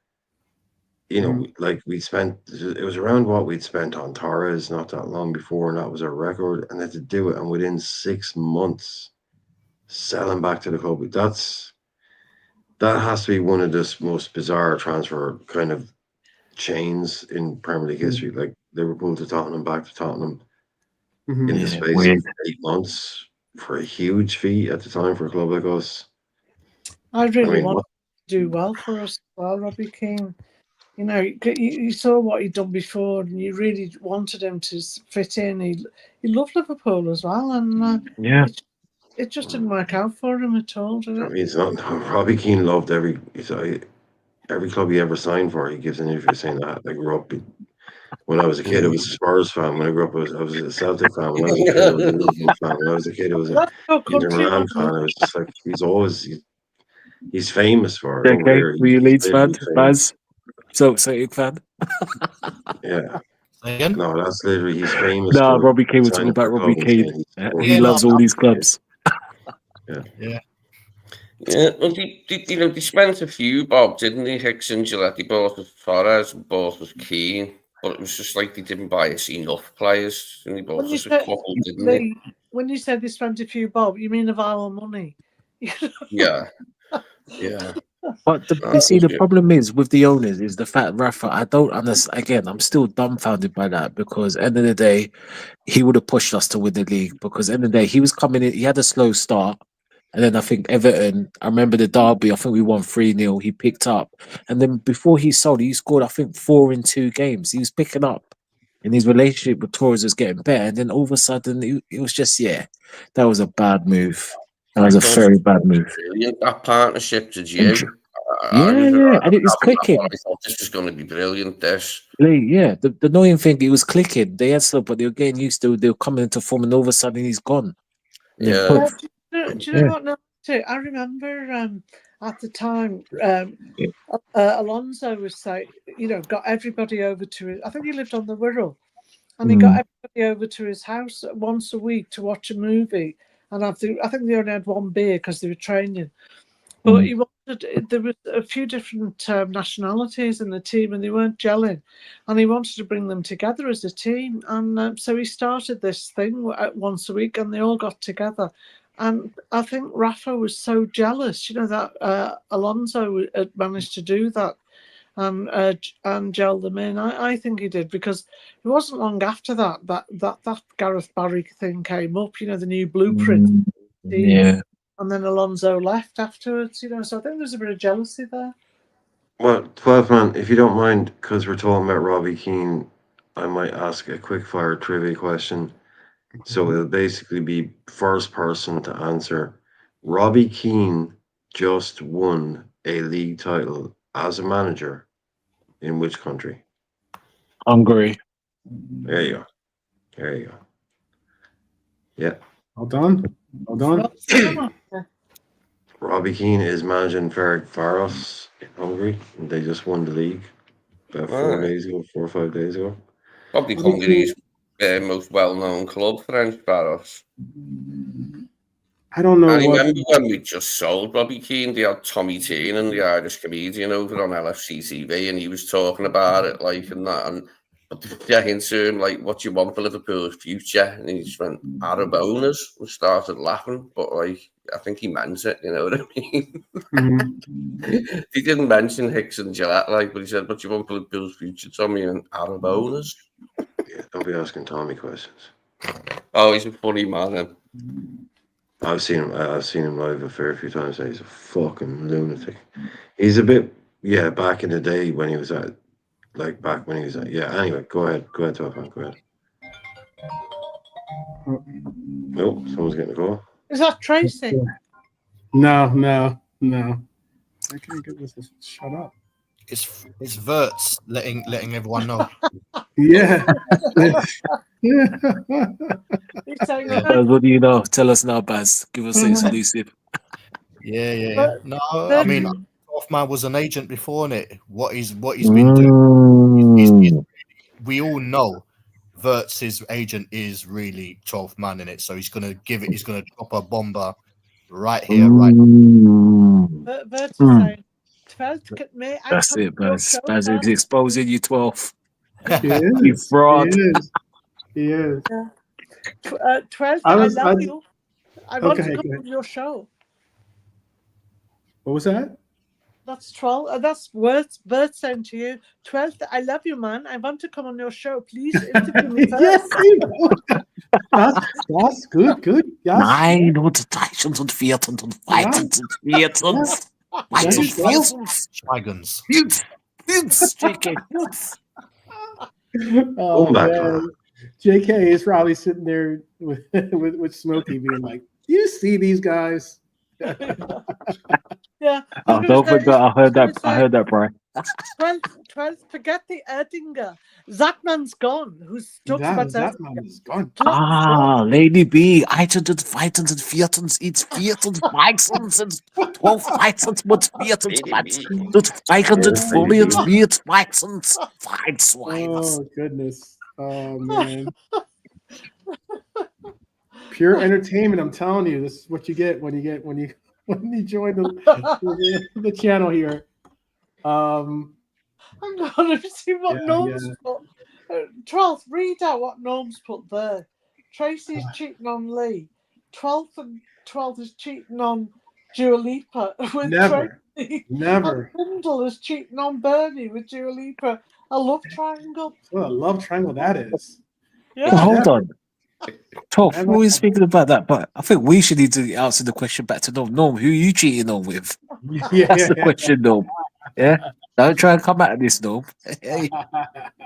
C: Like we spent, it was around what we'd spent on Torres not that long before, and that was our record. And then to do it, and within 6 months, selling back to the club, that has to be one of the most bizarre transfer kind of chains in Premier League history. Like Liverpool to Tottenham, back to Tottenham in the space of 8 months for a huge fee at the time for a club like us.
F: I really want to do well for us, Robbie Keane. You saw what he'd done before, and you really wanted him to fit in. He loved Liverpool as well, and it just didn't work out for him at all, did it?
C: I mean, it's not. Robbie Keane loved every club he ever signed for. He gives an interview saying that. Like Robbie, when I was a kid, I was a Spurs fan. When I grew up, I was a Celtic fan. When I was a kid, I was a Liverpool fan. When I was a kid, I was an Inter Milan fan. I was just like, he's famous for it.
G: Okay, were you Leeds fan, Baz? So Celtic fan?
C: Yeah.
E: Again?
C: No, that's literally, he's famous.
G: No, Robbie Keane, we're talking about Robbie Keane. He loves all these clubs.
C: Yeah.
B: Well, they spent a few bob, didn't they? Hicks and Gillette, they bought with Torres, bought with Keane, but it was just like they didn't buy us enough players, and they bought us a couple, didn't they?
F: When you said they spent a few bob, you mean of our money?
B: Yeah.
G: But you see, the problem is with the owners is the fact, Rafa, I don't understand. Again, I'm still dumbfounded by that, because at the end of the day, he would have pushed us to win the league, because at the end of the day, he was coming in, he had a slow start. And then I think Everton, I remember the derby, I think we won 3-0. He picked up. And then before he sold, he scored, I think, 4 in 2 games. He was picking up. And his relationship with Torres was getting better. And then all of a sudden, it was just, that was a bad move. That was a very bad move.
B: That partnership, did you?
G: Yeah. And it was clicking.
B: I thought this was going to be brilliant, this.
G: Yeah, the annoying thing, it was clicking. They had stuff, but they were getting used to it. They were coming into form, and all of a sudden, he's gone.
B: Yeah.
F: Do you know what? No, I remember at the time, Alonso was saying, got everybody over to I think he lived on the Wirral, and he got everybody over to his house once a week to watch a movie. And I think they only had one beer because they were training. But he wanted, there was a few different nationalities in the team, and they weren't gelling. And he wanted to bring them together as a team. And so he started this thing once a week, and they all got together. And I think Rafa was so jealous, that Alonso had managed to do that and gel them in. I think he did, because it wasn't long after that Gareth Barry thing came up, the new blueprint.
G: Yeah.
F: And then Alonso left afterwards, so I think there's a bit of jealousy there.
C: Well, 12 man, if you don't mind, because we're talking about Robbie Keane, I might ask a quick fire trivia question. So it'll basically be first person to answer. Robbie Keane just won a league title as a manager in which country?
G: Hungary.
C: There you go. Yeah.
A: Well done.
C: Robbie Keane is managing Ferencváros in Hungary, and they just won the league about 4 or 5 days ago.
B: Probably Hungary's most well-known club, Ferencváros.
A: I don't know.
B: I remember when we just sold Robbie Keane, they had Tommy Teen and the Irish comedian over on LFC TV, and he was talking about it, and that, and into him, what do you want for Liverpool's future? And he just went, Arab owners, and started laughing, but I think he meant it, you know what I mean?
A: Mm-hmm.
B: He didn't mention Hicks and Gillette, but he said, what do you want for Liverpool's future, Tommy? And Arab owners.
C: Yeah, don't be asking Tommy questions.
B: Oh, he's a funny man.
C: I've seen him live a fair few times. He's a fucking lunatic. He's a bit, back in the day when he was at like back when he was. Yeah. Anyway, go ahead, Toughan, go ahead. Oh, someone's getting a call.
F: Is that Tracy?
A: No. I can't get this to shut up.
E: It's Wirtz letting everyone know.
A: Yeah.
F: He's saying,
G: What do you know? Tell us now, Baz. Give us the exclusive.
E: Yeah. No, I mean, Hoffman was an agent before, innit? What he's been doing. We all know Wirtz's agent is really 12th man in it, so he's gonna drop a bomber right here, right.
F: Wirtz is saying, 12th May.
G: That's it, Baz. Baz is exposing you 12.
A: He is.
G: You fraud.
A: He is.
F: 12th, I love you. I want to come on your show.
A: What was that?
F: That's 12. That's Wirtz saying to you, 12th, I love you, man. I want to come on your show. Please interview me first.
A: Yes, that's good. Yes.
G: Nein, und Teichens und Viertens und Weitens und Viertens. Weitens, Viertens.
E: Schweigens.
G: Viertens, JK.
A: Oh, man. JK is probably sitting there with Smokey being like, you see these guys?
F: Yeah.
G: Oh, don't forget, I heard that, bro.
F: 12, forget the Erdinger. Zatman's gone. Who's talking about
A: Zatman is gone.
G: Lady B, 1 und 14, it's 14 Weichens and 12 Weichens mit 14 Weichens. Das Weichens fully and 4 Weichens.
A: Oh, goodness. Oh, man. Pure entertainment, I'm telling you. This is what you get when you join the channel here.
F: I'm going to see what Norm's put. 12th, read out what Norm's put there. Tracy's cheating on Lee. 12th is cheating on Dua Lipa with Tracy.
A: Never.
F: Bindle is cheating on Bernie with Dua Lipa. A love triangle.
A: What a love triangle that is.
F: Yeah.
G: Well, hold on. Top, we're always speaking about that, but I think we should need to answer the question back to Norm. Norm, who are you cheating on with? That's the question, Norm. Yeah? Don't try and come at this, Norm. Hey,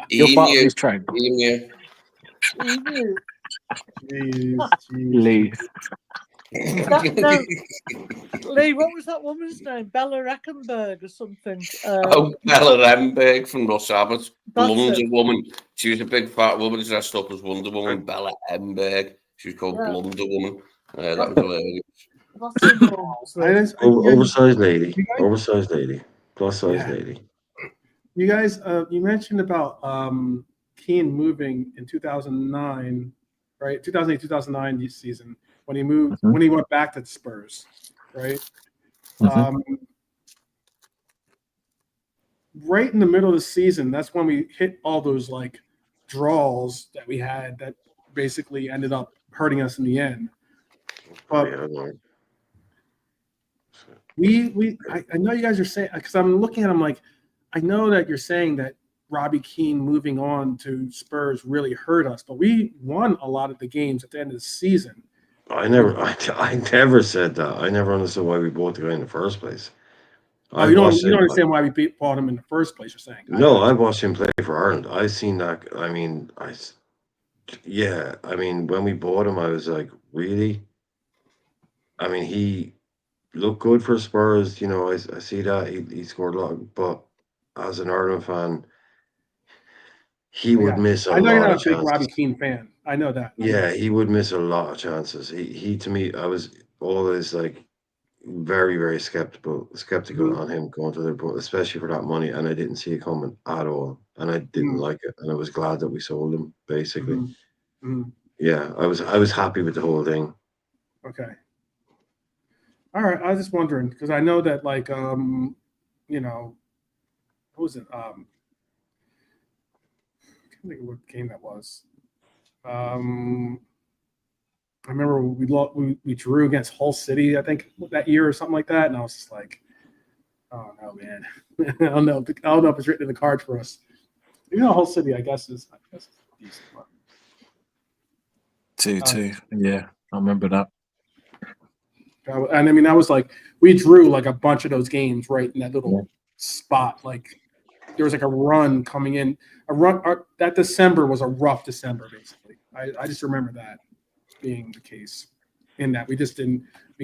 G: you're part of this triangle. Lee.
F: Lee, what was that woman's name? Bella Reckenberg or something?
B: Bella Remberg from Russ Abbott. Wonder Woman. She was a big fat woman dressed up as Wonder Woman. Bella Remberg. She was called Wonder Woman. That was hilarious.
C: Oversized lady. Plus size lady.
A: You guys, you mentioned about Keane moving in 2009, right? 2008-2009 season. When he moved, when he went back to the Spurs, right? Right in the middle of the season, that's when we hit all those like draws that we had that basically ended up hurting us in the end. But I know you guys are saying, because I'm looking at him like, I know that you're saying that Robbie Keane moving on to Spurs really hurt us, but we won a lot of the games at the end of the season.
C: I never said that. I never understood why we bought the guy in the first place.
A: You don't understand why we bought him in the first place, you're saying?
C: No, I watched him play for Ireland. I've seen that. When we bought him, I was like, really? I mean, he looked good for Spurs. You know, I see that. He scored a lot. But as an Ireland fan, he would miss a lot of chances.
A: I know you're not a big Robbie Keane fan. I know that.
C: Yeah, he would miss a lot of chances. He to me, I was always like very, very skeptical on him going to Liverpool, especially for that money, and I didn't see it coming at all, and I didn't like it, and I was glad that we sold him. Basically, yeah, I was happy with the whole thing.
A: Okay. All right, I was just wondering because I know that like what was it? I can't think of what game that was. I remember we drew against Hull City, I think, that year or something like that, and I was just like, "Oh no, man! I don't know if it's written in the cards for us." Even though Hull City, I guess is decent.
G: 2-2, yeah, I remember that.
A: And I mean, that was like we drew like a bunch of those games right in that little spot, like there was like a run coming in. That December was a rough December, basically. I just remember that being the case. In that we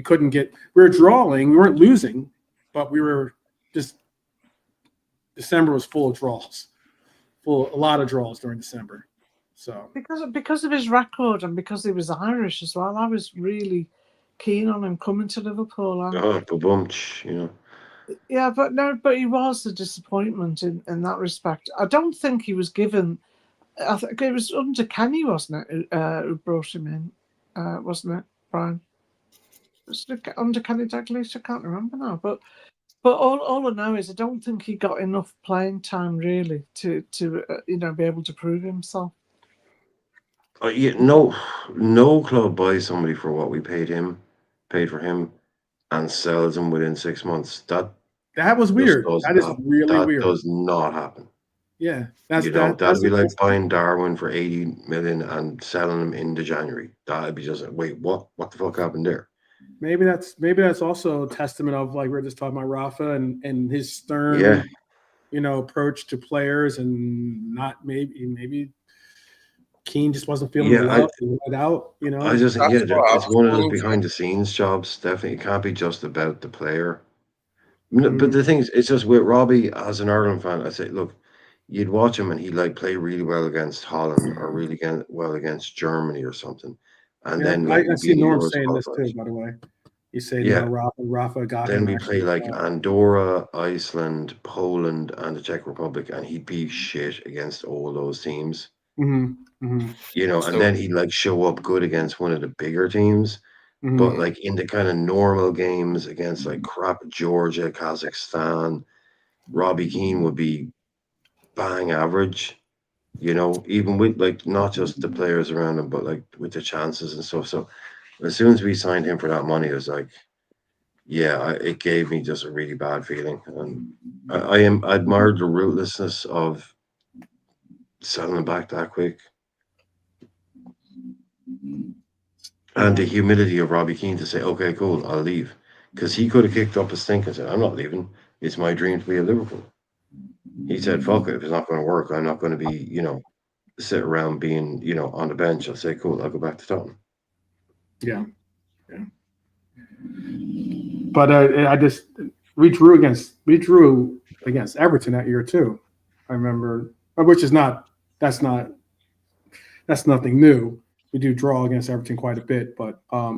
A: couldn't get. We were drawing. We weren't losing, but we were just. December was full of draws, a lot of draws during December. So
F: because of his record and because he was Irish as well, I was really keen on him coming to Liverpool. And, yeah, but he was a disappointment in that respect. I don't think he was given. I think it was under Kenny, wasn't it? Who brought him in? Wasn't it, Brian? Was it under Kenny Dalglish? I can't remember now. But all I know is I don't think he got enough playing time really to be able to prove himself.
C: No club buys somebody for what we paid for him, and sells him within 6 months.
A: That was weird. That is really weird.
C: That does not happen.
A: Yeah,
C: that'd be like buying Darwin for 80 million and selling him into January. That'd be just wait, what the fuck happened there?
A: Maybe that's also a testament of, like we were just talking about, Rafa and his stern, approach to players, and not maybe Keane just wasn't feeling the love and let out.
C: I just think it's one of those behind the scenes jobs. Definitely, it can't be just about the player. But the thing is, it's just with Robbie as an Ireland fan. I say, look, you'd watch him and he'd play really well against Holland or really well against Germany or something. And then
A: I see Norm saying this too, by the way. He's saying Rafa got
C: then
A: him.
C: We play Andorra, Iceland, Poland, and the Czech Republic, and he'd be shit against all those teams.
A: Mm-hmm. Mm-hmm.
C: And then he'd show up good against one of the bigger teams. Mm-hmm. But in the kind of normal games against crap Georgia, Kazakhstan, Robbie Keane would be bang average. Even with not just the players around him, but with the chances and stuff. So as soon as we signed him for that money, it was it gave me just a really bad feeling. And I admired the ruthlessness of selling him back that quick. And the humility of Robbie Keane to say, okay, cool, I'll leave. Because he could have kicked up a stink and said, I'm not leaving. It's my dream to be at Liverpool. He said, fuck it, if it's not going to work, I'm not going to be, sit around being, on the bench. I'll say, cool, I'll go back to Tottenham.
A: Yeah. But we drew against Everton that year too. I remember, that's nothing new. We do draw against Everton quite a bit, but I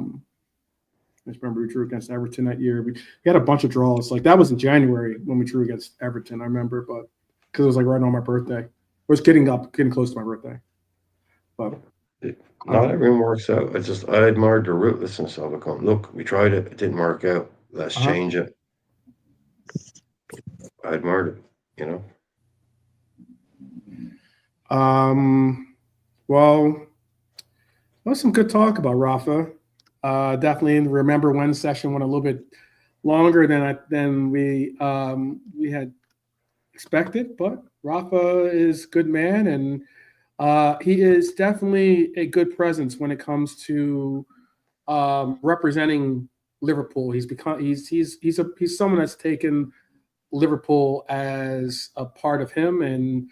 A: just remember we drew against Everton that year. We had a bunch of draws. That was in January when we drew against Everton, I remember, but because it was right on my birthday. It was getting close to my birthday. But
C: not everyone works out. I admired the ruthlessness of it. Look, we tried it. It didn't work out. Let's change it. I admired it,
A: Well, some good talk about Rafa. Definitely remember when session went a little bit longer than we had expected, but Rafa is a good man, and he is definitely a good presence when it comes to representing Liverpool. He's someone that's taken Liverpool as a part of him, and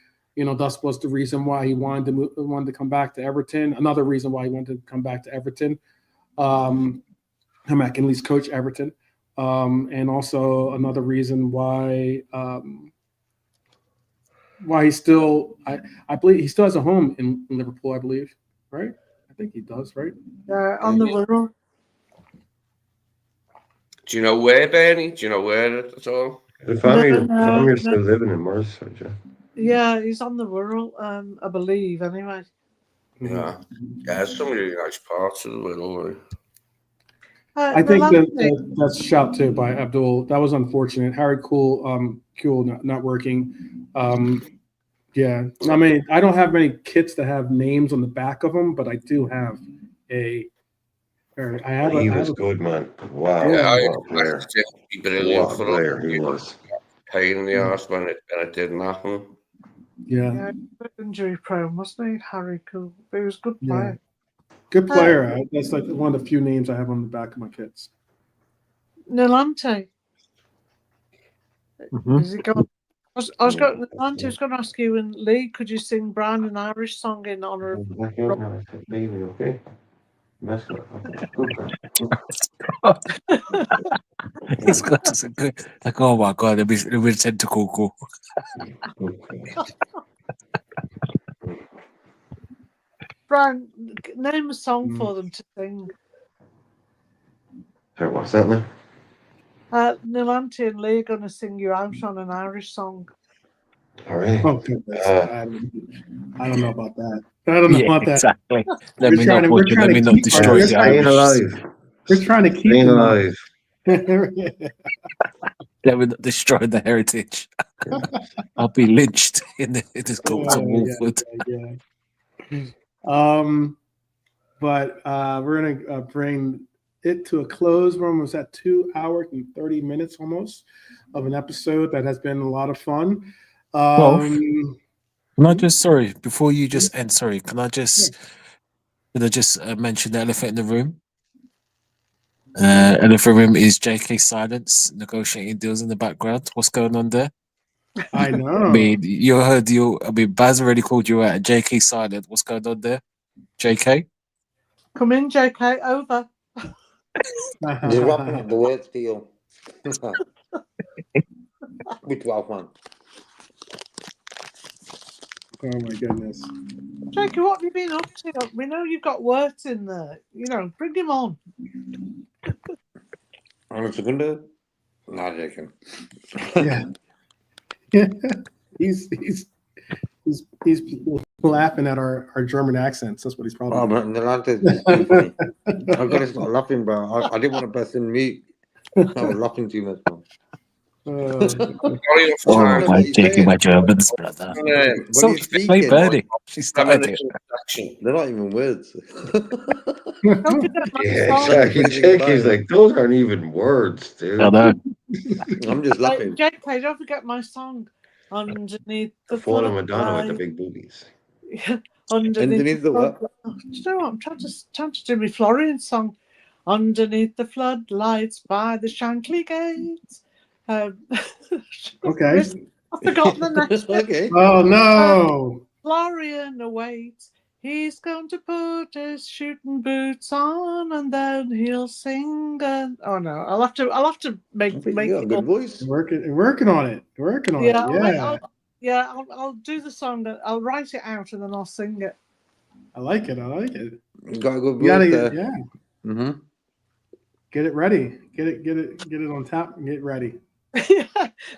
A: thus was the reason why he wanted to come back to Everton. Another reason why he wanted to come back to Everton, come back and at least coach Everton, and also another reason why he still, I believe he still has a home in Liverpool. I believe, right? I think he does, right?
F: On the Wirral.
B: Do you know where, Bernie? Do you know where at all?
C: The family are still living in Merseyside.
F: Yeah, he's on the Wirral, I believe, anyway.
B: Yeah, there's some really nice parts of the Wirral.
A: I think that's a shout too by Abdul. That was unfortunate. Harry Kuhl not working. Yeah, I mean, I don't have many kits that have names on the back of them, but I do have a.
C: He was good, man. Wow,
B: yeah,
C: what a player!
B: Brilliant
C: what a player he was.
B: Pain in the arse when it didn't happen.
F: Yeah, injury prone, wasn't he, Harry Kuhl? But he was a good player.
A: Yeah. Good player. That's one of the few names I have on the back of my kits.
F: Nilante. Is he gone I was going to ask you and Lee, could you sing Brown an Irish song in honor of
C: Baby, okay?
G: He's got to say, like, oh my god, let me send to Coco.
F: Brian, name a song for them to sing.
C: Sorry, what's that now?
F: Nilanti and Lee are going to sing you out on an Irish song.
C: All right.
A: Oh goodness, I don't know about that. I don't know about that.
G: Exactly. Let
A: We're
G: me
A: trying
G: not
A: to
G: destroy the
C: Staying
G: Irish.
C: alive.
A: We're trying to keep
C: Staying
A: them
C: alive.
G: Let me not destroy the heritage. I'll be lynched in this court of Wolfwood.
A: But we're gonna bring it to a close. We're almost at 2 hours and 30 minutes almost of an episode that has been a lot of fun.
G: Can I just before you just end? Sorry, can I just mention the elephant in the room? Elephant room is JK Silence negotiating deals in the background. What's going on there?
A: I know.
G: I mean, Baz already called you out. JK Silent. What's going on there? JK?
F: Come in, JK, over.
D: Just wrapping up the Wirtz deal. With 12 man.
A: Oh my goodness.
F: JK, what have you been up to? We know you've got Wirtz in there. Bring him on.
D: On a second. Not joking.
A: Yeah. He's laughing at our German accents. That's what he's probably.
D: Oh, man, the I gotta start laughing, bro. I didn't want to press in mute. I was laughing too much, man.
G: my JK, my Germans, brother. So play Birdie. She started it.
D: They're not even words.
F: Don't forget my song.
C: Exactly. JK's like, those aren't even words, dude.
G: I know.
D: I'm just laughing.
F: JK, don't forget my song. Underneath the
C: Fallen Madonna with the big boobies.
F: Underneath
D: the what?
F: Do you know what? I'm trying to do my Florian song. Underneath the floodlights by the Shankly Gates.
A: Okay.
F: I've forgotten the next bit.
D: Okay.
A: Oh no.
F: Florian awaits. He's going to put his shooting boots on, and then he'll sing. Oh no! I'll have to make
D: You got a good voice.
A: Working on it.
F: I'll do the song. I'll write it out and then I'll sing it.
A: I like it.
D: You got a good
A: You
D: voice
A: gotta,
D: there.
A: yeah. Get it ready. Get it on tap and get ready.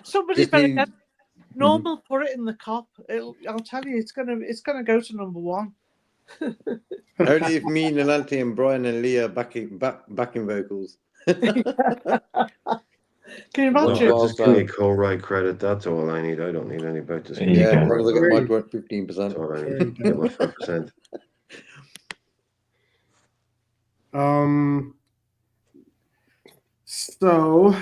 F: Somebody better get normal. Put it in the cop. I'll tell you, it's gonna go to number one.
D: Only if me, Nanante, and Brian and Leah backing vocals.
F: Can you imagine?
C: Just give me co-write credit. That's all I need. I don't need any back to
D: Yeah, as long as I get my 15%.
C: That's all I need. Get my 5%.
A: So,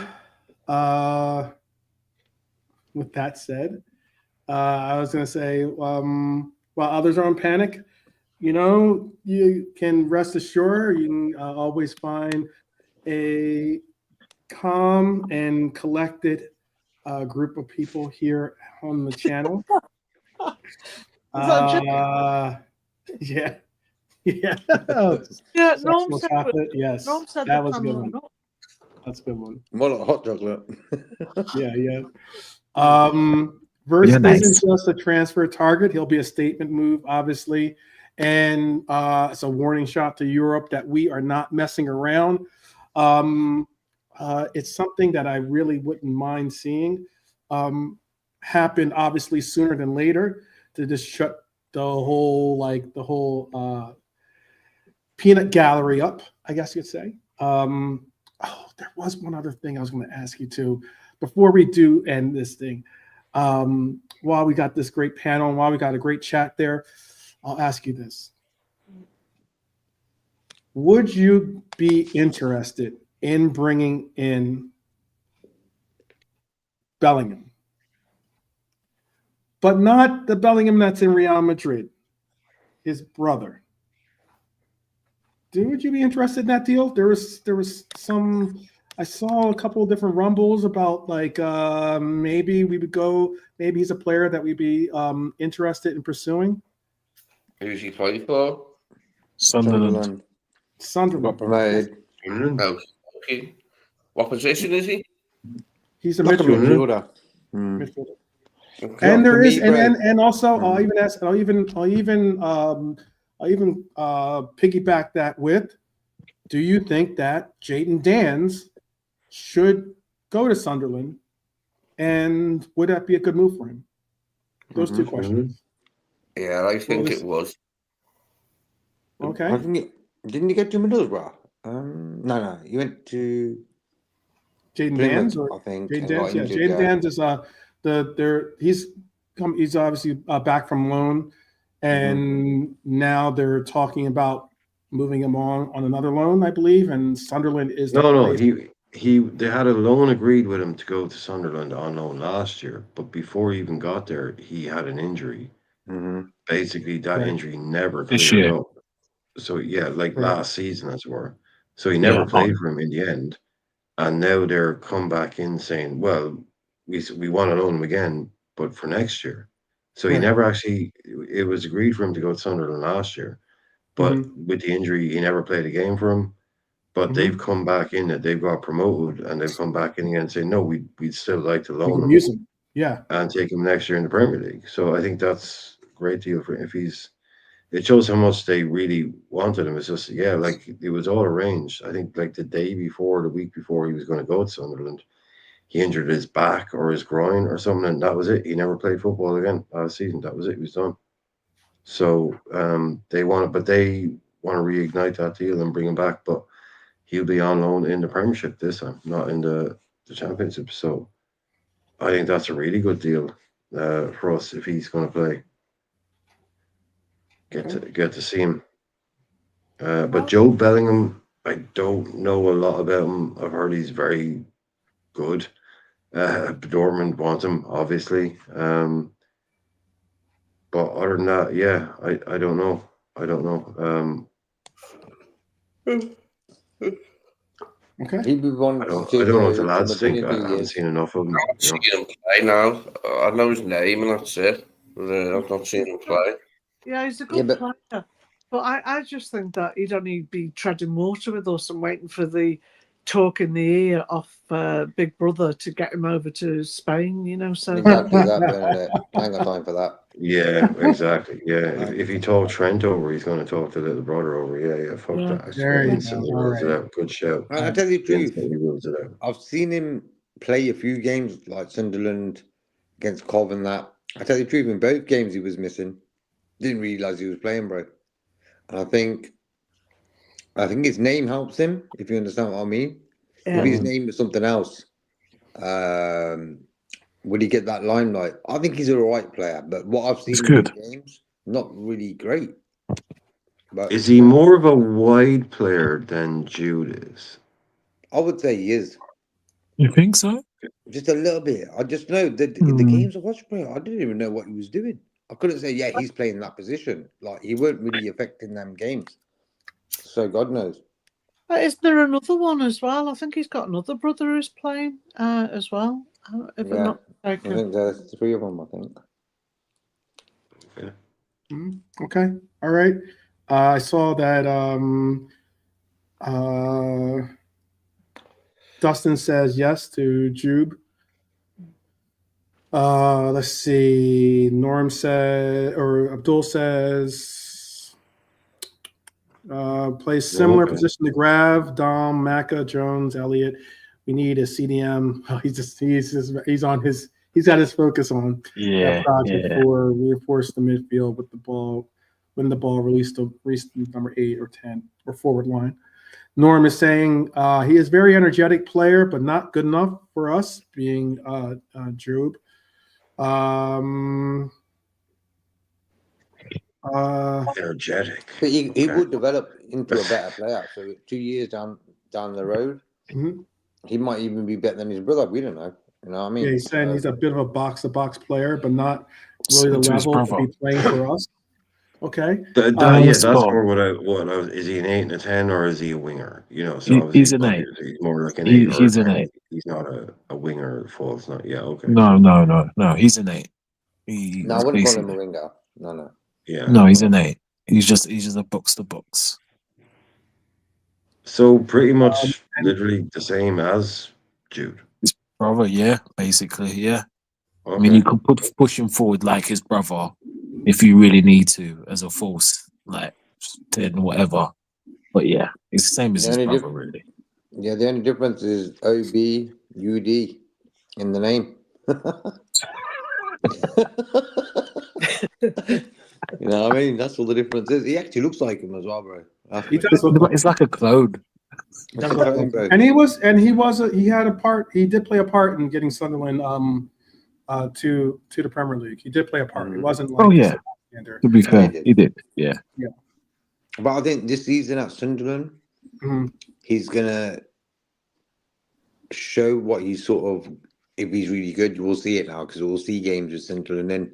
A: with that said, I was going to say, while others are on panic, you can rest assured you can always find a calm and collected group of people here on the channel. Yeah.
F: Norm said
A: yes, that was a good one. That's a good one.
D: More like hot chocolate.
A: Yeah. Wirtz isn't just a transfer target. He'll be a statement move, obviously. And it's a warning shot to Europe that we are not messing around. It's something that I really wouldn't mind seeing happen, obviously, sooner than later, to just shut the whole peanut gallery up, I guess you could say. There was one other thing I was going to ask you too, before we do end this thing. While we got this great panel and while we got a great chat there, I'll ask you this. Would you be interested in bringing in Bellingham? But not the Bellingham that's in Real Madrid, his brother. Would you be interested in that deal? There was some I saw a couple of different rumbles about like maybe we would go. Maybe he's a player that we'd be interested in pursuing.
B: Who's he play for?
G: Sunderland.
A: Sunderland.
D: Got promoted.
B: No. Okay. What position is he?
A: He's a
D: Like a
A: midfielder.
D: midfielder.
A: Midfielder.
B: Okay.
A: And there
D: For
A: is,
D: me, bro.
A: and also I'll even ask, I'll even piggyback that with, do you think that Jayden Dans should go to Sunderland, and would that be a good move for him? Those two questions.
B: Yeah, I think it was.
A: Okay.
D: I think didn't he get to Middlesbrough? No, he went to
A: Jayden
D: Plymouth,
A: Dans, or
D: I think.
A: Jayden
D: and got
A: Dans, yeah.
D: injured
A: Jayden
D: there.
A: Dans is he's obviously back from loan, and now they're talking about moving him on another loan, I believe, and Sunderland is the
C: No,
A: place.
C: they had a loan agreed with him to go to Sunderland on loan last year, but before he even got there, he had an injury. Basically, that injury never
G: This
C: cleared
G: year.
C: up. So yeah, like
A: Right.
C: last season, as it were. So he never played for him in the end, and now they're come back in saying, "Well, we want to loan him again, but for next year." So he
A: Right.
C: never actually. It was agreed for him to go to Sunderland last year, but with the injury, he never played a game for him. But they've come back in it. They've got promoted, and they've come back in again and say, "No, we'd still like to
A: We
C: loan
A: can
C: him
A: use him. Yeah.
C: and take him next year in the Premier League." So I think that's a great deal for if he's. It shows how much they really wanted him. It's just like it was all arranged. I think like the week before he was going to go to Sunderland, he injured his back or his groin or something, and that was it. He never played football again last season. That was it. He was done. So they want to reignite that deal and bring him back, but he'll be on loan in the Premiership this time, not in the Championship. So I think that's a really good deal for us if he's going to play. Get to see him. But Joe Bellingham, I don't know a lot about him. I've heard he's very good. Dortmund wants him, obviously. But other than that, yeah, I don't know. I don't know.
A: Okay.
D: He'd be one
C: I don't know what the lads think. I haven't seen enough of him.
B: I haven't seen him play now. I know his name and that's it. But, I've not seen him play.
F: Yeah, he's a good player. But I just think that he'd only be treading water with us and waiting for the talk in the ear off Big Brother to get him over to Spain, you know. So
D: exactly that, Bernadette. I ain't got time for that.
C: Yeah, exactly. Yeah, if he talked Trent over, he's going to talk the little brother over. Yeah, fuck that. Instantly rules it out. Good shout.
D: I tell you the truth,
C: Instantly rules it out.
D: I've seen him play a few games like Sunderland against Cov and that. I tell you the truth, in both games he was missing. Didn't realise he was playing, bro. And I think his name helps him, if you understand what I mean.
F: Yeah.
D: If his name was something else, would he get that limelight? I think he's a right player, but what I've seen in the games, not really great. But
C: is he more of a wide player than Jude is?
D: I would say he is.
G: You think so?
D: Just a little bit. I just know that in the games I watched, bro, I didn't even know what he was doing. I couldn't say, yeah, he's playing that position. Like, he weren't really affecting them games. So God knows.
F: Isn't there another one as well? I think he's got another brother who's playing as well. If I'm not mistaken.
D: I think there's 3 of them, I think.
A: Okay. All right. I saw that Dustin says yes to Jube. Let's see. Norm said, or Abdul says, plays similar position to Grav, Dom, Maka, Jones, Elliott. We need a CDM. Oh, he's got his focus on that project for reinforce the midfield with the ball, when the ball released to number 8 or 10 or forward line. Norm is saying he is very energetic player, but not good enough for us, being Jube.
C: Energetic.
D: But he would develop into a better player. So 2 years down the road, he might even be better than his brother. We don't know. You know what I mean?
A: Yeah, he's saying he's a bit of a box-to-box player, but not really the level to be playing for us. Okay.
C: That's
G: Spot.
C: more what I was. Is he an 8 and a 10, or is he a winger? You know, so
G: He's
C: obviously,
G: an 8.
C: he's more like an 8 or a
G: He's an
C: 10.
G: 8.
C: He's not a winger false. Not okay.
G: No. He's an 8.
H: No, I wouldn't call him a winger. No.
C: Yeah.
G: No, he's an 8. He's just a box to box.
C: So pretty much, literally the same as Jude.
G: His brother, yeah, basically, yeah.
C: Okay.
G: I mean, you could push him forward like his brother if you really need to as a force, like 10, whatever. But yeah, it's the same as his brother, really.
H: Yeah, the only difference is OBUD in the name. You know what I mean? That's all the difference is. He actually looks like him as well, bro.
A: He does look like
G: It's like a clone.
A: and he had a part. He did play a part in getting Sunderland to the Premier League. He did play a part. He wasn't like standard.
G: To be fair, he did. Yeah.
H: But I think this season at Sunderland, he's gonna show what he's sort of. If he's really good, we'll see it now because we'll see games with Sunderland and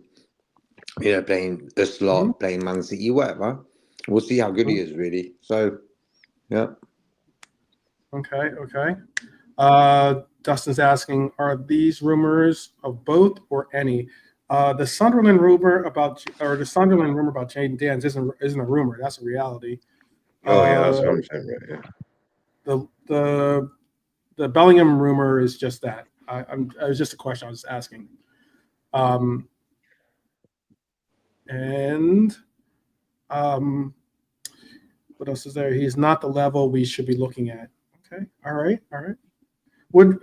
H: then, playing the slot, playing Man City, whatever. We'll see how good he is, really. So, yeah.
A: Okay. Dustin's asking, are these rumors of both or any? The Sunderland rumor about Jayden Danns isn't a rumor. That's a reality.
C: That's what I'm saying. Right, yeah.
A: The Bellingham rumor is just that. It was just a question I was asking. What else is there? He's not the level we should be looking at. Okay. All right. Would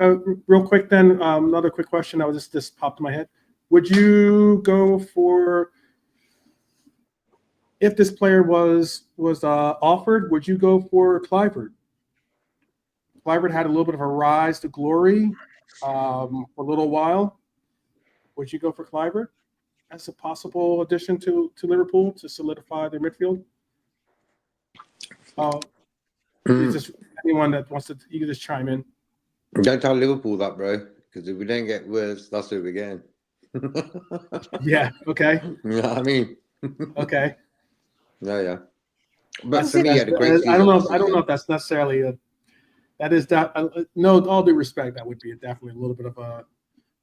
A: real quick then, another quick question that was just popped in my head. Would you go for, if this player was offered, would you go for Kluivert? Kluivert had a little bit of a rise to glory for a little while. Would you go for Kluivert as a possible addition to Liverpool to solidify their midfield? Just anyone that wants to, you can just chime in.
H: Don't tell Liverpool that, bro, because if we don't get worse, that's who we're getting.
A: Yeah. Okay.
H: You know what I mean?
A: Okay.
H: Yeah. But for me, he had a great season.
A: I don't know if that's necessarily that is that. No, all due respect, that would be definitely a little bit of a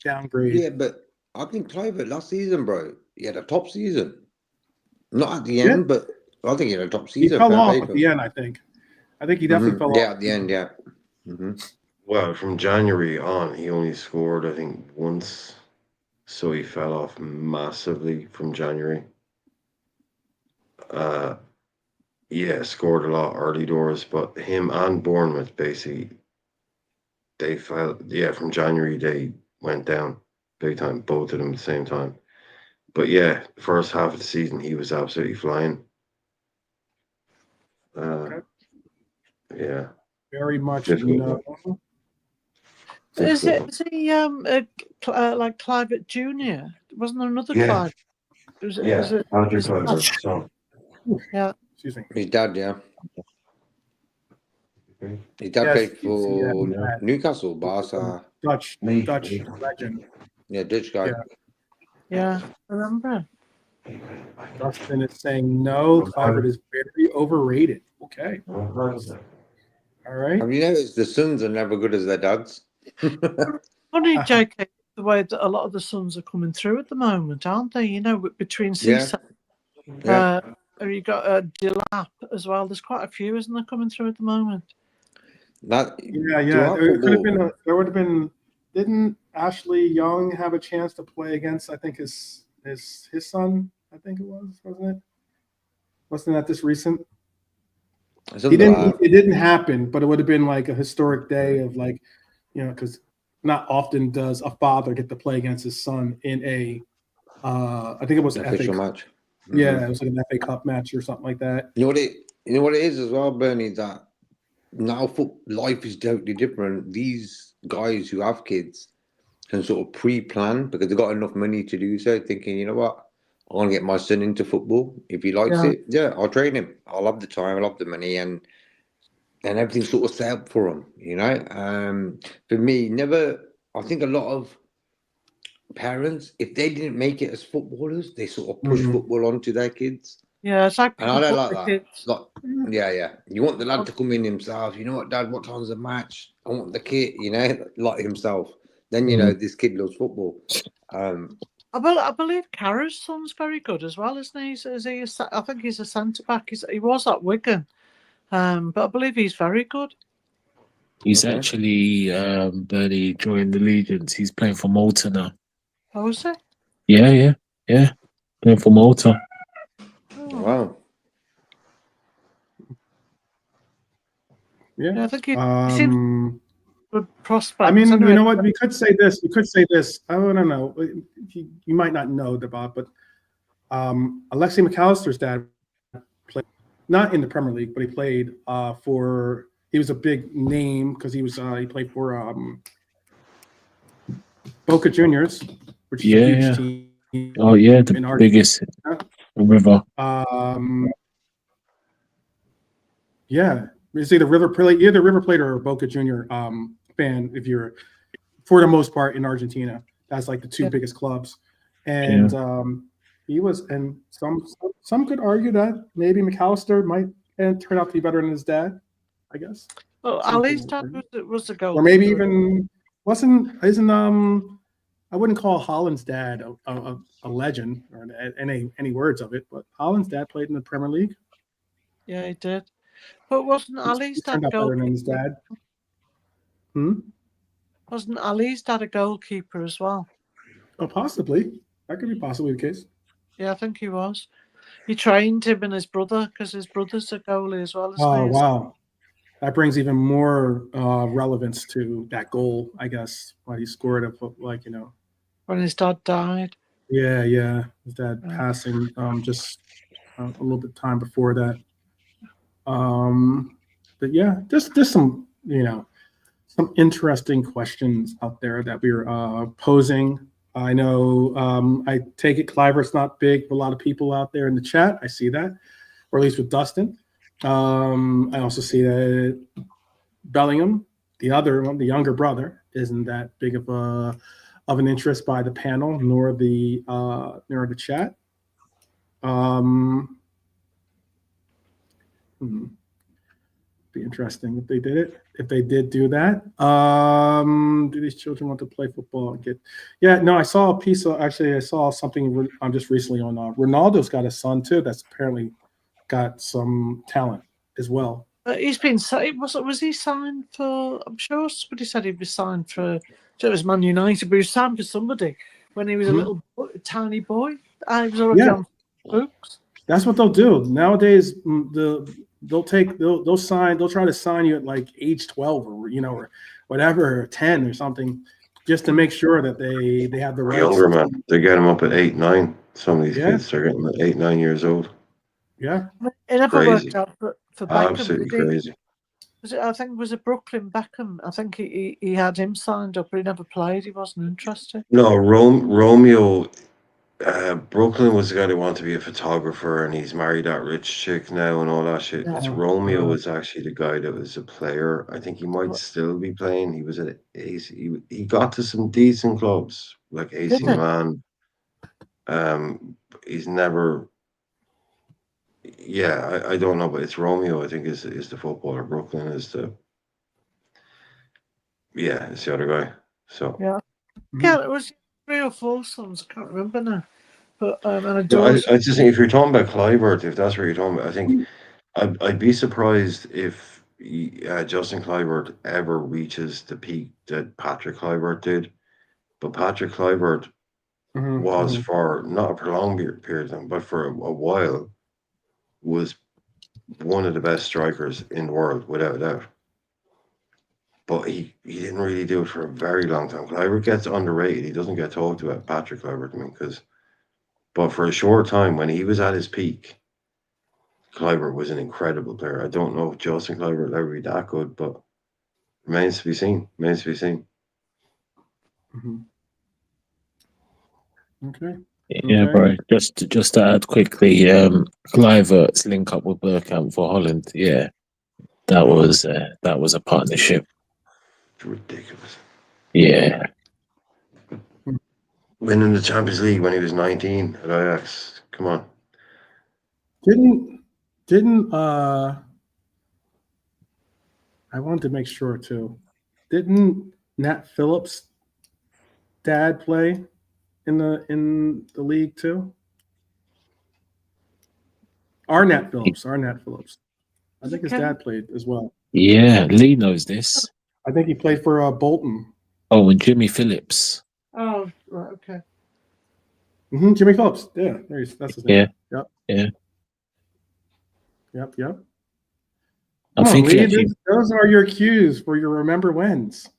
A: downgrade.
H: Yeah, but I think Kluivert last season, bro, he had a top season. Not at the end, but I think he had a top season.
A: He fell off at the end, I think. He definitely fell off.
H: Yeah, at the end, yeah.
C: Well, from January on, he only scored, I think, once. So he fell off massively from January. Scored a lot early doors, but him and Bournemouth, basically, they fell. Yeah, from January, they went down big time, both of them at the same time. But yeah, first half of the season, he was absolutely flying. Yeah.
A: Very much.
F: Is he like Kluivert Jr.? Wasn't there another Kluivert?
C: Andrew Kluivert, son.
F: Yeah.
A: Excuse me.
H: His dad, yeah. His dad played for Newcastle, Barca.
A: Dutch legend.
H: Yeah, Dutch guy.
F: Yeah, I remember.
A: Dustin is saying no, Kluivert is very overrated. Okay. All right.
H: Have you noticed the sons are never good as their dads?
F: Funny, JK, the way that a lot of the sons are coming through at the moment, aren't they? Between seasons. You got Delap as well. There's quite a few, isn't there, coming through at the moment?
A: There could have been. There would have been. Didn't Ashley Young have a chance to play against? I think his son. I think it was, wasn't it? Wasn't that this recent? It didn't happen, but it would have been like a historic day of because not often does a father get to play against his son in a. I think it was an
H: official match.
A: Yeah, it was like an FA Cup match or something like that.
H: You know what it is as well, Bernie, that now life is totally different. These guys who have kids can sort of pre-plan because they've got enough money to do so, thinking, you know what, I want to get my son into football. If he likes it, I'll train him. I'll have the time, I'll have the money, and everything's sort of set up for him, For me, I think a lot of parents, if they didn't make it as footballers, they sort of push football onto their kids.
F: Yeah, it's like
H: And I don't like
F: the
H: that.
F: kids.
H: Like, yeah. You want the lad to come in himself. You know what, Dad? What time's the match? I want the kid. You know, like himself. Then you know this kid loves football.
F: I believe Carra's son's very good as well, isn't he? I think he's a centre back. He was at Wigan, but I believe he's very good.
G: He's actually Bernie joined the Legions. He's playing for Malta now.
F: Oh, is he?
G: Yeah. Playing for Malta.
F: Oh,
H: Wow.
F: yeah, I think he
A: Um,
F: seems good prospect.
A: I mean,
F: Anyway,
A: you know what? We could say this. I don't know. You might not know about, but Alexi McAllister's dad played not in the Premier League, but he played for. He was a big name because he played for Boca Juniors, which is a huge team.
G: Oh yeah, the biggest river.
A: Yeah, it's either River Plate or Boca Junior fan. If you're, for the most part, in Argentina, that's like the two biggest clubs, and he was. And some could argue that maybe McAllister might turn out to be better than his dad. I guess.
F: well, Ali's dad was the goal,
A: or maybe even isn't I wouldn't call Holland's dad a legend or any words of it, but Holland's dad played in the Premier League.
F: Yeah, he did. But wasn't Ali's dad
A: a goalkeeper? Than his dad.
F: Wasn't Ali's dad a goalkeeper as well?
A: Oh, possibly. That could be possibly the case.
F: Yeah, I think he was. He trained him and his brother because his brother's a goalie as well.
A: Oh, wow. That brings even more relevance to that goal, I guess, when he scored it, like,
F: when his dad died.
A: Yeah. His dad passing just a little bit of time before that. But yeah, just some, some interesting questions out there that we were posing. I know I take it Kluivert's not big for a lot of people out there in the chat. I see that, or at least with Dustin. I also see that Bellingham, the other one, the younger brother, isn't that big of an interest by the panel nor the chat. Be interesting if they did it. If they did do that, do these children want to play football? I saw a piece of. Actually, I saw something just recently on Ronaldo's got a son too. That's apparently got some talent as well.
F: He's been. Was he signed for? I'm sure somebody said he was signed for. It was Man United, but he was signed for somebody when he was a little tiny boy. He was already on books.
A: That's what they'll do nowadays. They'll try to sign you at like age 12 or whatever, or 10 or something, just to make sure that they have the rights.
C: Younger man, they get them up at 8, 9. Some of these kids are getting at 8, 9 years old.
F: Yeah, it never worked out for Beckham.
C: Absolutely crazy.
F: I think it was a Brooklyn Beckham. I think he had him signed up, but he never played. He wasn't interested.
C: No, Romeo. Brooklyn was the guy that wanted to be a photographer, and he's married that rich chick now and all that shit. Romeo was actually the guy that was a player. I think he might still be playing. He was at AC. He got to some decent clubs like AC Milan. He's never. Yeah, I don't know, but it's Romeo. I think is the footballer. Brooklyn is the. Yeah, it's the other guy. So
F: yeah, it was 3 or 4 sons. I can't remember now. But
C: I just think if you're talking about Kluivert, if that's what you're talking about, I think I'd be surprised if Justin Kluivert ever reaches the peak that Patrick Kluivert did. But Patrick Kluivert was for not a prolonged period of time, but for a while, was one of the best strikers in the world, without a doubt. But he didn't really do it for a very long time. Kluivert gets underrated. He doesn't get talked about, Patrick Kluivert, but for a short time, when he was at his peak, Kluivert was an incredible player. I don't know if Justin Kluivert will ever be that good, but remains to be seen.
A: Okay.
G: Yeah, bro. Just to add quickly, Kluivert's link up with Bergkamp for Holland. Yeah, that was a partnership.
C: It's ridiculous.
G: Yeah.
C: Winning the Champions League when he was 19 at Ajax. Come on.
A: Didn't I wanted to make sure too. Didn't Nat Phillips' dad play in the league too? Our Nat Phillips. I think his dad played as well.
G: Yeah, Lee knows this.
A: I think he played for Bolton.
G: Oh, and Jimmy Phillips.
F: Oh, right, okay.
A: Jimmy Phillips. Yeah, that's his name.
G: Yeah.
A: Yep.
G: I think
A: Lee,
G: actually,
A: those are your cues for your remember whens.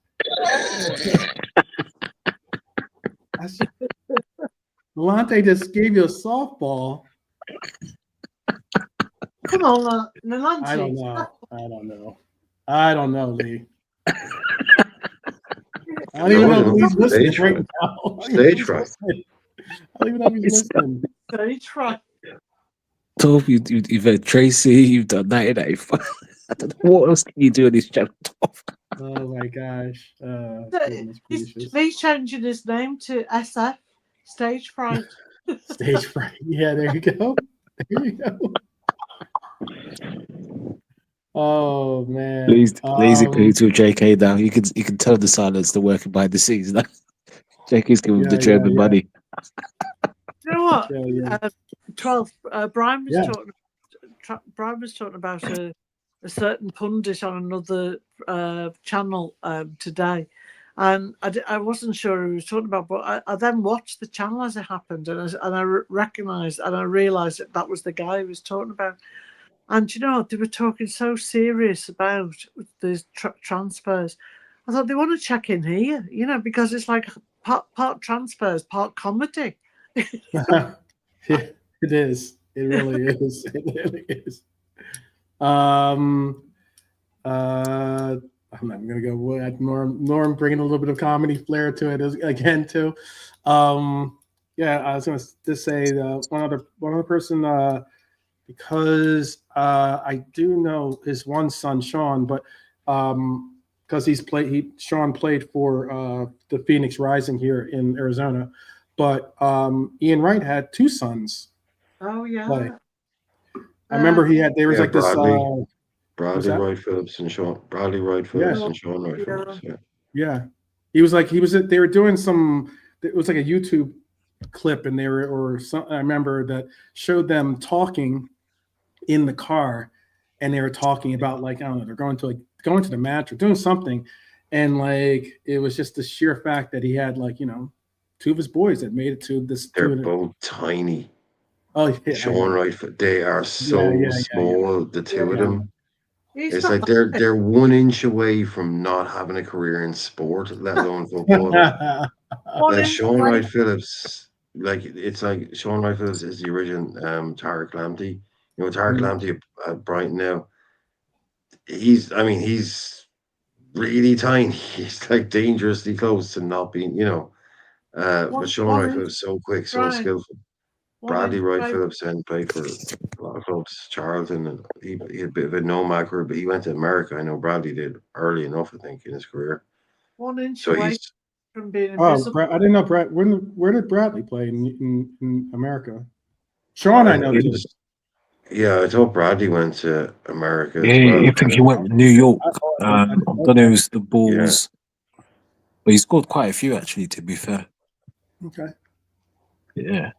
A: Milante just gave you a softball.
F: Come on, Milante.
A: I don't know, Lee. I don't even know if Lee's listening right now.
C: Stage fright.
A: I don't even know if he's listening.
F: Stage fright.
G: Toph, you've had Tracy, you've done 1985. I don't know what else can you do on this channel, Toph.
A: Oh my gosh.
F: He's changing his name to SF, Stage Fright.
A: Stage fright. Yeah, there you go. Oh man.
G: Lazy poo to JK now. You can tell the silence, the working behind the scenes now. JK's giving the German money.
F: You know what?
A: Yeah.
F: 12. Brian was talking about a certain pundit on another channel today, and I wasn't sure who he was talking about, but I then watched the channel as it happened, and I recognised and I realised that was the guy who was talking about. And you know, they were talking so serious about the transfers. I thought they want to check in here, you know, because it's like part transfers, part comedy.
A: It is. It really is. It really is. I'm gonna go with Norm bringing a little bit of comedy flair to it again too. Yeah, I was gonna just say one other person because I do know his one son Sean, but because Sean played for the Phoenix Rising here in Arizona, but Ian Wright had two sons.
F: Oh yeah.
A: Play. I remember there was like
C: Bradley Wright Phillips and Sean Wright Phillips.
A: Yeah. They were doing it was like a YouTube clip, and I remember that showed them talking in the car, and they were talking about like, I don't know, they're going to the match or doing something, and like it was just the sheer fact that he had like, you know, two of his boys that made it to this.
C: They're both tiny.
A: Oh yeah,
C: Sean Wright, they are so small. The two of them. It's like they're 1 inch away from not having a career in sport, let alone football. Like Sean Wright Phillips, it's like Sean Wright Phillips is the original Tariq Lamptey. You know, Tariq Lamptey at Brighton now. He's really tiny. He's like dangerously close to not being, you know. But Sean Wright Phillips so quick, so skillful. Bradley Wright Phillips then played for a lot of clubs, Charlton, and he had a bit of a nomad career, but he went to America. I know Bradley did early enough, I think, in his career.
F: 1 inch away from being
A: invisible. I didn't know Brad. Where did Bradley play in America? Sean, I know too.
C: Yeah, I thought Bradley went to America.
G: Yeah, I think he went to New York. I don't know if it was the Bulls, but he scored quite a few actually. To be fair.
A: Okay.
G: Yeah.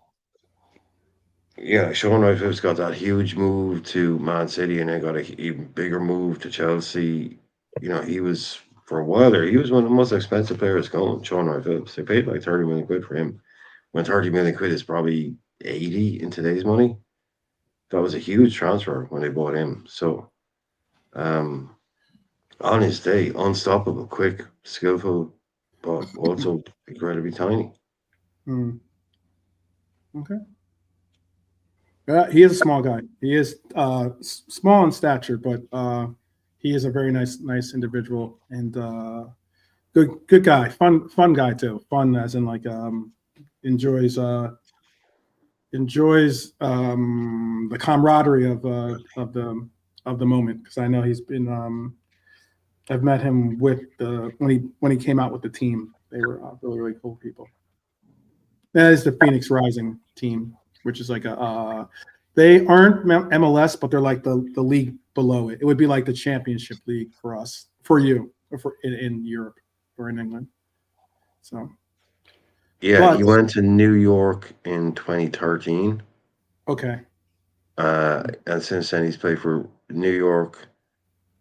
C: Yeah, Sean Wright Phillips got that huge move to Man City, and then got an even bigger move to Chelsea. You know, he was for a while there. He was one of the most expensive players going. Sean Wright Phillips. They paid like 30 million quid for him. When 30 million quid is probably 80 in today's money. That was a huge transfer when they bought him. So, on his day, unstoppable, quick, skillful, but also incredibly tiny.
A: Okay. He is a small guy. He is small in stature, but he is a very nice individual and good guy. Fun guy too. Fun as in like enjoys the camaraderie of the moment, because I know he's been. I've met him when he came out with the team. They were really cool people. That is the Phoenix Rising team, which is like They aren't MLS, but they're like the league below it. It would be like the championship league for us, for you, or for in Europe or in England. So,
C: Yeah, he went to New York in 2013.
A: Okay.
C: And since then he's played for New York,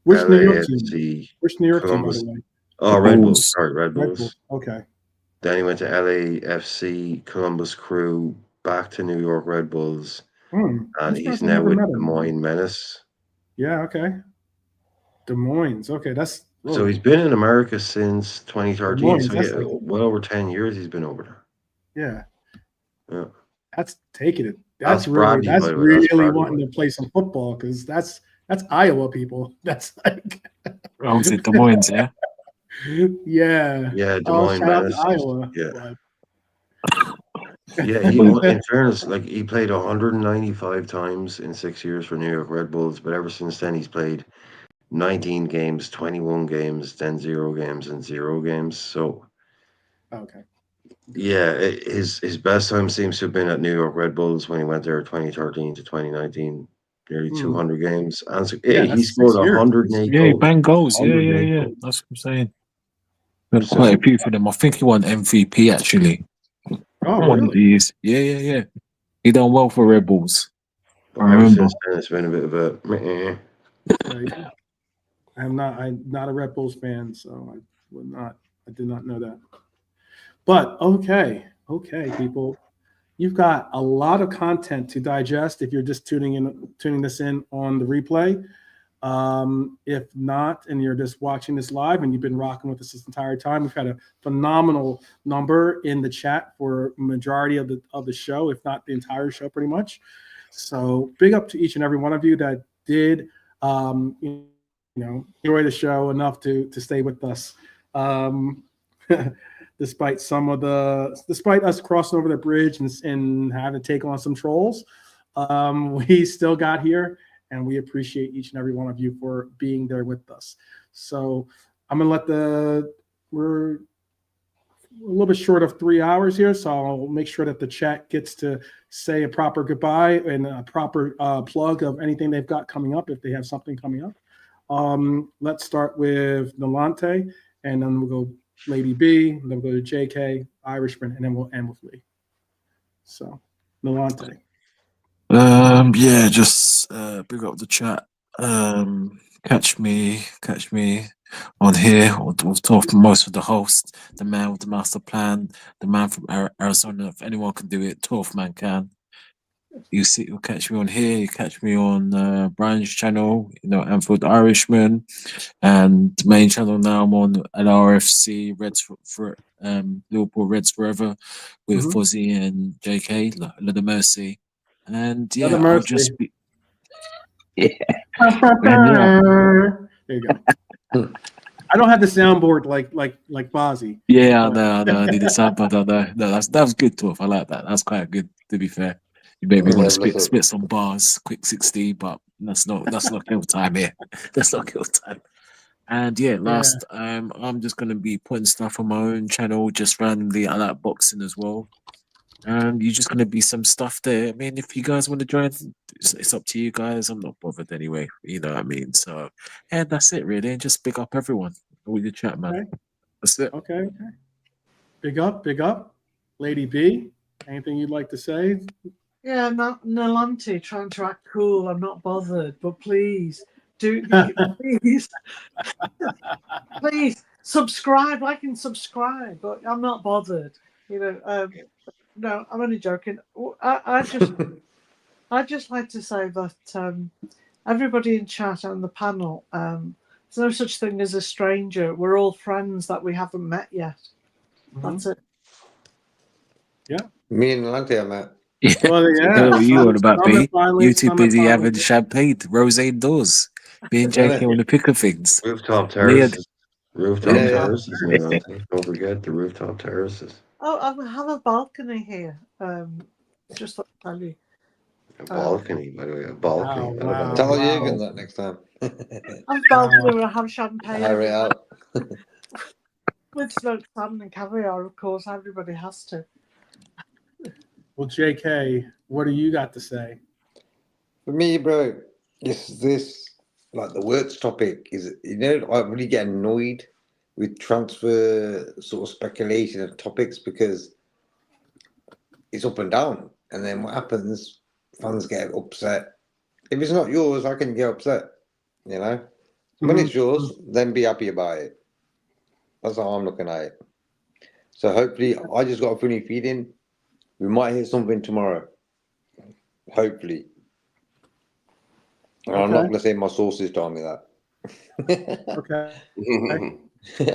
A: Which New York
C: LAFC,
A: team? Which New York
C: Columbus.
A: team, by the way?
C: Oh, Red Bulls. Sorry, Red Bulls.
A: Bulls. Okay.
C: Then he went to LAFC, Columbus Crew, back to New York Red Bulls, and he's now with Des Moines Menace.
A: Yeah, okay. Des Moines. Okay, that's
C: so he's been in America since 2013.
A: Moines,
C: So yeah, well over 10 years he's been over there.
A: Yeah. That's taking it.
C: That's
A: really
C: Bradley,
A: wanting to play some football because that's Iowa people. That's like
G: was it Des Moines, yeah?
A: Yeah.
C: Yeah, Des Moines Menace.
A: Iowa.
C: Yeah. Yeah, in fairness, like he played 195 times in 6 years for New York Red Bulls, but ever since then he's played 19 games, 21 games, then 0 games and 0 games. So
A: okay.
C: Yeah, his best time seems to have been at New York Red Bulls when he went there 2013 to 2019, nearly 200 games. And so, he scored 108
G: goals.
C: Yeah, he
G: banged goals. Yeah. That's what I'm saying. Got quite a few for them. I think he won MVP actually.
A: Oh,
G: one of these. Yeah. He done well for Red Bulls.
C: Ever since then, it's been a bit of a.
A: I'm not a Red Bulls fan, so I did not know that. But okay, people, you've got a lot of content to digest if you're just tuning this in on the replay. If not, and you're just watching this live and you've been rocking with us this entire time, we've had a phenomenal number in the chat for majority of the show, if not the entire show, pretty much. So big up to each and every one of you that did, enjoy the show enough to stay with us. Despite us crossing over the bridge and having to take on some trolls, we still got here, and we appreciate each and every one of you for being there with us. So I'm gonna we're a little bit short of 3 hours here, so I'll make sure that the chat gets to say a proper goodbye and a proper plug of anything they've got coming up if they have something coming up. Let's start with Nolante, and then we'll go Lady B, then we'll go to JK, Irishman, and then we'll end with Lee. So, Nolante.
G: Just big up the chat. Catch me on here. We'll talk most of the host, the man with the master plan, the man from Arizona. If anyone can do it, 12th man can. You'll catch me on here. You catch me on Brian's channel, Anfield Irishman, and the main channel now I'm on LRFC Reds for Liverpool Reds Forever with Fuzzy and JK, Little Mercy, and I'll just be.
A: There you go. I don't have the soundboard like Bozzy.
G: Yeah, I know. I need the soundboard. I know. No, that was good talk. I like that. That's quite good. To be fair, you made me want to spit some bars, quick 60, but that's not kill time here. That's not kill time. And I'm just gonna be putting stuff on my own channel, just randomly. I like boxing as well. And you're just going to be some stuff there. I mean, if you guys want to join, it's up to you guys. I'm not bothered anyway. You know what I mean? So, that's it really. And just big up everyone with your chat, man.
A: Okay.
G: That's it.
A: Okay. Big up. Lady B, anything you'd like to say?
F: Yeah, Nolante trying to act cool. I'm not bothered, but please, please subscribe. I can subscribe, but I'm not bothered. No, I'm only joking. I just like to say that everybody in chat and the panel, there's no such thing as a stranger. We're all friends that we haven't met yet. That's it.
A: Yeah.
H: Me and Lante are met.
A: Well, yeah.
G: You what about me? You too busy having champagne, rosé doors, being joking on the pick of things.
C: Rooftop terraces. Don't forget the rooftop terraces.
F: Oh, I have a balcony here. Just to tell you.
C: A balcony, by the way. A balcony.
A: Oh, wow.
H: Tell Jürgen that next time.
F: I'm balcony where I have champagne.
H: Hurry out.
F: With smoked salmon and caviar, of course. Everybody has to.
A: Well, JK, what do you got to say?
H: For me, bro, this like the Wirtz topic is, I really get annoyed with transfer sort of speculation and topics because it's up and down. And then what happens? Fans get upset. If it's not yours, I can get upset. When it's yours, then be happy about it. That's how I'm looking at it. So hopefully, I just got a funny feeling. We might hear something tomorrow. Hopefully. And I'm not going to say my sources told me that.
A: Okay.
H: Leave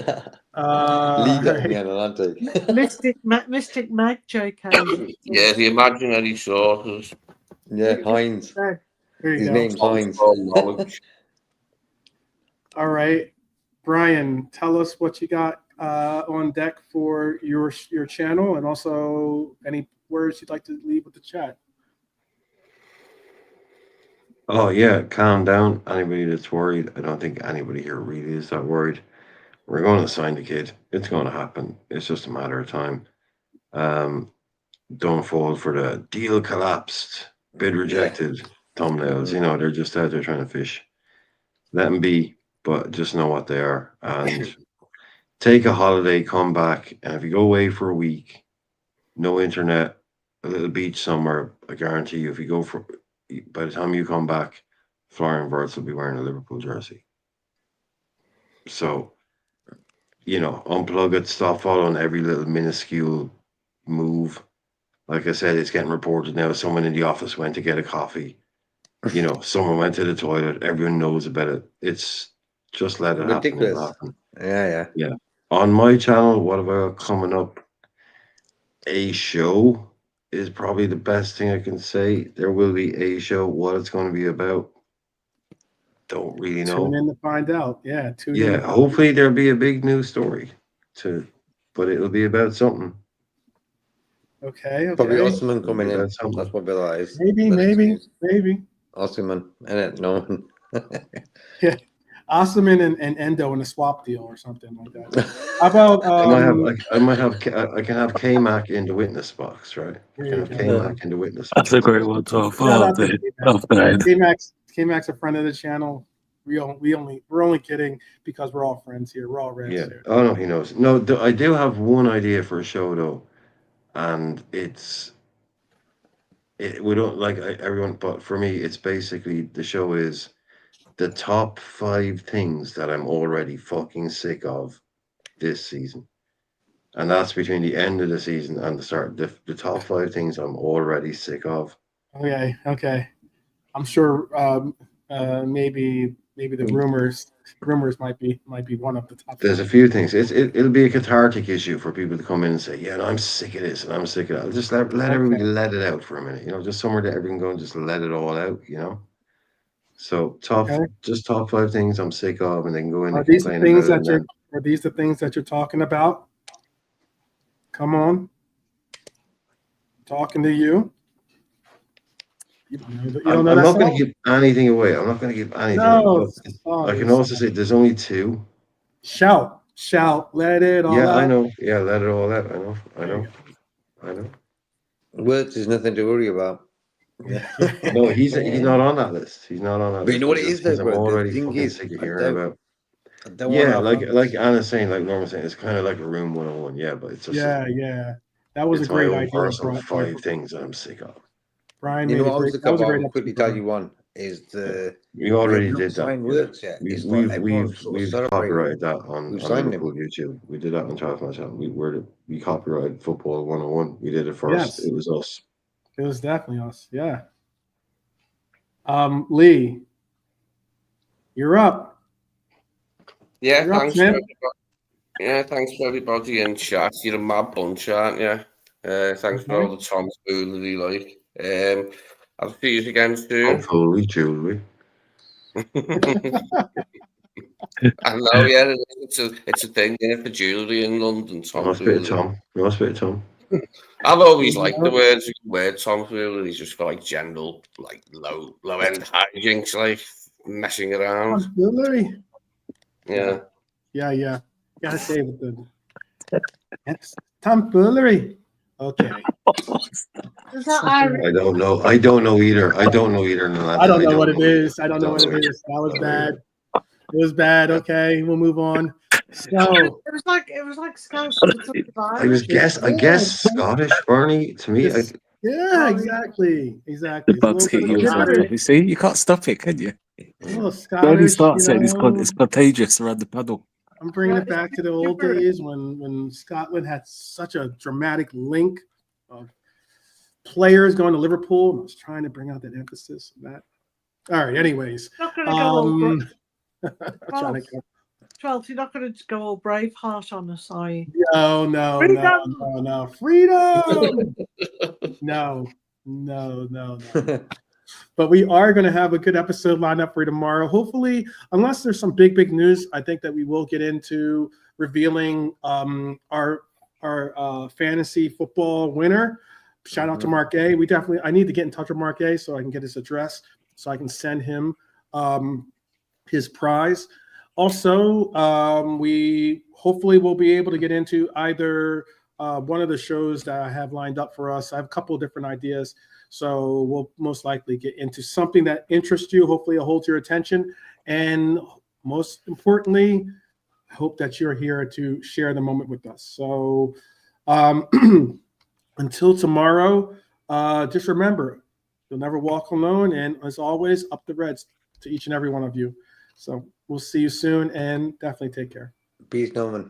H: that to me, Adelante.
F: Mystic Mag, JK.
B: Yeah, the imaginary sources.
H: Yeah, Heinz.
F: There
H: His
F: you go.
H: name's Heinz.
A: All right, Brian, tell us what you got on deck for your channel, and also any words you'd like to leave with the chat.
C: Oh yeah, calm down. Anybody that's worried, I don't think anybody here really is that worried. We're going to sign the kid. It's going to happen. It's just a matter of time. Don't fall for the deal collapsed, bid rejected thumbnails. They're just out there trying to fish. Let them be, but just know what they are. And take a holiday, come back, and if you go away for a week, no internet, a little beach somewhere, I guarantee you, by the time you come back, Florian Wirtz will be wearing a Liverpool jersey. So, unplug it, stop following every little minuscule move. Like I said, it's getting reported now. Someone in the office went to get a coffee. Someone went to the toilet. Everyone knows about it. It's just let it
H: Ridiculous.
C: happen.
H: Yeah.
C: On my channel, what have I got coming up? A show is probably the best thing I can say. There will be a show. What it's going to be about, don't really know.
A: Tune in to find out. Yeah, tune in.
C: Yeah, hopefully there'll be a big news story but it'll be about something.
A: Okay.
H: Probably Osman coming in.
C: That's
H: That's what Bill is.
A: Maybe.
H: Osman, innit? No one.
A: Yeah. Osman and Endo in a swap deal or something like that. How about
C: I can have K-Mac in the witness box, right? I can have K-Mac in the witness box.
G: That's a great one, Tom.
A: K-Mac's a friend of the channel. We're only kidding because we're all friends here. We're all Reds here.
C: Oh no, he knows. No, I do have one idea for a show though, and we don't like everyone, but for me, it's basically the show is the top 5 things that I'm already fucking sick of this season. And that's between the end of the season and the start. The top 5 things I'm already sick of.
A: Okay. I'm sure maybe the rumors might be one of the top.
C: There's a few things. It'll be a cathartic issue for people to come in and say, yeah, no, I'm sick of this and I'm sick of that. I'll just let everybody let it out for a minute, just somewhere that everyone can go and just let it all out, So top 5 things I'm sick of, and they can go in and complain about it.
A: Are these the things that you're talking about? Come on. Talking to you.
C: I'm not going to give anything away. I'm not going to give anything away. I can also say there's only 2.
A: Shout, let it all out.
C: Yeah, I know. Yeah, let it all out. I know.
H: Words is nothing to worry about.
C: Yeah. No, he's not on that list. He's not on that list.
H: But you know what it is, though, bro?
C: I'm already fucking sick of hearing about.
H: Yeah,
C: like Anna's saying, like Norma's saying, it's kind of like a room 101. Yeah, but it's just
A: that was a great idea.
C: Personal 5 things that I'm sick of.
A: Brian,
H: you know what I was going to quickly tell you one is
C: we already did that.
H: Words yet.
C: We've copyrighted that on Liverpool YouTube. We did that on Charles Marshall. We copyrighted Football 101. We did it first. Yes. It was us.
A: It was definitely us. Yeah. Lee, you're up.
B: Yeah, thanks for everybody in chat. You're a mad bunch, aren't you? Thanks for all the tomfoolery, like. I'll see you again soon.
C: Tomfoolery, Julie.
B: I know, yeah, it's a thing, yeah, for jewellery in London.
C: You must be a Tom.
B: I've always liked the word tomfoolery, just for like general, like low end hijinks, like messing around.
A: Tomfoolery.
B: Yeah.
A: Gotta say with the tomfoolery. Okay.
F: Is that Irish?
C: I don't know. I don't know either. I don't know either.
A: I don't know what it is. I don't know what it is. That was bad. It was bad. Okay, we'll move on. So
F: It was like Scouse.
C: I guess Scottish, Barney. To me,
A: yeah, exactly.
G: The bugs hit you as well. You see, you can't stop it, can you?
A: Oh,
G: Barney
A: Scottish,
G: starts it. It's contagious around the puddle.
A: I'm bringing it back to the old days when Scotland had such a dramatic link of players going to Liverpool. I was trying to bring out that emphasis of that. All right. Anyways,
F: Not going to go
A: 12.
F: You're not going to go all Braveheart on us, are you?
A: No. Freedom. No. But we are going to have a good episode lined up for tomorrow. Hopefully, unless there's some big news, I think that we will get into revealing our fantasy football winner. Shout out to Mark A. I need to get in touch with Mark A so I can get his address so I can send him his prize. Also, we hopefully will be able to get into either one of the shows that I have lined up for us. I have a couple of different ideas. So we'll most likely get into something that interests you. Hopefully it'll hold your attention. And most importantly, I hope that you're here to share the moment with us. So until tomorrow, just remember, you'll never walk alone. And as always, up the Reds to each and every one of you. So we'll see you soon and definitely take care.
H: Peace, Norman.